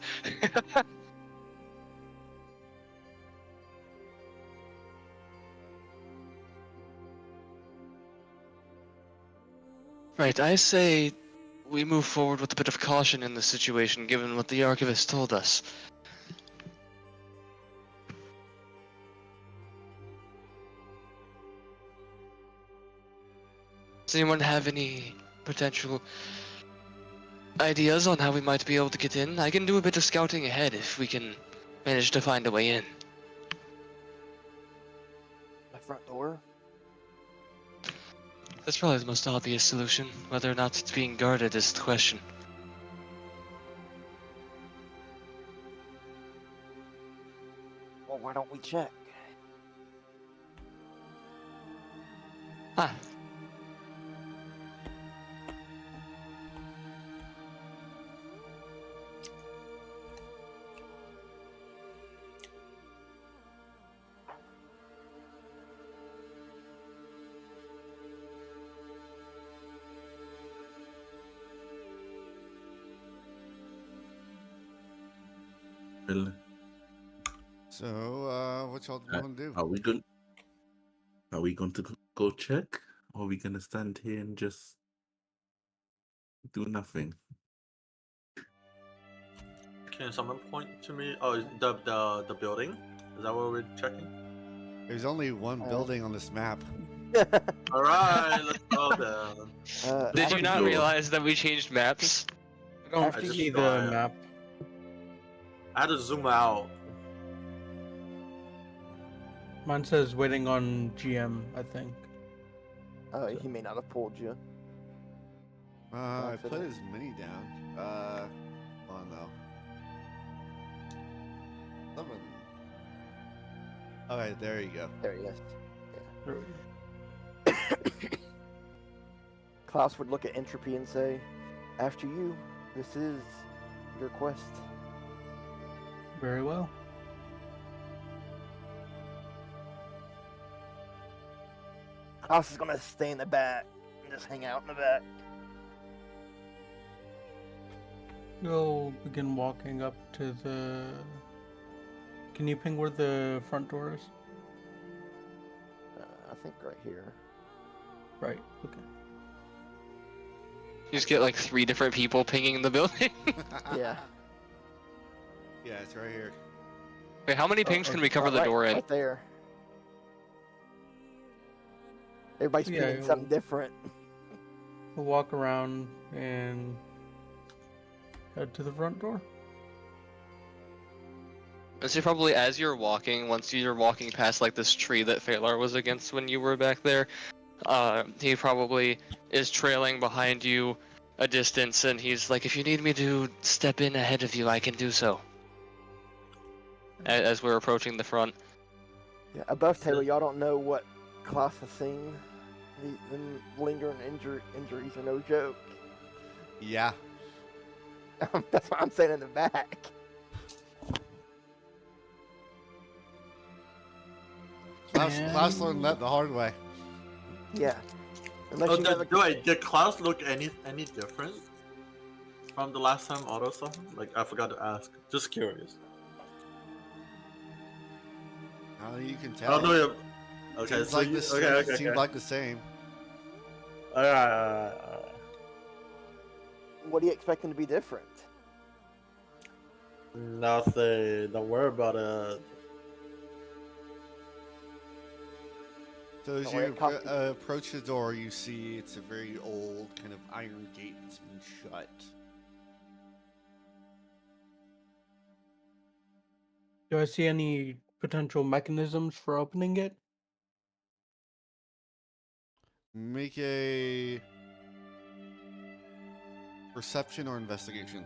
Right, I say we move forward with a bit of caution in this situation, given what the archivist told us. Does anyone have any potential ideas on how we might be able to get in? I can do a bit of scouting ahead if we can manage to find a way in. The front door. That's probably the most obvious solution. Whether or not it's being guarded is the question. Well, why don't we check? Ah, Well, So, what y'all want to do? are we going? Are we going to go check, or are we going to stand here and just do nothing? Can someone point to me? Oh, is the building? Is that what we're checking? There's only one building on this map. All right, let's go then. did you after not you- realize that we changed maps? I don't After see you- the I- map. I had to zoom out. Mine says waiting on GM, I think. he may not have pulled you. I put Accident. his mini down. Hold on though. Someone. Okay, there you go. There he is. There we go. Klaus would look at Entropy and say, "After you, this is your quest." Very well. Klaus is gonna stay in the back and just hang out in the back. We'll begin walking up to the... Can you ping where the front door is? I think right here. Right, okay. You just get like 3 different people pinging the building. Yeah. Yeah, it's right here. Wait, how many pings can we cover the right, door in? Right there. Everybody's Yeah, picking something different. We'll walk around and head to the front door. I'd say probably as you're walking, once you're walking past like this tree that Phalar was against when you were back there, he probably is trailing behind you a distance, and he's like, if you need me to step in ahead of you, I can do so. As we're approaching the front. Yeah, above table, y'all don't know what Klaus has seen. Them lingering injuries are no joke. Yeah. That's what I'm saying in the back. Klaus learned that the hard way. Yeah. Unless Oh, you never... did Klaus look any different from the last time Otto saw him? Like, I forgot to ask. Just curious. How you can I tell. don't know if... Okay, Seems so like you... this. Okay. Seems like the same. Alright. What are you expecting to be different? Nothing. Don't worry about it. So as Don't you worry, coffee. approach the door, you see it's a very old kind of iron gate that's been shut. Do I see any potential mechanisms for opening it? Make a perception or investigation.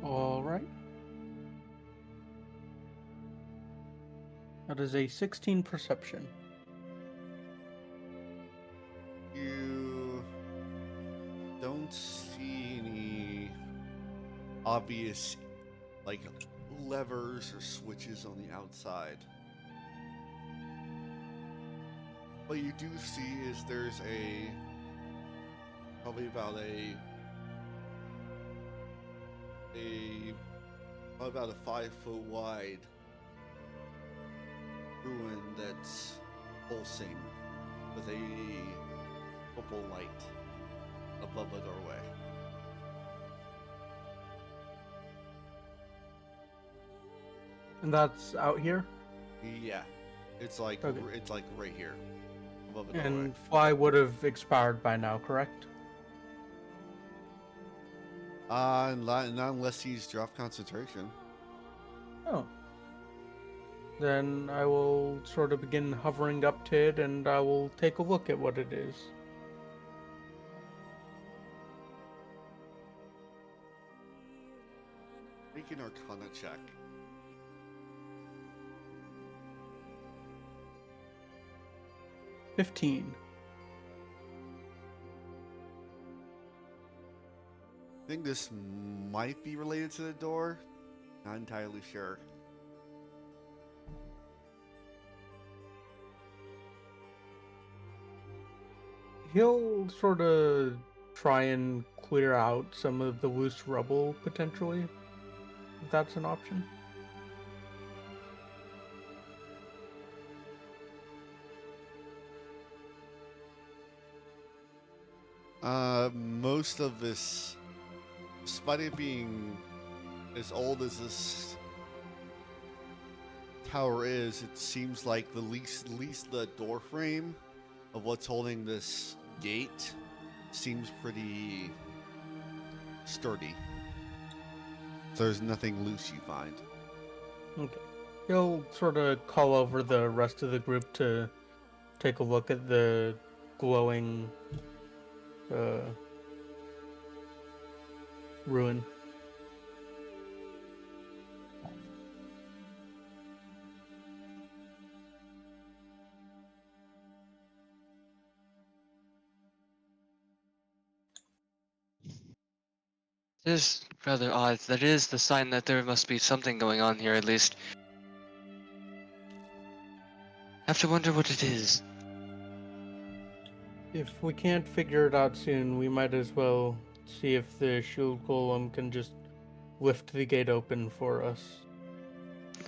All right. That is a 16 perception. don't see any obvious, like, levers or switches on the outside. What you do see is there's probably about a 5-foot wide ruin that's pulsing with a purple light above the doorway. And that's out here? Yeah, it's like Okay. it's like right here above the doorway. And fly would have expired by now, correct? Not unless he's dropped concentration. Oh. Then I will sort of begin hovering up to it and I will take a look at what it is. Make an Arcana check. $15. I think this might be related to the door. Not entirely sure. He'll sort of try and clear out some of the loose rubble, potentially, if that's an option. Most of this, despite it being as old as this tower is, it seems like at least the door frame of what's holding this gate seems pretty sturdy. So there's nothing loose you find. Okay. He'll sort of call over the rest of the group to take a look at the glowing ruin. It is rather odd. That is the sign that there must be something going on here, at least. Have to wonder what it is. If we can't figure it out soon, we might as well see if the shield golem can just lift the gate open for us.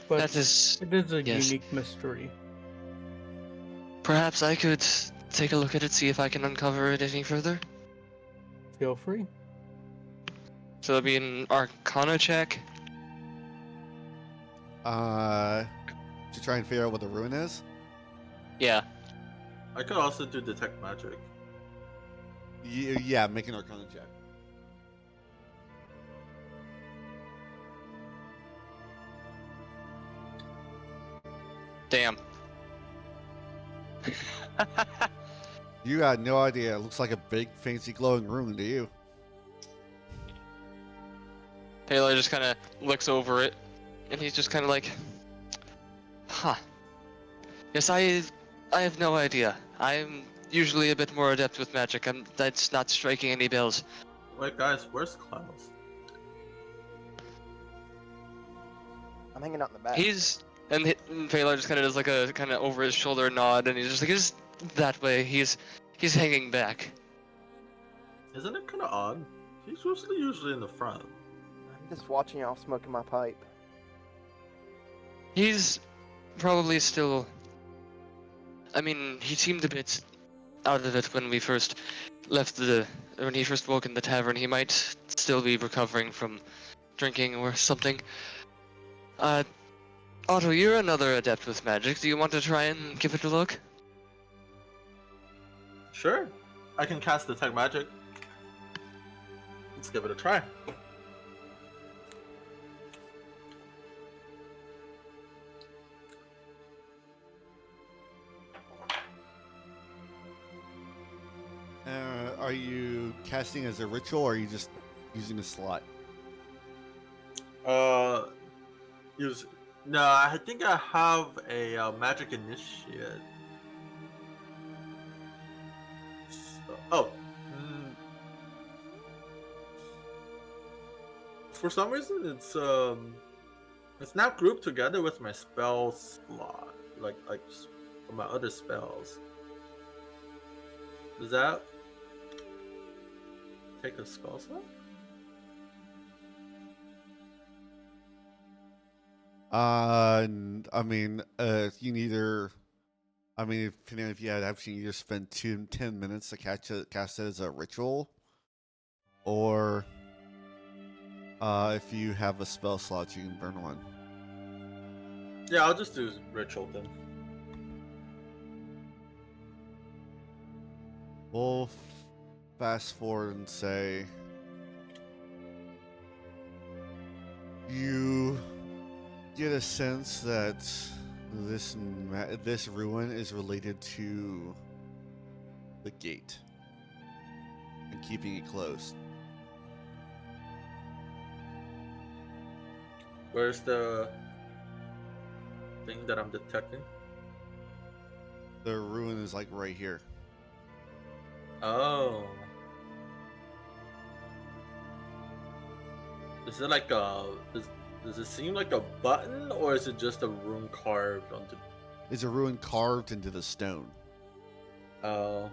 But That is... it is a yes. unique mystery. Perhaps I could take a look at it, see if I can uncover it any further? Feel free. So that'll be an Arcana check? To try and figure out what the ruin is? Yeah. I could also do detect magic. Yeah, make an Arcana check. Damn. You got no idea. It looks like a big, fancy, glowing room to you. Taylor just kind of looks over it, and he's just kind of like, huh. Yes, I have no idea. I'm usually a bit more adept with magic. That's not striking any bells. Wait, guys, where's Klaus? I'm hanging out in the back. And Taylor just kind of does like a kind of over his shoulder nod, and he's just like, he's that way. He's hanging back. Isn't it kind of odd? He's usually in the front. I'm just watching y'all smoking my pipe. He's probably still. I mean, he seemed a bit out of it when we first when he first woke in the tavern. He might still be recovering from drinking or something. Otto, you're another adept with magic. Do you want to try and give it a look? Sure. I can cast detect magic. Let's give it a try. Are you casting as a ritual, or are you just using a slot? Use. No, I think I have a magic initiate. So, for some reason it's not grouped together with my spell slot, like for my other spells. Does that take a spell slot? I mean, you can either, I mean, if you had actually either spend 10 minutes to cast it as a ritual, or if you have a spell slot, you can burn one. Yeah, I'll just do ritual then. We'll fast forward and say you get a sense that this ruin is related to the gate and keeping it closed. Where's the thing that I'm detecting? The ruin is like right here. Oh. Is it like does it seem like a button, or is it just a rune carved onto? It's a ruin carved into the stone. Oh.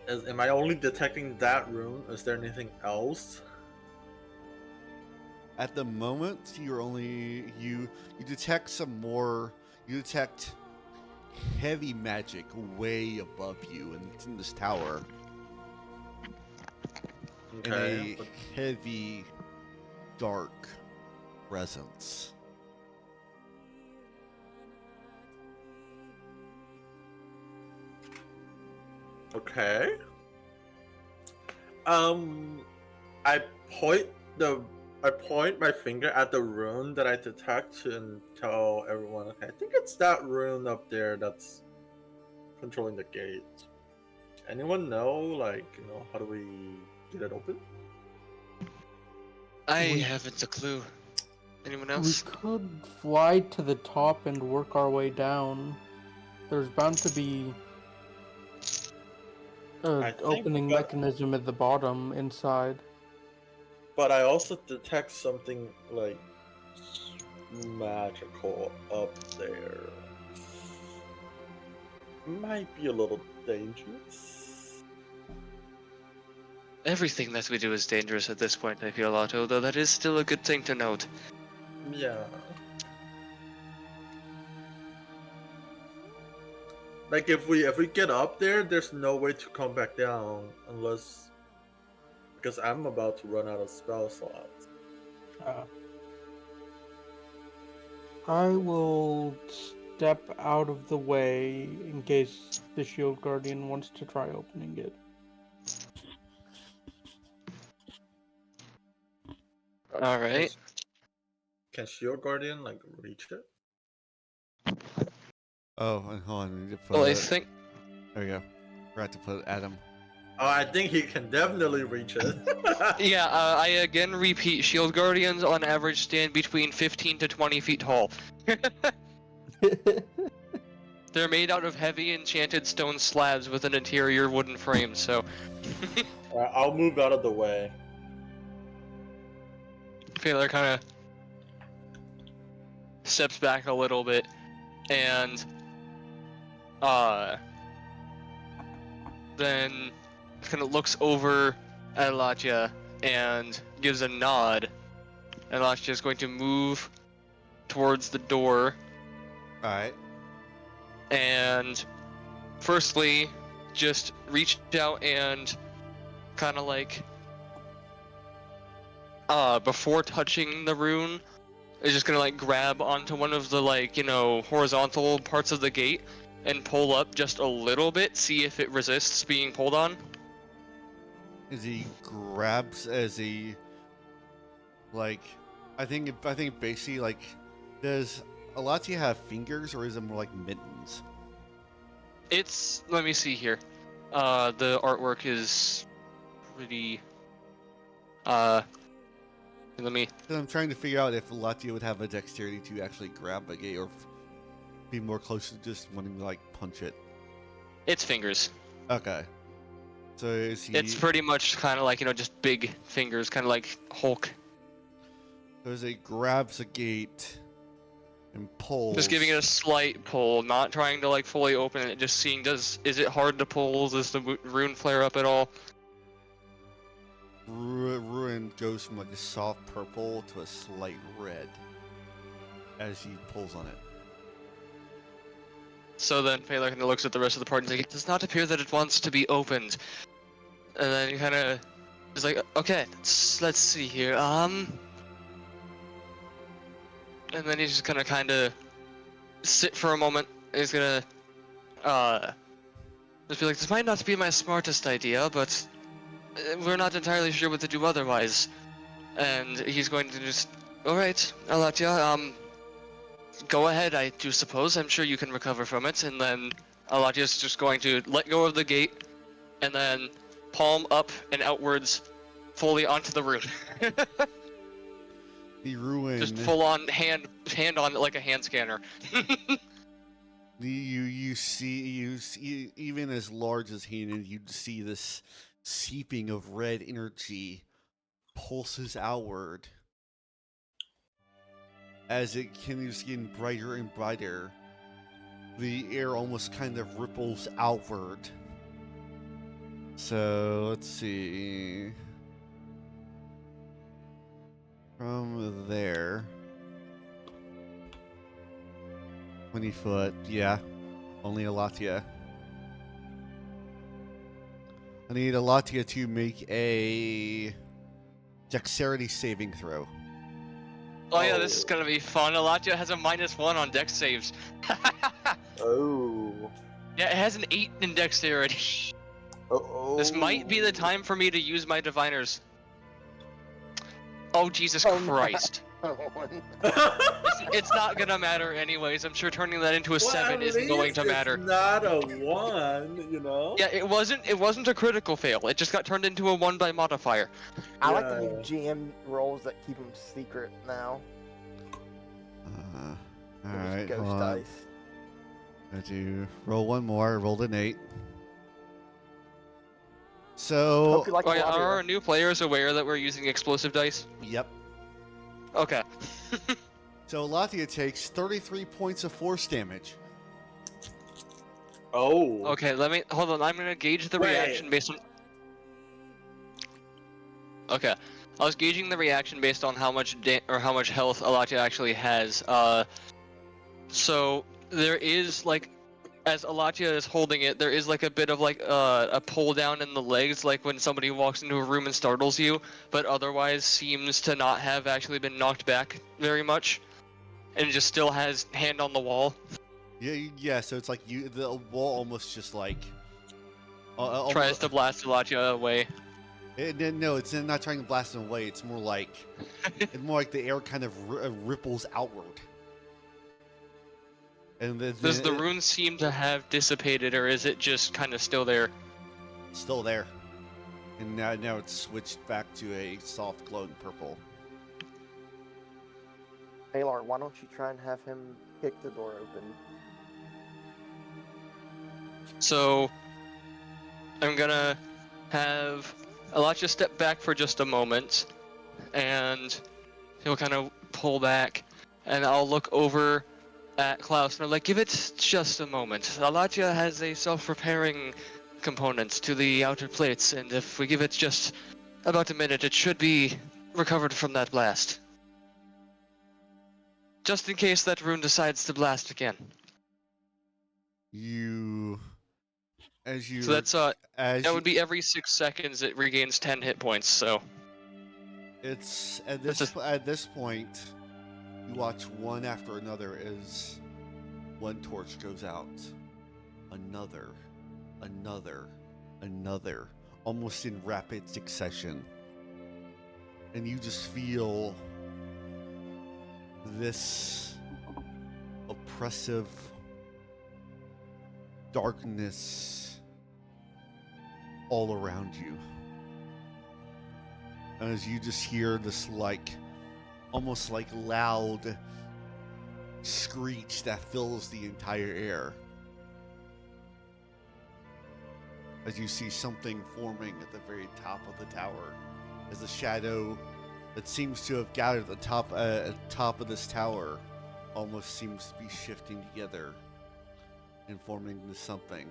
Am I only detecting that rune? Is there anything else? At the moment, you're only you detect some more. You detect heavy magic way above you in this tower. Okay. In a heavy, dark presence. Okay. I point my finger at the rune that I detect and tell everyone, okay, I think it's that rune up there that's controlling the gate. Anyone know, like, how do we get it open? I We- haven't a clue. Anyone We else? could fly to the top and work our way down. There's bound to be I an think opening that- mechanism at the bottom inside. But I also detect something like magical up there. Might be a little dangerous. Everything that we do is dangerous at this point, I feel, Otto, though that is still a good thing to note. Yeah. Like if we get up there, there's no way to come back down unless, because I'm about to run out of spell slots. I will step out of the way in case the Shield Guardian wants to try opening it. Alright. Can Shield Guardian like reach it? Oh, and hold on, I need to put Well, I it. think There we go. Forgot to put Adam. Oh, I think he can definitely reach it. yeah, I again repeat, Shield Guardians on average stand between 15 to 20 feet tall. They're made out of heavy enchanted stone slabs with an interior wooden frame, so I'll move out of the way. Taylor kind of steps back a little bit and then kind of looks over at Latja and gives a nod. And Latja is going to move towards the door Alright. and firstly just reach out and kind of like before touching the rune is just gonna like grab onto one of the like horizontal parts of the gate and pull up just a little bit, see if it resists being pulled on. As he grabs, as he like, I think basically like, does Alatia have fingers or is it more like mittens? It's, let me see here, the artwork is pretty let me, 'Cause I'm trying to figure out if Alatia would have a dexterity to actually grab a gate or be more close to just wanting to like punch it. it's fingers. Okay. So is he? It's pretty much kind of like, just big fingers, kind of like Hulk. So as it grabs a gate and pulls. Just giving it a slight pull, not trying to like fully open it, just seeing is it hard to pull? Does the rune flare up at all? Ruin goes from like a soft purple to a slight red as he pulls on it. So then Phalar kind of looks at the rest of the party and is like, it does not appear that it wants to be opened. And then he kind of is like, okay, let's see here. And then he's just gonna kind of sit for a moment. And he's gonna just be like, this might not be my smartest idea, but we're not entirely sure what to do otherwise. And he's going to just, all right, Alatia, go ahead, I do suppose. I'm sure you can recover from it. And then Alatia's just going to let go of the gate and then palm up and outwards fully onto the rune. The ruin. Just full on hand on it like a hand scanner. You see even as large as hand, you see this seeping of red energy pulses outward as it continues getting brighter and brighter. The air almost kind of ripples outward. So let's see. From there, 20 foot, yeah. Only Alatia. I need Alatia to make a dexterity saving throw. Oh yeah, this is gonna be fun. Alatia has a -1 on dex saves. Oh. Yeah, it has an 8 in dexterity. Oh. This might be the time for me to use my diviners. Oh, Jesus Christ. It's not gonna matter anyways. I'm sure turning that into a 7 isn't going to matter. It's not a 1, you know? Yeah, it wasn't a critical fail. It just got turned into a 1 by modifier. I like the new GM roles that keep them secret now. Alright, Ghost hold on. dice. I do roll one more. I rolled an 8. So, Hope you like Oh yeah, Melania. are our new players aware that we're using explosive dice? yep. Okay. So Latia takes 33 points of force damage. Oh. Okay, hold on. I'm gonna gauge the Wait. reaction based on. Okay, I was gauging the reaction based on how much how much health Alatia actually has. So there is like, as Alatia is holding it, there is like a bit of like a pull down in the legs, like when somebody walks into a room and startles you, but otherwise seems to not have actually been knocked back very much, and just still has hand on the wall. Yeah. So it's like the wall almost just like Tries to blast Alatia away. No, it's not trying to blast them away. It's more like the air kind of ripples outward. And Does the rune seem to have dissipated, or is it just kind of still there? Still there, and now it's switched back to a soft glowing purple. Alar, why don't you try and have him kick the door open? So I'm gonna have Alatia step back for just a moment, and he'll kind of pull back, and I'll look over at Klaus and I'm like, give it just a moment. Alatia has a self-repairing component to the outer plates, and if we give it just about a minute, it should be recovered from that blast. Just in case that rune decides to blast again. So that's that would be every 6 seconds it regains 10 hit points. So it's at this point, you watch one after another as one torch goes out, another, almost in rapid succession, and you just feel this oppressive darkness all around you, as you just hear this almost like loud screech that fills the entire air. as you see something forming at the very top of the tower, as the shadow that seems to have gathered at the top of this tower almost seems to be shifting together and forming into something.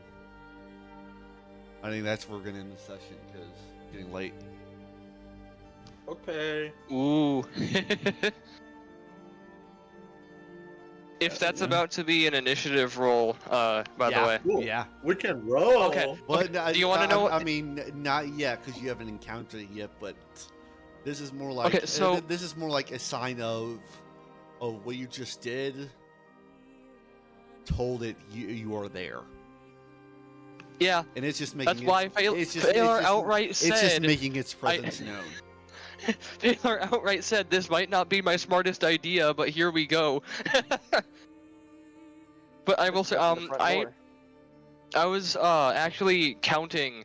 I think that's where we're going to end the session because it's getting late. Okay. Ooh. If that's Yeah. about to be an initiative roll, by the way. Cool. Yeah. We can roll. Okay. Well, Do you wanna know what- I mean, not yet because you haven't encountered it yet. But this is more like Okay, so- this is more like a sign of what you just did. Told it you are there, Yeah, and it's just making. that's why Taylor outright said. It's just making its presence known. Taylor outright said this might not be my smartest idea, but here we go. But I will say, Open the front door. I was actually counting